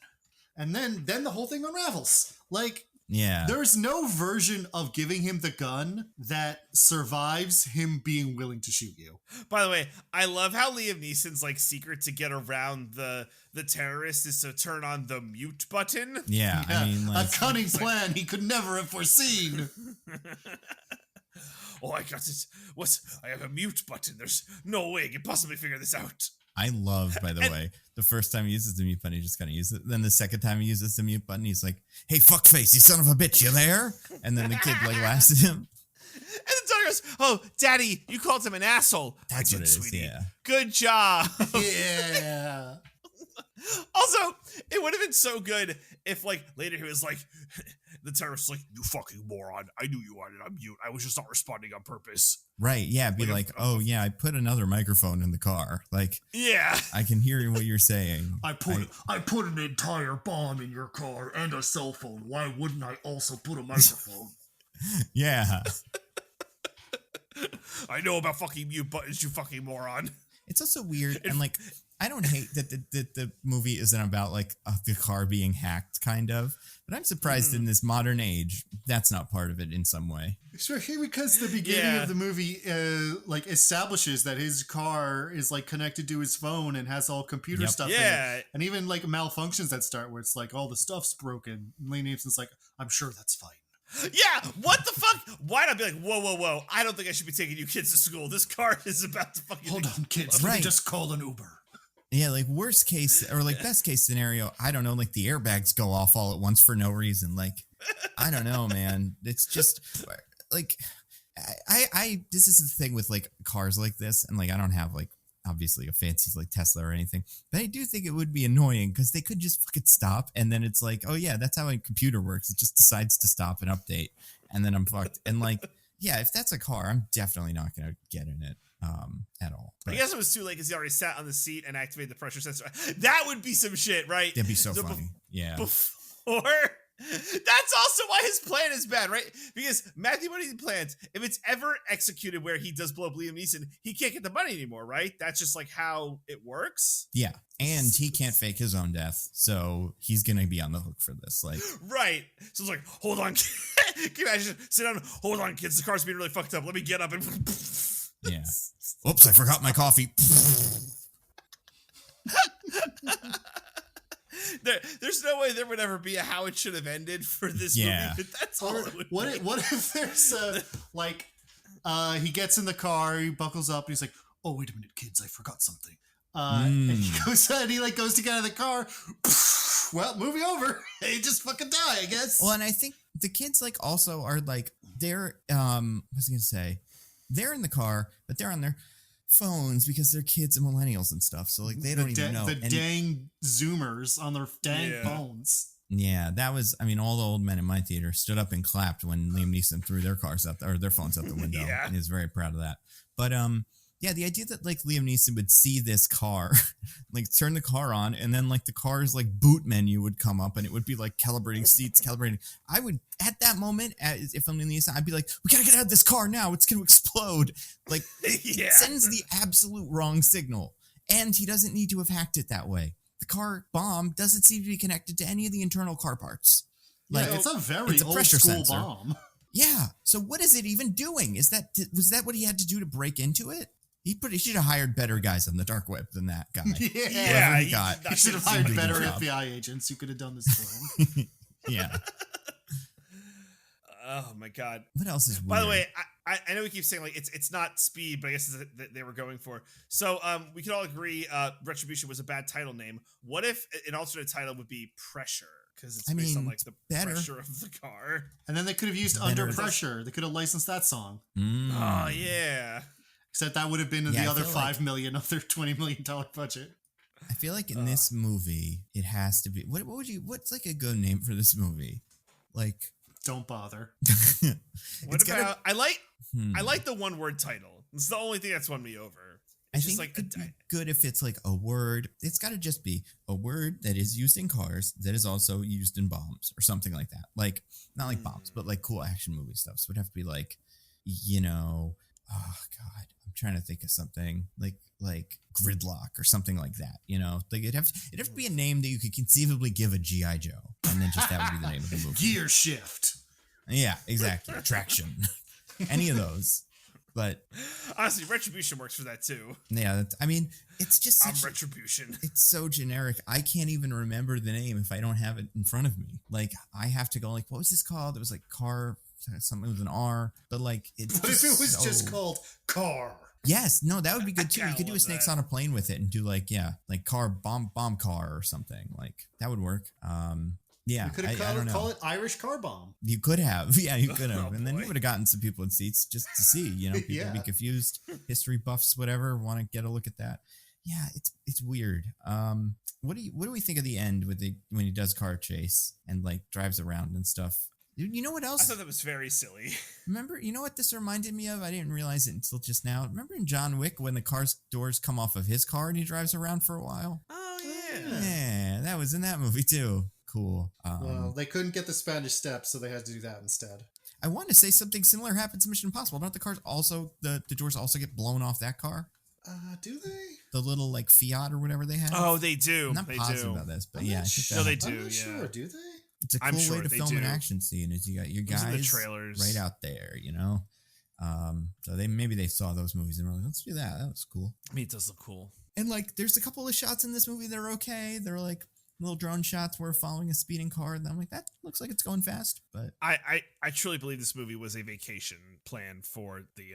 And then the whole thing unravels. Like, there's no version of giving him the gun that survives him being willing to shoot you. By the way, I love how Liam Neeson's like secret to get around the terrorist is to turn on the mute button. Yeah, I mean, like, a cunning plan he could never have foreseen. Oh, I got it. I have a mute button. There's no way I can possibly figure this out. I love, by the way, the first time he uses the mute button, he just kind of uses it. Then the second time he uses the mute button, he's like, hey, fuckface, you son of a bitch, you there? And then the kid like laughs at him. And the daughter goes, oh, daddy, you called him an asshole. That's what it is, sweetie. yeah. Good job. Yeah. Also, it would have been so good if, like, later he was like, the terrorist was like, you fucking moron. I knew you wanted on mute. I was just not responding on purpose. Right, yeah. Be like, oh, yeah, I put another microphone in the car. Like, yeah, I can hear what you're saying. I put an entire bomb in your car and a cell phone. Why wouldn't I also put a microphone? Yeah. I know about fucking mute buttons, you fucking moron. It's also weird, and like, I don't hate that the movie isn't about like the car being hacked, kind of. But I'm surprised in this modern age, that's not part of it in some way. Especially because the beginning of the movie like establishes that his car is like connected to his phone and has all computer stuff in it. And even like malfunctions that start where it's like all the stuff's broken. And Liam Neeson's like, I'm sure that's fine. Yeah, what the fuck? Why not be like, whoa, I don't think I should be taking you kids to school. This car is about to fucking... Hold on, kids. Let me just call an Uber. Yeah, like worst case or like best case scenario, I don't know, like the airbags go off all at once for no reason. Like, I don't know, man. It's just like, I this is the thing with like cars like this. And like, I don't have like, obviously a fancy like Tesla or anything, but I do think it would be annoying because they could just fucking stop. And then it's like, oh yeah, that's how a computer works. It just decides to stop and update. And then I'm fucked. And like, yeah, if that's a car, I'm definitely not going to get in it. At all. But I guess it was too late because he already sat on the seat and activated the pressure sensor. That would be some shit, right? That'd be so funny. Yeah. Before, that's also why his plan is bad, right? Because Matthew Modine's plans, if it's ever executed where he does blow up Liam Neeson, he can't get the money anymore, right? That's just like how it works. Yeah. And he can't fake his own death, so he's gonna be on the hook for this. Like, right. So it's like, hold on. Can you imagine? Sit down. Hold on, kids. The car's being really fucked up. Let me get up and Yeah. Oops, I forgot my coffee. There's no way there would ever be a how it should have ended for this Yeah. movie. But that's all Or it would what? be. What if there's he gets in the car, he buckles up, and he's like, "Oh, wait a minute, kids, I forgot something." And he goes goes to get out of the car. Well, movie over. They just fucking die, I guess. Well, and I think the kids like also are like they're what was I gonna say? They're in the car, but they're on their phones because they're kids and millennials and stuff. So like they don't even know. The dang Zoomers on their dang phones. Yeah, that was. I mean, all the old men in my theater stood up and clapped when Liam Neeson threw their cars out or their phones out the window. Yeah. And he was very proud of that. But yeah, the idea that like Liam Neeson would see this car, like turn the car on, and then like the car's like boot menu would come up, and it would be like calibrating seats, calibrating. I would at that moment, if I'm Liam Neeson, I'd be like, "We gotta get out of this car now! It's gonna explode!" Like, it sends the absolute wrong signal, and he doesn't need to have hacked it that way. The car bomb doesn't seem to be connected to any of the internal car parts. Like, It's a very old pressure school sensor. bomb. Yeah. So what is it even doing? Was that what he had to do to break into it? He should have hired better guys on the dark web than that guy. Yeah, he got. He should have hired did a better good job. FBI agents who could have done this for him. Yeah. Oh my god. What else is weird? By the way, I know we keep saying like it's not Speed, but I guess it's that they were going for. So we could all agree Retribution was a bad title name. What if an alternate title would be Pressure? Because it's based on like the pressure of the car. And then they could have used Better. Under Pressure. They could have licensed that song. Oh yeah. Except that would have been in Yeah, the I other feel $5 million of their $20 million budget. I feel like in this movie, it has to be. What's like a good name for this movie? Like, Don't bother. What about I like the one word title. It's the only thing that's won me over. I It's think just like it could be good if it's like a word. It's got to just be a word that is used in cars that is also used in bombs or something like that. Like, not like bombs, but like cool action movie stuff. So it would have to be like, oh God, I'm trying to think of something like Gridlock or something like that. Like it'd have to be a name that you could conceivably give a G.I. Joe, and then just that would be the name of the movie. Gear Shift. Yeah, exactly. Traction. Any of those. But honestly, Retribution works for that too. yeah, I mean, it's just I'm such Retribution. it's so generic. I can't even remember the name if I don't have it in front of me. Like, I have to go like, what was this called? It was like car, something with an R, but like, it's What if it was just called Car? Yes, no, that would be good too. You kinda could do a love Snakes that. on a Plane with it and do like, like car, bomb car or something. Like, that would work. Yeah, You could I have don't know. call it Irish Car Bomb. You could have. Yeah, you could have. Oh, And then you boy. would have gotten some people in seats just to see, people Yeah. be confused, history buffs, whatever, want to get a look at that. Yeah, it's weird. What do we think of the end when he does car chase and like drives around and stuff? You know what I else? thought that was very silly. Remember, you know what this reminded me of? I didn't realize it until just now. Remember in John Wick when the car's doors come off of his car and he drives around for a while? Oh Yeah, that was in that movie too. Cool. Well, they couldn't get the Spanish Steps, so they had to do that instead. I want to say something similar happens in Mission Impossible. Don't the cars also, the doors also get blown off that car? Do they? The little like Fiat or whatever they have? Oh, they do. I'm not they positive do. about this, but I'm yeah. not I think sure. No, that- they do. I'm not Yeah. sure. Do they? It's a I'm cool sure way to they film an do. action scene is you got your Those are the guys trailers. right out there, So maybe they saw those movies and were like, let's do that. That was cool. I mean, it does look cool. And like, there's a couple of shots in this movie that are okay. They're like little drone shots where following a speeding car, and I'm like, that looks like it's going fast. But I truly believe this movie was a vacation plan for the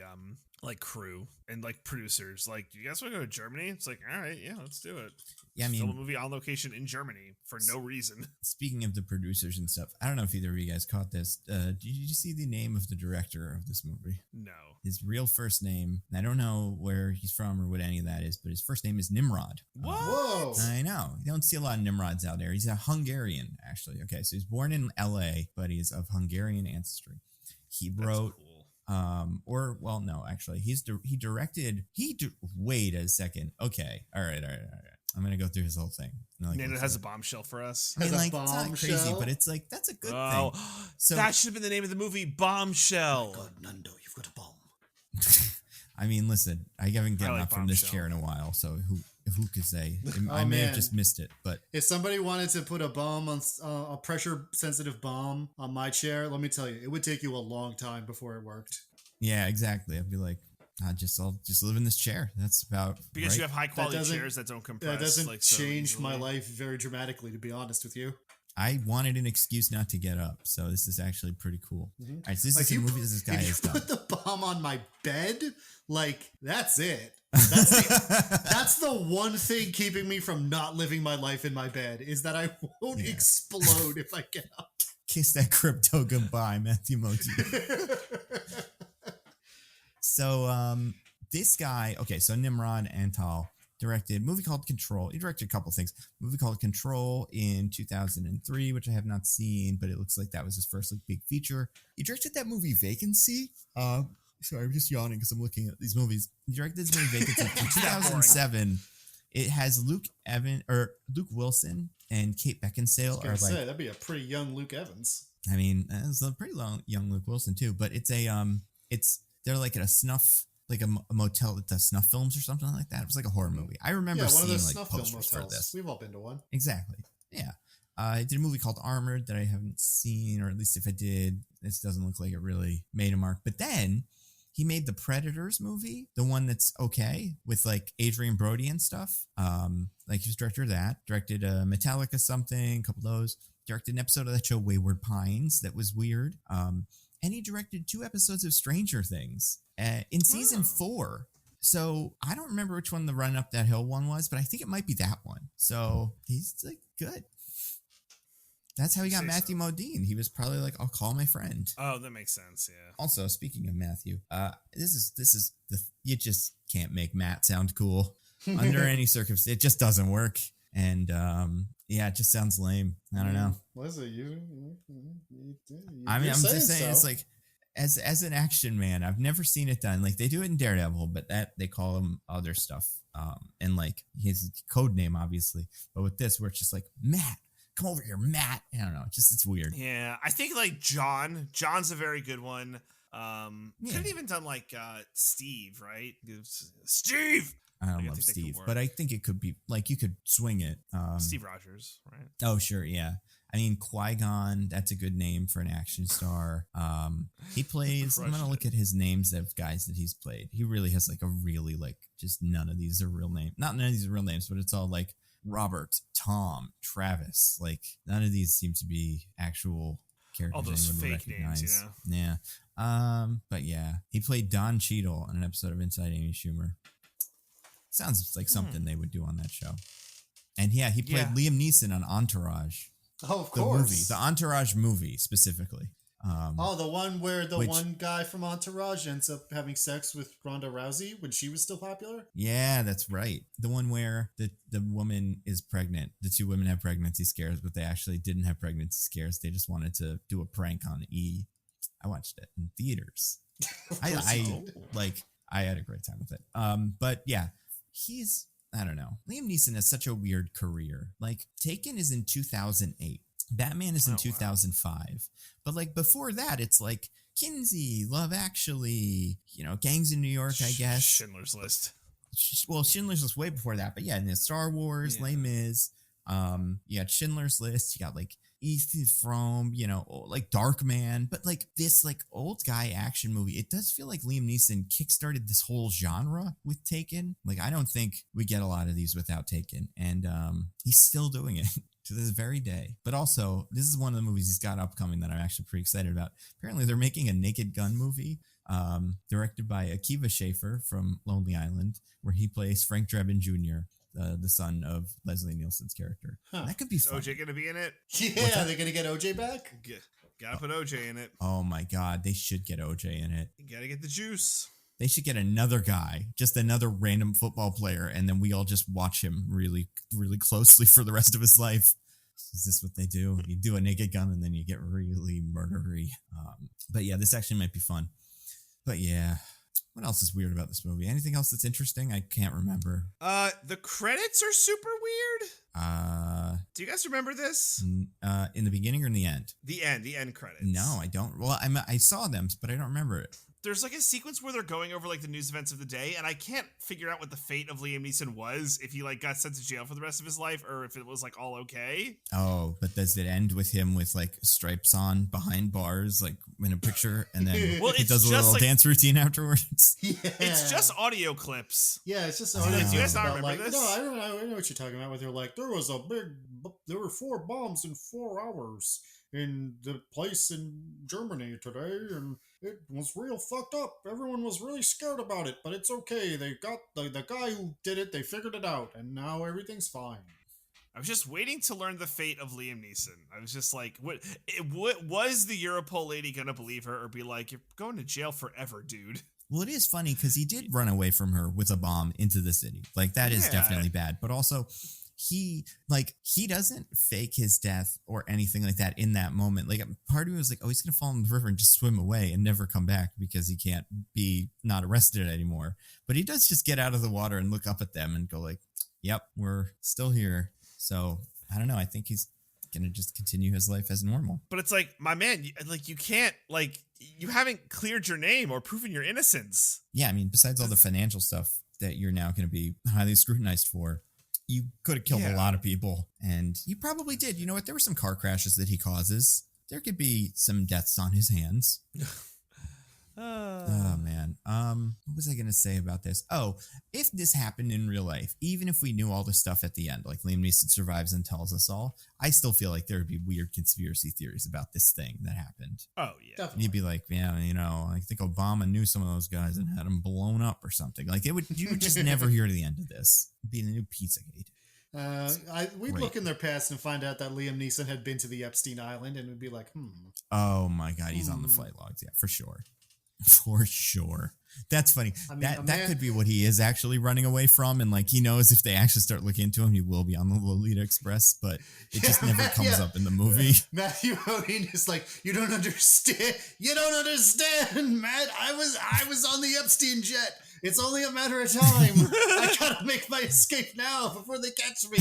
like crew and like producers. Like, you guys want to go to Germany? It's like, all right, yeah, let's do it. yeah, I Film a mean, movie on location in Germany for no reason. speaking of the producers and stuff, I don't know if either of you guys caught this. Did you see the name of the director of this movie? No. His real first name, I don't know where he's from or what any of that is, but his first name is Nimrod. What? Whoa. I know. You don't see a lot of Nimrods out there. He's a Hungarian, actually. Okay, so he's born in LA, but he's of Hungarian ancestry. He That's wrote, cool. wait a second. Okay, all right. I'm going to go through his whole thing. And, like, Nando let's has a see. bombshell for us. I mean, Has a like, it's not crazy, bombshell? but it's like, that's a good Oh, thing. So- that should have been the name of the movie, Bombshell. God, Nando, you've got a bomb. I mean, listen, I haven't gotten like up from this Bombshell. chair in a while, so who could say? I Oh, may have man. just missed it, but If somebody wanted to put a bomb on a pressure-sensitive bomb on my chair, let me tell you, it would take you a long time before it worked. yeah, exactly. I'd be like, I'll just live in this chair. That's about Because right. you have high quality doesn't- chairs that don't compress. That doesn't like, so change my easily. life very dramatically, to be honest with you. I wanted an excuse not to get up, so this is actually pretty cool. Mhm. All right, so this Like, is a you movie that this guy if has you done. put the bomb on my bed, like, that's it. That's the one thing keeping me from not living my life in my bed, is that I won't Yeah. explode if I get up. Kiss that crypto goodbye, Matthew Modine. So this guy, okay, so Nimrod Antal directed a movie called Control. He directed a couple things. A movie called Control in 2003, which I have not seen, but it looks like that was his first like big feature. He directed that movie Vacancy. Sorry, I'm just yawning because I'm looking at these movies. He directed this movie Vacancy in 2007. It has Luke Wilson and Kate I Beckinsale was are gonna like, say, that'd be a pretty young Luke Evans. I mean, it's a pretty young Luke Wilson too, but it's they're like at a snuff, like a motel that does snuff films or something like that. It was like a horror movie. I remember Yeah, one of seeing those like snuff film posters for motels. this. We've all been to one. Exactly. Yeah. I did a movie called Armored that I haven't seen, or at least if I did, this doesn't look like it really made a mark. But then he made the Predators movie, the one that's okay with like Adrian Brody and stuff. Like he was director of that. Directed Metallica something, a couple of those. Directed an episode of that show Wayward Pines that was weird. And he directed 2 episodes of Stranger Things in season 4. So I don't remember which one the Run Up That Hill one was, but I think it might be that one. So he's like good. That's how he got Matthew Modine. He was probably like, I'll call my friend. Oh, that makes sense. Yeah. Also, speaking of Matthew, you just can't make Matt sound cool under any circumstance. It just doesn't work. And yeah, it just sounds lame. I don't know. Was it you? I mean, I'm just saying, so. it's like, as an action man, I've never seen it done. Like they do it in Daredevil, but that they call him other stuff. And like his code name, obviously. But with this, where it's just like, Matt, come over here, Matt. I don't know. It's weird. Yeah, I think like John's a very good one. Could have even done like Steve, right? Steve. I don't Like, I love think that could Steve, work. but I think it could be like you could swing it. Steve Rogers, right? Oh, sure, yeah. I mean, Qui-Gon, that's a good name for an action star. He plays, I'm going to look at his names of guys that he's played. He really has like a really like, just none of these are real names. Not none of these are real names, but it's all like Robert, Tom, Travis. Like none of these seem to be actual characters. All those anyone would fake names, recognize. you know? Yeah. But yeah, he played Don Cheadle on an episode of Inside Amy Schumer. Sounds like something they would do on that show. And yeah, he played Liam Neeson on Entourage. Oh, of The course. movie, the Entourage movie specifically. The one where the which- one guy from Entourage ends up having sex with Ronda Rousey when she was still popular? Yeah, that's right. The one where the woman is pregnant. The 2 women have pregnancy scares, but they actually didn't have pregnancy scares. They just wanted to do a prank on E. I watched it in theaters. I had a great time with it. But yeah, I don't know. Liam Neeson has such a weird career. Like Taken is in 2008. Batman is in 2005. But like before that, it's like Kinsey, Love Actually, Gangs in New York, I guess. Schindler's List. Well, Schindler's List way before that. But yeah, and the Star Wars, Les Mis. You got Schindler's List. You got like Ethan Frome, like Darkman. But like this like old guy action movie, it does feel like Liam Neeson kickstarted this whole genre with Taken. Like I don't think we get a lot of these without Taken. And he's still doing it to this very day. But also, this is one of the movies he's got upcoming that I'm actually pretty excited about. Apparently, they're making a Naked Gun movie directed by Akiva Schaffer from Lonely Island, where he plays Frank Drebin Jr., the son of Leslie Nielsen's character. Huh. That could be Is fun. OJ gonna be in it? Yeah, they're going to get OJ back? Gotta put OJ in it. Oh my God, they should get OJ in it. You gotta get the juice. They should get another guy, just another random football player, and then we all just watch him really, really closely for the rest of his life. Is this what they do? You do a Naked Gun and then you get really murdery. But yeah, this actually might be fun. But yeah, what else is weird about this movie? Anything else that's interesting? I can't remember. The credits are super weird. Do you guys remember this? In the beginning or in the end? The end credits. No, I don't. Well, I saw them, but I don't remember it. there's like a sequence where they're going over like the news events of the day, and I can't figure out what the fate of Liam Neeson was, if he like got sent to jail for the rest of his life or if it was like all okay. Oh, but does it end with him with like stripes on behind bars, like in a picture, and then Well, he it's does a just little like- dance routine afterwards? Yeah. It's just audio clips. Yeah, it's just Do audio you clips guys not about, remember like, this? No, I know what you're talking about. Where they're like, there were 4 bombs in 4 hours in the place in Germany today, and it was real fucked up. Everyone was really scared about it, but it's okay. They got the guy who did it. They figured it out, and now everything's fine. I was just waiting to learn the fate of Liam Neeson. I was just like, what was the Europol lady gonna believe her or be like, you're going to jail forever, dude? Well, it is funny because he did run away from her with a bomb into the city. Like, that is Yeah. definitely bad. But also, he doesn't fake his death or anything like that in that moment. Like, part of me was like, oh, he's going to fall in the river and just swim away and never come back because he can't be not arrested anymore. But he does just get out of the water and look up at them and go like, yep, we're still here. So, I don't know. I think he's going to just continue his life as normal. But it's like, my man, you can't, like, you haven't cleared your name or proven your innocence. Yeah, I mean, besides all the financial stuff that you're now going to be highly scrutinized for, you could have killed a lot of people, and you probably did. You know what? There were some car crashes that he causes. There could be some deaths on his hands. Oh, man. What was I going to say about this? Oh, if this happened in real life, even if we knew all the stuff at the end, like Liam Neeson survives and tells us all, I still feel like there would be weird conspiracy theories about this thing that happened. Oh, yeah. Definitely. You'd be like, yeah, you know, I think Obama knew some of those guys and had them blown up or something. Like, you would just never hear the end of this. It'd be the new Pizzagate. We'd Great. look in their past and find out that Liam Neeson had been to the Epstein Island, and we'd be like, Oh my God, he's on the flight logs. Yeah, for sure. For sure. That's funny. I mean, that a that man- could be what he is actually running away from. And like, he knows if they actually start looking into him, he will be on the Lolita Express, but it just Yeah, never man, comes yeah. up in the movie. Matthew Modine is like, you don't understand. You don't understand, Matt. I was on the Epstein jet. It's only a matter of time. I gotta make my escape now before they catch me.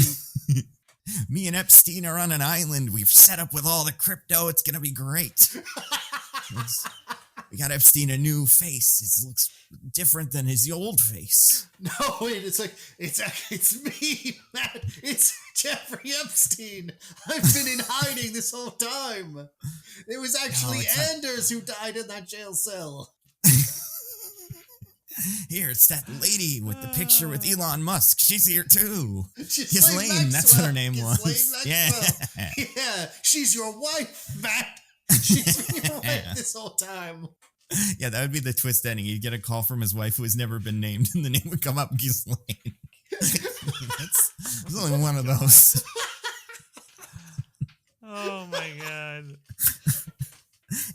Me and Epstein are on an island. We've set up with all the crypto. It's going to be great. We got Epstein a new face. It looks different than his old face. No, wait, it's me, Matt. It's Jeffrey Epstein. I've been in hiding this whole time. It was actually it's not- Anders who died in that jail cell. Here, it's that lady with the picture with Elon Musk. She's here too. Ghislaine Ghislaine, that's what her name was. Ghislaine Yeah. Maxwell. Yeah, she's your wife, Matt. She's been your wife this whole time. Yeah, that would be the twist ending. You'd get a call from his wife who has never been named, and the name would come up Ghislaine. There's only one of those. Oh, my God.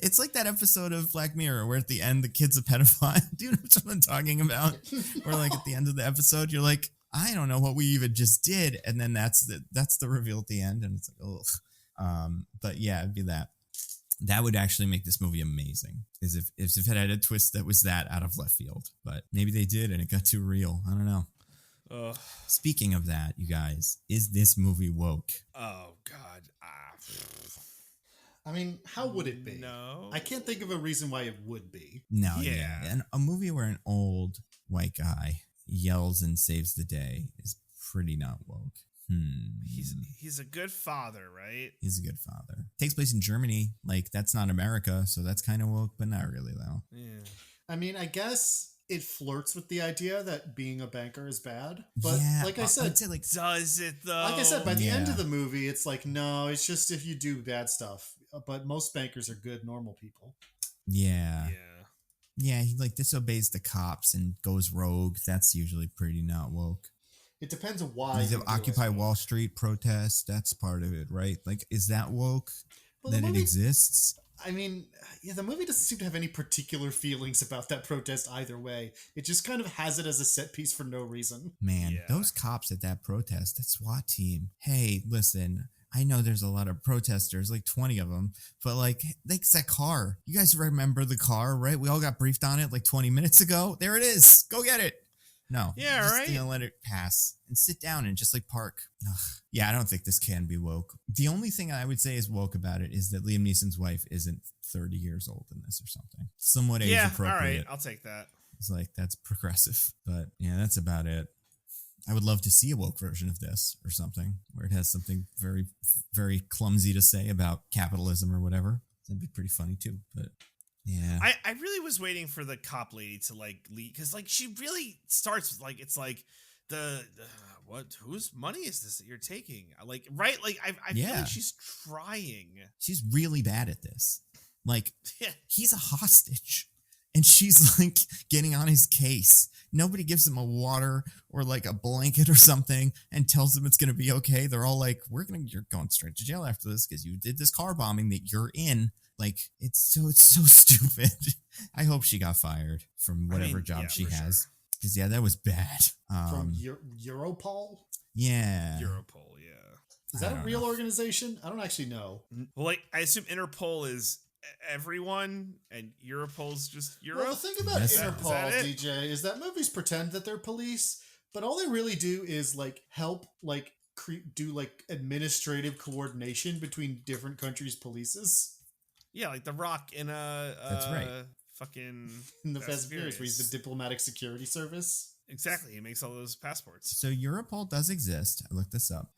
It's like that episode of Black Mirror where at the end the kid's a pedophile. Do you know what I'm talking about? Or like at the end of the episode, you're like, I don't know what we even just did, and then that's the reveal at the end, and it's like, ugh. But yeah, it'd be that. That would actually make this movie amazing. As if it had a twist that was that out of left field. But maybe they did, and it got too real. I don't know. Ugh. Speaking of that, you guys, is this movie woke? Oh, God. I mean, how would it be? No. I can't think of a reason why it would be. No, Yeah. yeah. And a movie where an old white guy yells and saves the day is pretty not woke. He's a good father, right? He's a good father. Takes place in Germany. Like, that's not America, so that's kind of woke, but not really, though. Yeah. I mean, I guess it flirts with the idea that being a banker is bad. But yeah, like I said, I'd say, like, Does it, though? like I said, by the end Yeah. of the movie, it's like, no, it's just if you do bad stuff. But most bankers are good, normal people. yeah. Yeah. Yeah, he, like, disobeys the cops and goes rogue. That's usually pretty not woke. It depends on why. Like you the do Occupy it. Wall Street protest, that's part of it, right? Like, is that woke? Well, the that it movie- exists? I mean, yeah, the movie doesn't seem to have any particular feelings about that protest either way. It just kind of has it as a set piece for no reason. Man, Yeah. those cops at that protest, that SWAT team. Hey, listen, I know there's a lot of protesters, like 20 of them, but like, it's that car. You guys remember the car, right? We all got briefed on it like 20 minutes ago. There it is. Go get it. No. Yeah, just, right. Let it pass and sit down and just like park. Ugh. Yeah, I don't think this can be woke. The only thing I would say is woke about it is that Liam Neeson's wife isn't 30 years old in this or something. Somewhat age Yeah, appropriate. all right, I'll take that. It's like, that's progressive. But yeah, that's about it. I would love to see a woke version of this or something where it has something very, very clumsy to say about capitalism or whatever. That'd be pretty funny too. But yeah, I really was waiting for the cop lady to like lead, because like she really starts with like, it's like the what, whose money is this that you're taking? Like, right? Like I feel like she's trying. She's really bad at this. Like, Yeah. he's a hostage. And she's like getting on his case. Nobody gives him a water or like a blanket or something and tells him it's going to be okay. They're all like, you're going straight to jail after this because you did this car bombing that you're in. Like, it's so stupid. I hope she got fired from whatever job she has. Because, that was bad. From Europol? Yeah. Europol, yeah. Is that a real organization? I don't actually know. Well, like, I assume Interpol is everyone and Europol's just Europe. Well, the thing about Interpol, DJ, is that movies pretend that they're police, but all they really do is like help like do like administrative coordination between different countries' polices. Yeah, like The Rock in That's right. Fucking in the Fast and Furious, where he's the diplomatic security service. Exactly, he makes all those passports. So Europol does exist. I looked this up.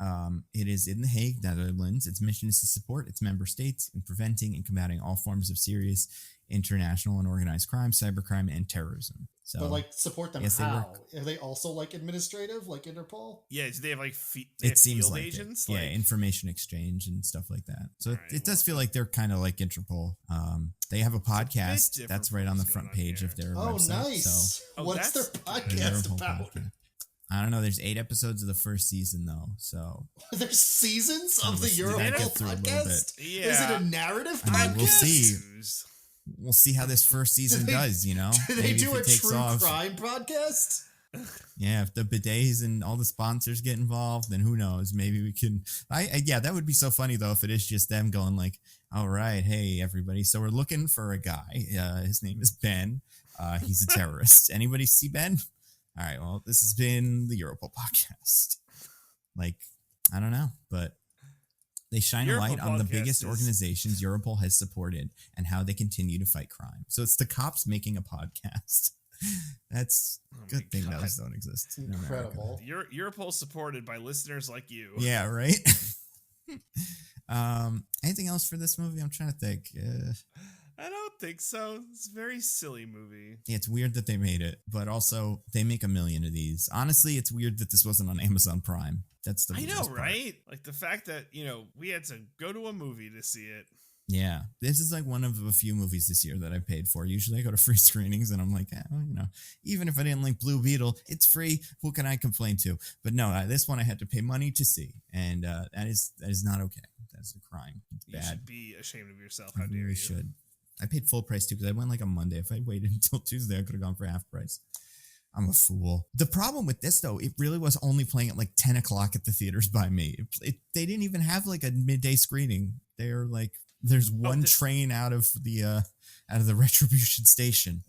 It is in The Hague, Netherlands. Its mission is to support its member states in preventing and combating all forms of serious international and organized crime, cybercrime, and terrorism. So, but like support them yes, how? Are they also like administrative, like Interpol? Yeah, do they have like it seems field like agents? Yeah, information exchange and stuff like that. So it does feel like they're kind of like Interpol. They have a podcast that's right on the front page of their website. Nice. So, what's their podcast about? I don't know. There's 8 episodes of the first season though, so there's seasons of the Europol podcast. Yeah. Is it a narrative podcast? I mean, we'll see. We'll see how this first season does. You know, do they maybe do if a it takes true off. crime podcast? Yeah, if the bidets and all the sponsors get involved, then who knows? Maybe we can. Yeah, that would be so funny though if it is just them going like, "All right, hey everybody, so we're looking for a guy. His name is Ben. He's a terrorist. Anybody see Ben? All right, well, this has been the Europol podcast. Like, I don't know, but they shine a light on the biggest organizations Europol has supported and how they continue to fight crime. So it's the cops making a podcast. That's a good thing those don't exist. Incredible. Europol supported by listeners like you. Yeah, right? Anything else for this movie? I'm trying to think. I don't think so. It's a very silly movie. Yeah, it's weird that they made it, but also they make 1 million of these. Honestly, it's weird that this wasn't on Amazon Prime. That's the I know, part. right? Like the fact that, we had to go to a movie to see it. Yeah, this is like one of a few movies this year that I paid for. Usually I go to free screenings and I'm like, even if I didn't like Blue Beetle, it's free. Who can I complain to? But no, this one I had to pay money to see. And that is not okay. That's a crime. It's bad. You should be ashamed of yourself. How dare you? You should. I paid full price too because I went like on Monday. If I'd waited until Tuesday, I could have gone for half price. I'm a fool. The problem with this though, it really was only playing at like 10 o'clock at the theaters by me. They didn't even have like a midday screening. They're like, there's one train out of the Retribution station.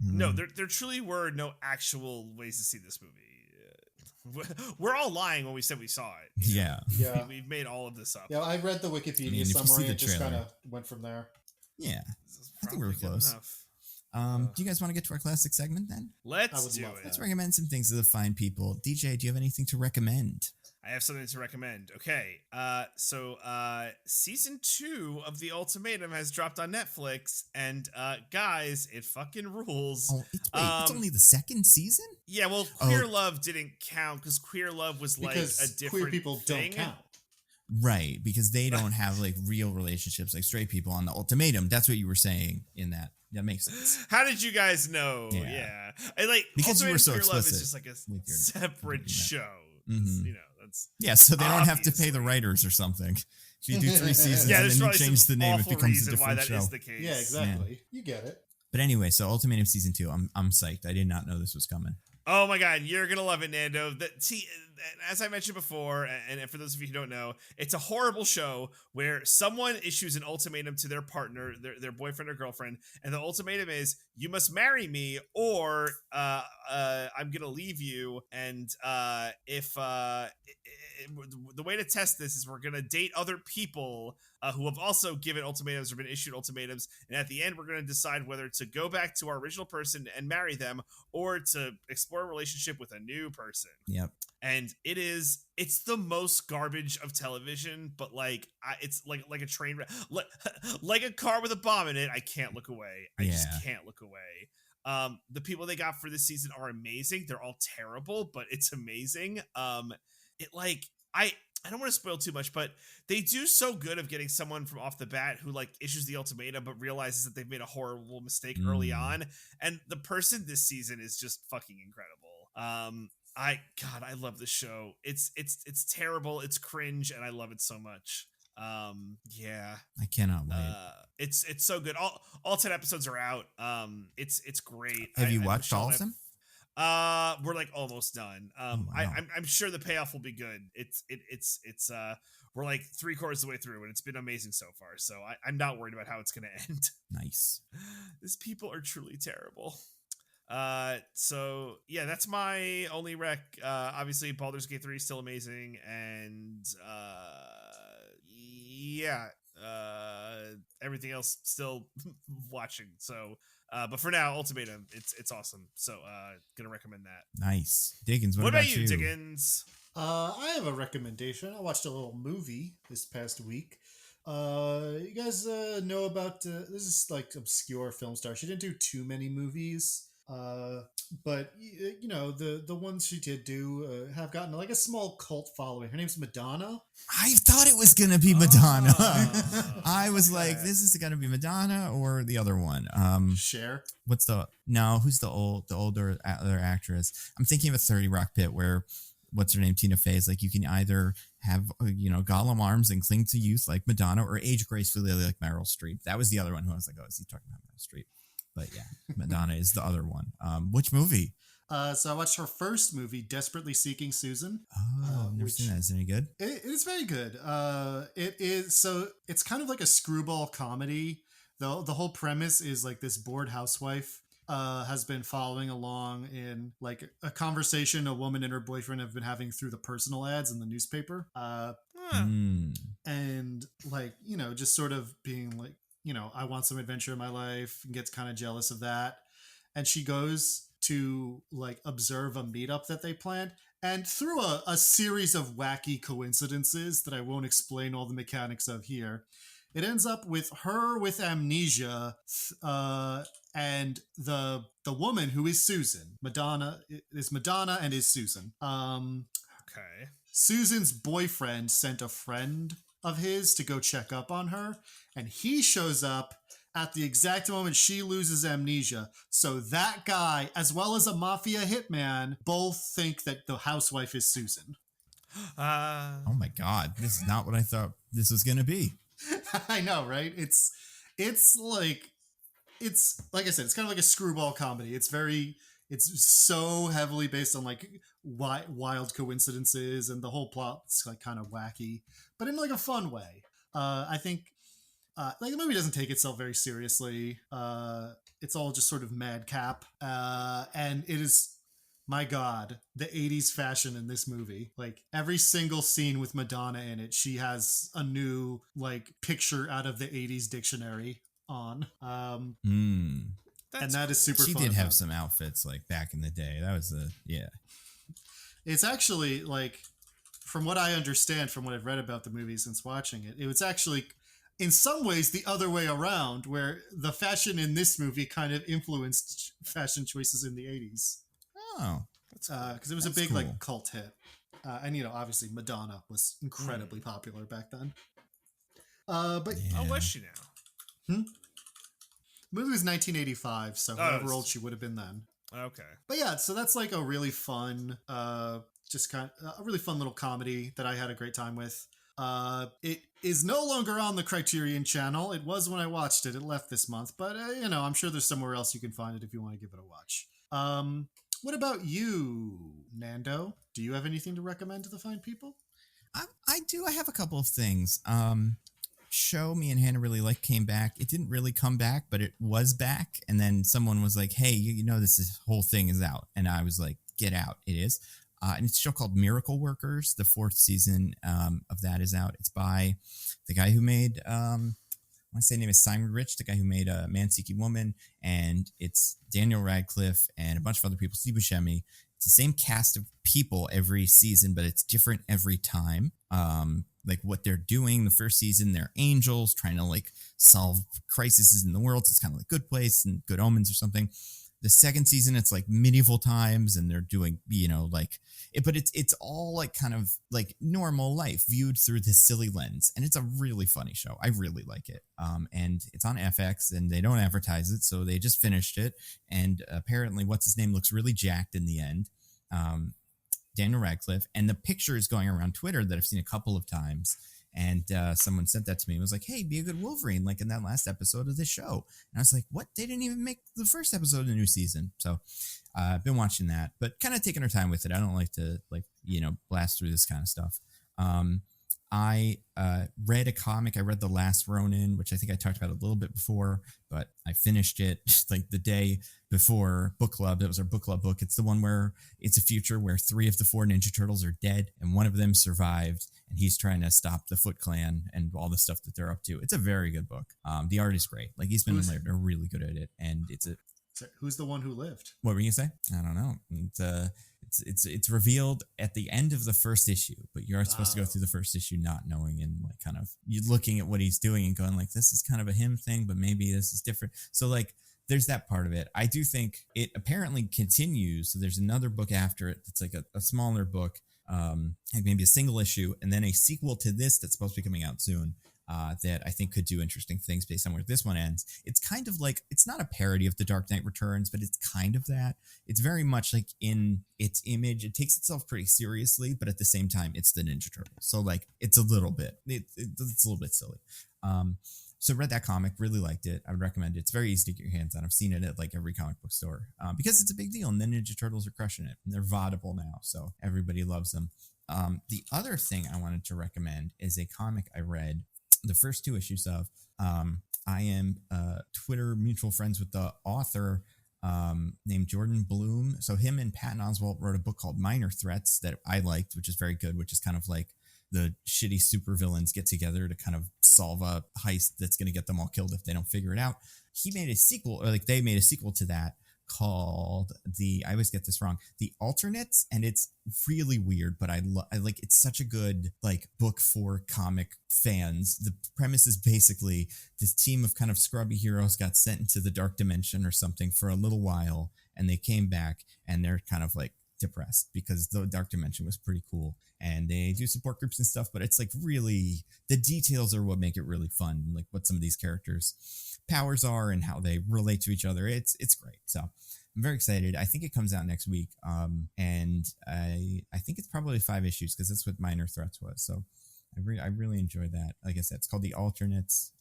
No, there truly were no actual ways to see this movie. We're all lying when we said we saw it. Yeah. We've made all of this up. Yeah, I read the Wikipedia summary and just kind of went from there. Yeah. I think we were close. Do you guys want to get to our classic segment then? Let's do it. Let's recommend some things to the fine people. DJ, do you have anything to recommend? I have something to recommend. Okay. So season 2 of The Ultimatum has dropped on Netflix, and guys, it fucking rules. Oh, it's only the second season? Yeah, well, Queer Love didn't count because Queer Love was like a different queer people thing. don't count. Right, because they don't have like real relationships like straight people on The Ultimatum. That's what you were saying in that. That makes sense. How did you guys know? Yeah. I like because you were so Queer explicit. Love is just like a separate show. Mm-hmm. That's so they don't have to pay the writers or something. If you do 3 seasons and then you change the name, it becomes a different show. Is the case. Yeah, exactly. Yeah. You get it. But anyway, so Ultimatum season 2, I'm psyched. I did not know this was coming. Oh my God, you're gonna love it, Nando. See, as I mentioned before, and for those of you who don't know, it's a horrible show where someone issues an ultimatum to their partner, their boyfriend or girlfriend, and the ultimatum is, "You must marry me, or I'm gonna leave you." And the way to test this is we're gonna date other people who have also given ultimatums or been issued ultimatums, and at the end we're going to decide whether to go back to our original person and marry them or to explore a relationship with a new person. Yep. And it's the most garbage of television, but it's like a train wreck, like a car with a bomb in it. I can't look away. I just can't look away. The people they got for this season are amazing. They're all terrible, but it's amazing. I don't want to spoil too much, but they do so good of getting someone from off the bat who issues the ultimatum but realizes that they've made a horrible mistake early on. And the person this season is just fucking incredible. I love this show. It's terrible. It's cringe, and I love it so much. Yeah. I cannot wait. It's so good. All 10 episodes are out. It's great. Have you watched all of them? We're almost done. Wow. I'm sure the payoff will be good. We're 3/4 of the way through, and it's been amazing so far. So I'm not worried about how it's gonna end. Nice. These people are truly terrible. So yeah, that's my only rec. Obviously Baldur's Gate 3 is still amazing, and yeah, everything else still watching. So but for now, Ultimatum, it's awesome. So gonna recommend that. Nice. Diggins, what about you, Diggins? I have a recommendation. I watched a little movie this past week. You guys know about this is obscure film star. She didn't do too many movies. But the ones she did do have gotten a small cult following. Her name's Madonna. I thought it was gonna be Madonna. Oh, I was like, this is gonna be Madonna or the other one. Cher. Who's the older other actress? I'm thinking of a 30 Rock bit where what's her name, Tina Fey, is you can either have golem arms and cling to youth like Madonna, or age gracefully like Meryl Streep. That was the other one who I was like, oh, is he talking about Meryl Streep? But yeah, Madonna is the other one. Which movie? So I watched her first movie, Desperately Seeking Susan. Oh, I've never seen that. Is it any good? It's very good. It is. So it's kind of like a screwball comedy. The whole premise is this bored housewife has been following along in a conversation a woman and her boyfriend have been having through the personal ads in the newspaper. And just sort of being I want some adventure in my life, and gets kind of jealous of that. And she goes to observe a meetup that they planned. And through a series of wacky coincidences that I won't explain all the mechanics of here, it ends up with her with amnesia and the woman who is Susan. Madonna is Madonna and is Susan. Okay. Susan's boyfriend sent a friend of his to go check up on her, and he shows up at the exact moment she loses amnesia. So that guy, as well as a mafia hitman, both think that the housewife is Susan. Oh my God, this is not what I thought this was going to be. I know, right? It's like I said, it's kind of like a screwball comedy. It's so heavily based on wild coincidences, and the whole plot's kind of wacky, but in a fun way. I think the movie doesn't take itself very seriously. It's all just sort of madcap, and it is, my God, the 80s fashion in this movie. Every single scene with Madonna in it, she has a new picture out of the 80s dictionary on. And that is super fun. She did have some outfits back in the day. That was yeah. It's actually from what I understand, from what I've read about the movie since watching it, it was actually in some ways the other way around, where the fashion in this movie kind of influenced fashion choices in the 80s. Oh, because it was a big cool. cult hit. And obviously Madonna was incredibly popular back then. But yeah. How was she now? The movie was 1985, so however old she would have been then. Okay. But yeah, so that's a really fun, just kind of a really fun little comedy that I had a great time with. It is no longer on the Criterion channel. It was when I watched it. It left this month, but I'm sure there's somewhere else you can find it if you want to give it a watch. What about you, Nando? Do you have anything to recommend to the fine people? I do. I have a couple of things. Show me and Hannah really like came back. It didn't really come back, but it was back. And then someone was like, "Hey, you know this whole thing is out," and I was like, "Get out!" It is. And it's a show called Miracle Workers. The 4th season of that is out. It's by the guy who made, I want to say his name is Simon Rich, the guy who made Man Seeking Woman. And it's Daniel Radcliffe and a bunch of other people, Steve Buscemi. It's the same cast of people every season, but it's different every time. Like what they're doing the first season, they're angels trying to like solve crises in the world. So it's kind of like Good Place and Good Omens or something. The second season, it's like medieval times and they're doing, like it, but it's all like kind of like normal life viewed through this silly lens. And it's a really funny show. I really like it. And it's on FX and they don't advertise it. So they just finished it. And apparently what's his name looks really jacked in the end. Daniel Radcliffe. And the picture is going around Twitter that I've seen a couple of times. And someone sent that to me and was like, "Hey, be a good Wolverine, like in that last episode of this show." And I was like, what? They didn't even make the first episode of the new season. So I've been watching that, but kind of taking our time with it. I don't like to blast through this kind of stuff. I read a comic. I read The Last Ronin, which I think I talked about a little bit before, but I finished it like the day before book club. It was our book club book. It's the one where it's a future where 3 of the 4 Ninja Turtles are dead and one of them survived, and he's trying to stop the Foot Clan and all the stuff that they're up to. It's a very good book. The art is great. Like Eastman and Laird are really good at it, and Who's the one who lived? What were you gonna say? I don't know. It's revealed at the end of the first issue, but you're supposed to go through the first issue not knowing and like kind of you looking at what he's doing and going like, this is kind of a him thing, but maybe this is different. So like there's that part of it. I do think it apparently continues. So there's another book after it that's like a smaller book, like maybe a single issue, and then a sequel to this that's supposed to be coming out soon. That I think could do interesting things based on where this one ends. It's kind of like, it's not a parody of The Dark Knight Returns, but it's kind of that. It's very much like in its image, it takes itself pretty seriously, but at the same time, it's the Ninja Turtles. So like, it's a little bit, it's a little bit silly. So read that comic, really liked it. I would recommend it. It's very easy to get your hands on. I've seen it at like every comic book store because it's a big deal. And the Ninja Turtles are crushing it. And they're vaudable now, so everybody loves them. The other thing I wanted to recommend is a comic I read the first 2 issues of. I am Twitter mutual friends with the author named Jordan Bloom. So him and Patton Oswalt wrote a book called Minor Threats that I liked, which is very good, which is kind of like the shitty supervillains get together to kind of solve a heist that's going to get them all killed if they don't figure it out. He made a sequel, or like they made a sequel to that called I always get this wrong, The Alternates, and it's really weird, but I like it's such a good like book for comic fans. The premise is basically this team of kind of scrubby heroes got sent into the dark dimension or something for a little while, and they came back and they're kind of like depressed because the dark dimension was pretty cool, and they do support groups and stuff, but it's like really the details are what make it really fun, like what some of these characters' powers are and how they relate to each other. It's great. So I'm very excited. I think it comes out next week. And I think it's probably 5 issues because that's what Minor Threats was. So I really enjoyed that. Like I said, it's called The Alternates.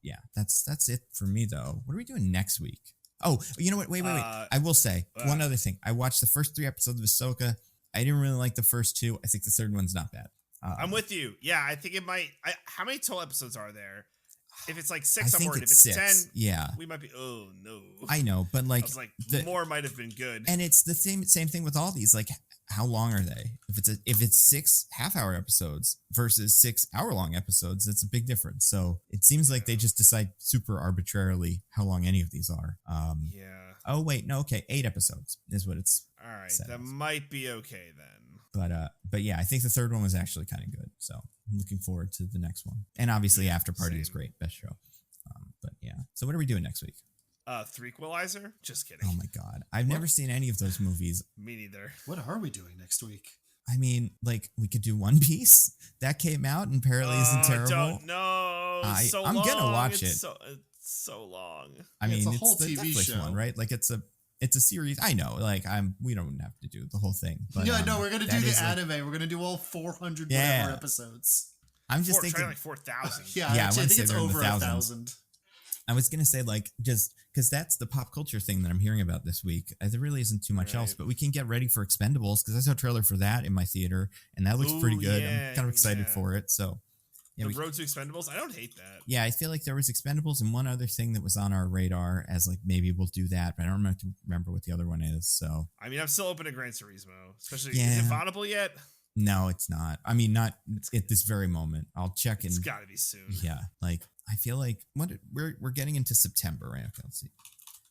Yeah, that's it for me though. What are we doing next week? Oh, you know what? Wait. I will say one other thing. I watched the first 3 episodes of Ahsoka. I didn't really like the first 2. I think the third one's not bad. I'm with you. Yeah, I think it might. How many total episodes are there? If it's like 6, I'm worried. If it's 6. 10, yeah, we might be. Oh no, I know, but like, I was like more might have been good. And it's the same thing with all these. Like, how long are they? If it's 6 half-hour episodes versus 6 hour-long episodes, that's a big difference. So it seems like they just decide super arbitrarily how long any of these are. Yeah. Oh wait, no, okay, 8 episodes is what it's. All right, that might be okay then. But yeah, I think the third one was actually kind of good. So I'm looking forward to the next one. And obviously After Party is great. Best show. But yeah. So what are we doing next week? Threequalizer? Just kidding. Oh my God. I've never seen any of those movies. Me neither. What are we doing next week? I mean, like, we could do One Piece. That came out and apparently isn't terrible. Don't know. I'm going to watch it. So long. I mean, it's a whole the TV Netflix show. one, right? Like, it's a series. I know, like we don't have to do the whole thing. But yeah, no, we're gonna do the anime. Like, we're gonna do all 400 Yeah. whatever episodes. I'm just thinking like 4,000. Yeah, I I wanna think say it's they're in the over thousands. 1,000. I was gonna say like just because that's the pop culture thing that I'm hearing about this week. There really isn't too much else, Right. but we can get ready for Expendables because I saw a trailer for that in my theater, and that looks pretty Ooh, good. yeah, I'm kind of excited yeah. for it. So yeah, The Road to Expendables. I don't hate that. yeah, I feel like there was Expendables and one other thing that was on our radar as like maybe we'll do that, but I don't remember what the other one is. So I mean, I'm still open to Gran Turismo, especially. Is Yeah. it vaunable yet? no, it's not. I mean, not at this very moment. I'll check in. It's got to be soon. Yeah, like I feel like we're getting into September, right? Okay, let's see.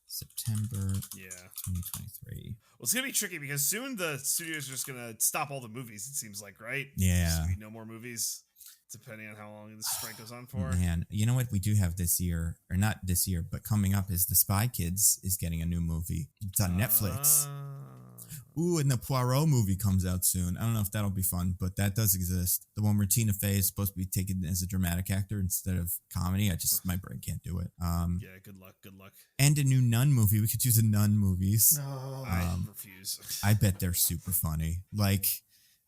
September Yeah. 2023. Well, it's gonna be tricky because soon the studios are just gonna stop all the movies. It seems like, right? Yeah. There's gonna be no more movies, depending on how long this strike goes on for. Man, you know what we do have this year, or not this year, but coming up is the Spy Kids is getting a new movie. It's on Netflix. Ooh, and the Poirot movie comes out soon. I don't know if that'll be fun, but that does exist. The one where Tina Fey is supposed to be taken as a dramatic actor instead of comedy. My brain can't do it. Yeah, good luck. Good luck. And a new Nun movie. We could do the Nun movies. No. I refuse. I bet they're super funny. Like,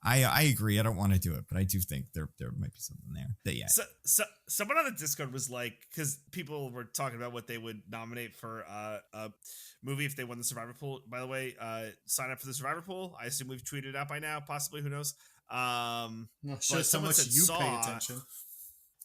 I agree. I don't want to do it, but I do think there might be something there. But yeah. So someone on the Discord was like, because people were talking about what they would nominate for a movie if they won the Survivor Pool. By the way, sign up for the Survivor Pool. I assume we've tweeted it out by now. Possibly, who knows? Well, but shows how someone much said you pay Saw. attention.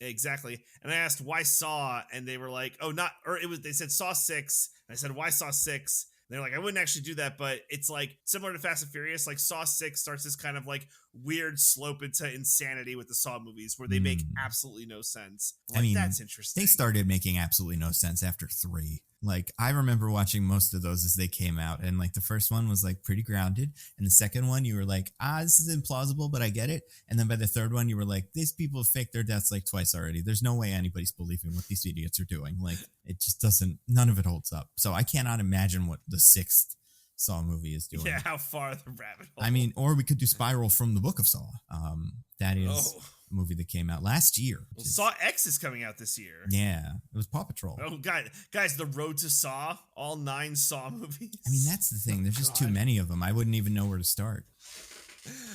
Exactly. And I asked why Saw, and they were like, oh, not, or it was, they said Saw 6. And I said, why Saw 6? They're like, I wouldn't actually do that, but it's like similar to Fast and Furious. Like Saw 6 starts this kind of like weird slope into insanity with the Saw movies where they make absolutely no sense. Like, I mean, that's interesting. They started making absolutely no sense after 3. Like, I remember watching most of those as they came out, and like the first one was like pretty grounded, and the second one you were like, this is implausible, but I get it. And then by the third one you were like, these people have faked their deaths like twice already. There's no way anybody's believing what these idiots are doing. Like, it just doesn't. None of it holds up. So I cannot imagine what the 6th Saw movie is doing. Yeah, how far the rabbit hole. I mean, or we could do Spiral from the Book of Saw. That is Oh. a movie that came out last year. Well, Saw X is coming out this year. Yeah, it was Paw Patrol. Oh, guys, the Road to Saw, all 9 Saw movies. I mean, that's the thing. There's just too many of them. I wouldn't even know where to start.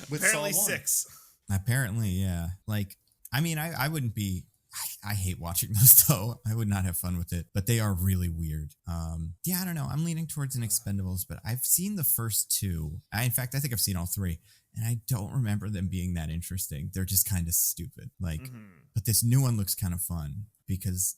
With apparently Saw 1. 6. Apparently, yeah. Like, I mean, I wouldn't be. I hate watching those though. I would not have fun with it, but they are really weird. Yeah, I don't know. I'm leaning towards an Expendables, but I've seen the first 2. In fact, I think I've seen all 3, and I don't remember them being that interesting. They're just kind of stupid. Like, but this new one looks kind of fun because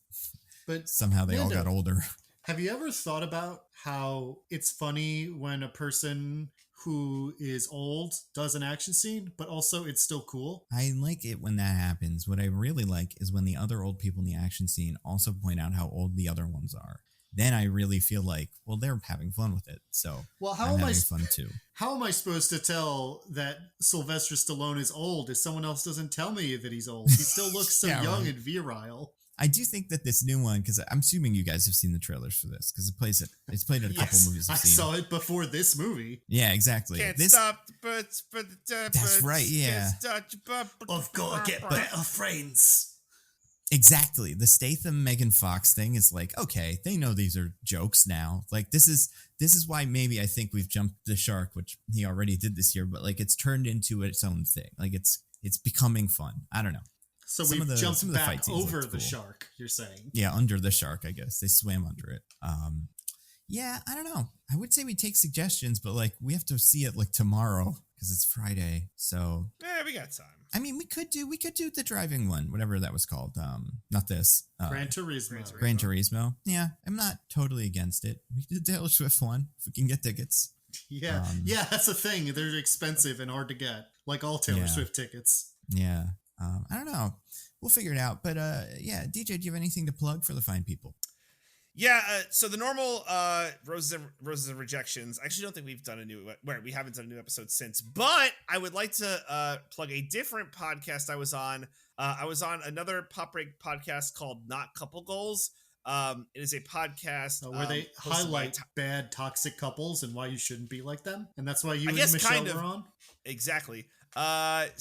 But somehow they all Nando, got older. have you ever thought about how it's funny when a person who is old does an action scene, but also it's still cool? I like it when that happens. What I really like is when the other old people in the action scene also point out how old the other ones are. Then I really feel like, well, they're having fun with it. So Well, I'm having fun too. How am I supposed to tell that Sylvester Stallone is old if someone else doesn't tell me that he's old? He still looks so Yeah, young right. and virile. I do think that this new one, because I'm assuming you guys have seen the trailers for this, because it's played in a couple Yes, movies I I've seen. saw it before this movie. Yeah, exactly. Can't This, stop the birds for the That's right, yeah. I've got to get better friends. Exactly. The Statham Megan Fox thing is like, okay, they know these are jokes now. Like this is why maybe I think we've jumped the shark, which he already did this year, but like it's turned into its own thing. Like it's becoming fun. I don't know. So Some we've of the jumped fight back scenes over looked the cool. shark, you're saying? Yeah, under the shark, I guess. They swam under it. Yeah, I don't know. I would say we take suggestions, but like we have to see it like tomorrow because it's Friday. So Yeah, we got time. I mean, we could do the driving one, whatever that was called. Not this. Gran Turismo. Gran Turismo. Yeah, I'm not totally against it. We did the Taylor Swift one if we can get tickets. Yeah, yeah, that's the thing. They're expensive and hard to get, like all Taylor Yeah. Swift tickets. Yeah. I don't know. We'll figure it out. But yeah, DJ, do you have anything to plug for the fine people? Yeah, so the normal roses and rejections. I actually don't think we haven't done a new episode since. But I would like to plug a different podcast I was on. I was on another Pop Break podcast called Not Couple Goals. It is a podcast Where they hosted by highlight bad toxic couples and why you shouldn't be like them. And that's why you I and guess Michelle kind of. were on? Exactly. So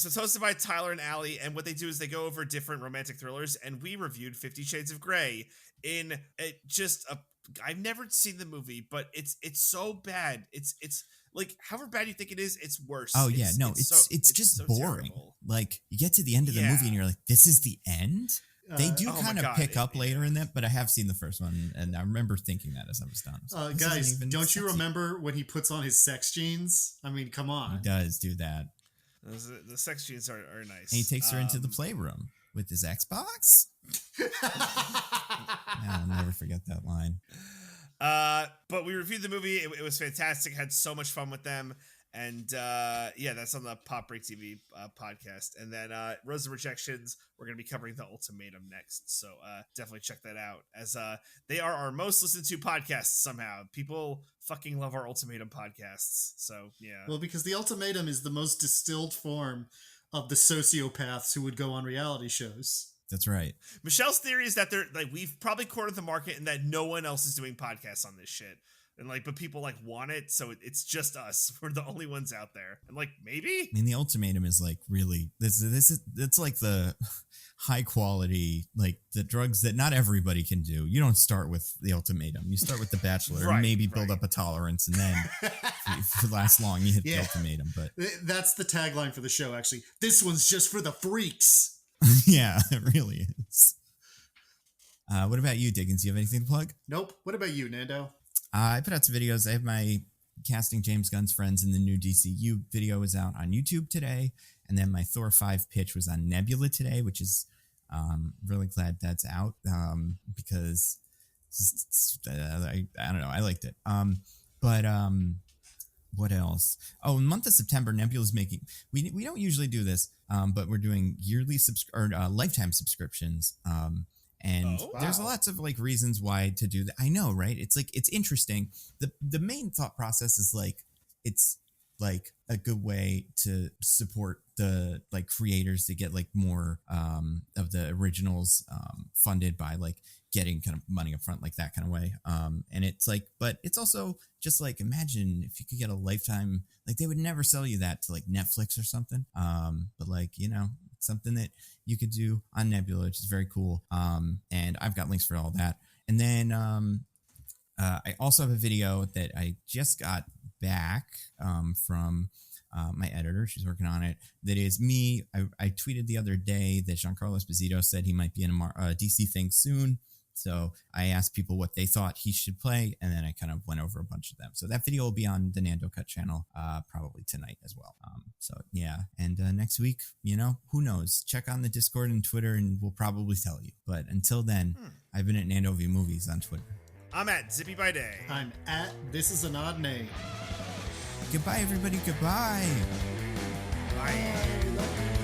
it's hosted by Tyler and Allie, and what they do is they go over different romantic thrillers, and we reviewed 50 Shades of Grey in I've never seen the movie, but it's so bad. It's like however bad you think it is, it's worse. Oh yeah, it's just so boring. terrible. Like you get to the end of the Yeah. movie and you're like, this is the end? They do oh my kind of God, pick up later in that, but I have seen the first one, and I remember thinking that as I was done. So this guys, isn't even don't you sexy. remember when he puts on his sex jeans? I mean, come He on. does do that. The sex jeans are nice. And he takes her into the playroom with his Xbox. I'll never forget that line. But we reviewed the movie. It was fantastic. Had so much fun with them. And yeah, that's on the Pop Break TV podcast. And then Rose of Rejections, we're going to be covering The Ultimatum next. So definitely check that out, as they are our most listened to podcasts somehow. People fucking love our Ultimatum podcasts. So yeah. Well, because The Ultimatum is the most distilled form of the sociopaths who would go on reality shows. That's right. Michelle's theory is that they're like, we've probably cornered the market and that no one else is doing podcasts on this shit. And like, but people like want it, so it's just us. We're the only ones out there. And like, maybe. I mean, The Ultimatum is like really it's like the high quality, like the drugs that not everybody can do. You don't start with The Ultimatum. You start with The Bachelor, and maybe build up a tolerance, and then if you last long, you hit The Ultimatum. But that's the tagline for the show. Actually, this one's just for the freaks. Yeah, it really is. What about you, Diggins? Do you have anything to plug? Nope. What about you, Nando? I put out some videos. I have my casting James Gunn's friends in the new DCU video was out on YouTube today. And then my Thor 5 pitch was on Nebula today, which is really glad that's out because I don't know. I liked it. But what else? Oh, in the month of September, Nebula's making... We don't usually do this, but we're doing yearly lifetime subscriptions. And there's lots of like reasons why to do that. I know, right? It's like, it's interesting. The main thought process is like, it's like a good way to support the like creators to get like more of the originals funded by like getting kind of money up front, like that kind of way. And it's like, but it's also just like, imagine if you could get a lifetime, like they would never sell you that to like Netflix or something. But like, you know, it's something that you could do on Nebula, which is very cool. And I've got links for all that. And then I also have a video that I just got back from my editor. She's working on it. That is me. I tweeted the other day that Giancarlo Esposito said he might be in a DC thing soon. So I asked people what they thought he should play, and then I kind of went over a bunch of them. So that video will be on the Nando Cut channel probably tonight as well. So yeah, and next week, you know, who knows? Check on the Discord and Twitter, and we'll probably tell you. But until then, I've been at Nando V Movies on Twitter. I'm at Zippy by Day. I'm at This Is an Odd Name. Goodbye, everybody. Goodbye. Bye.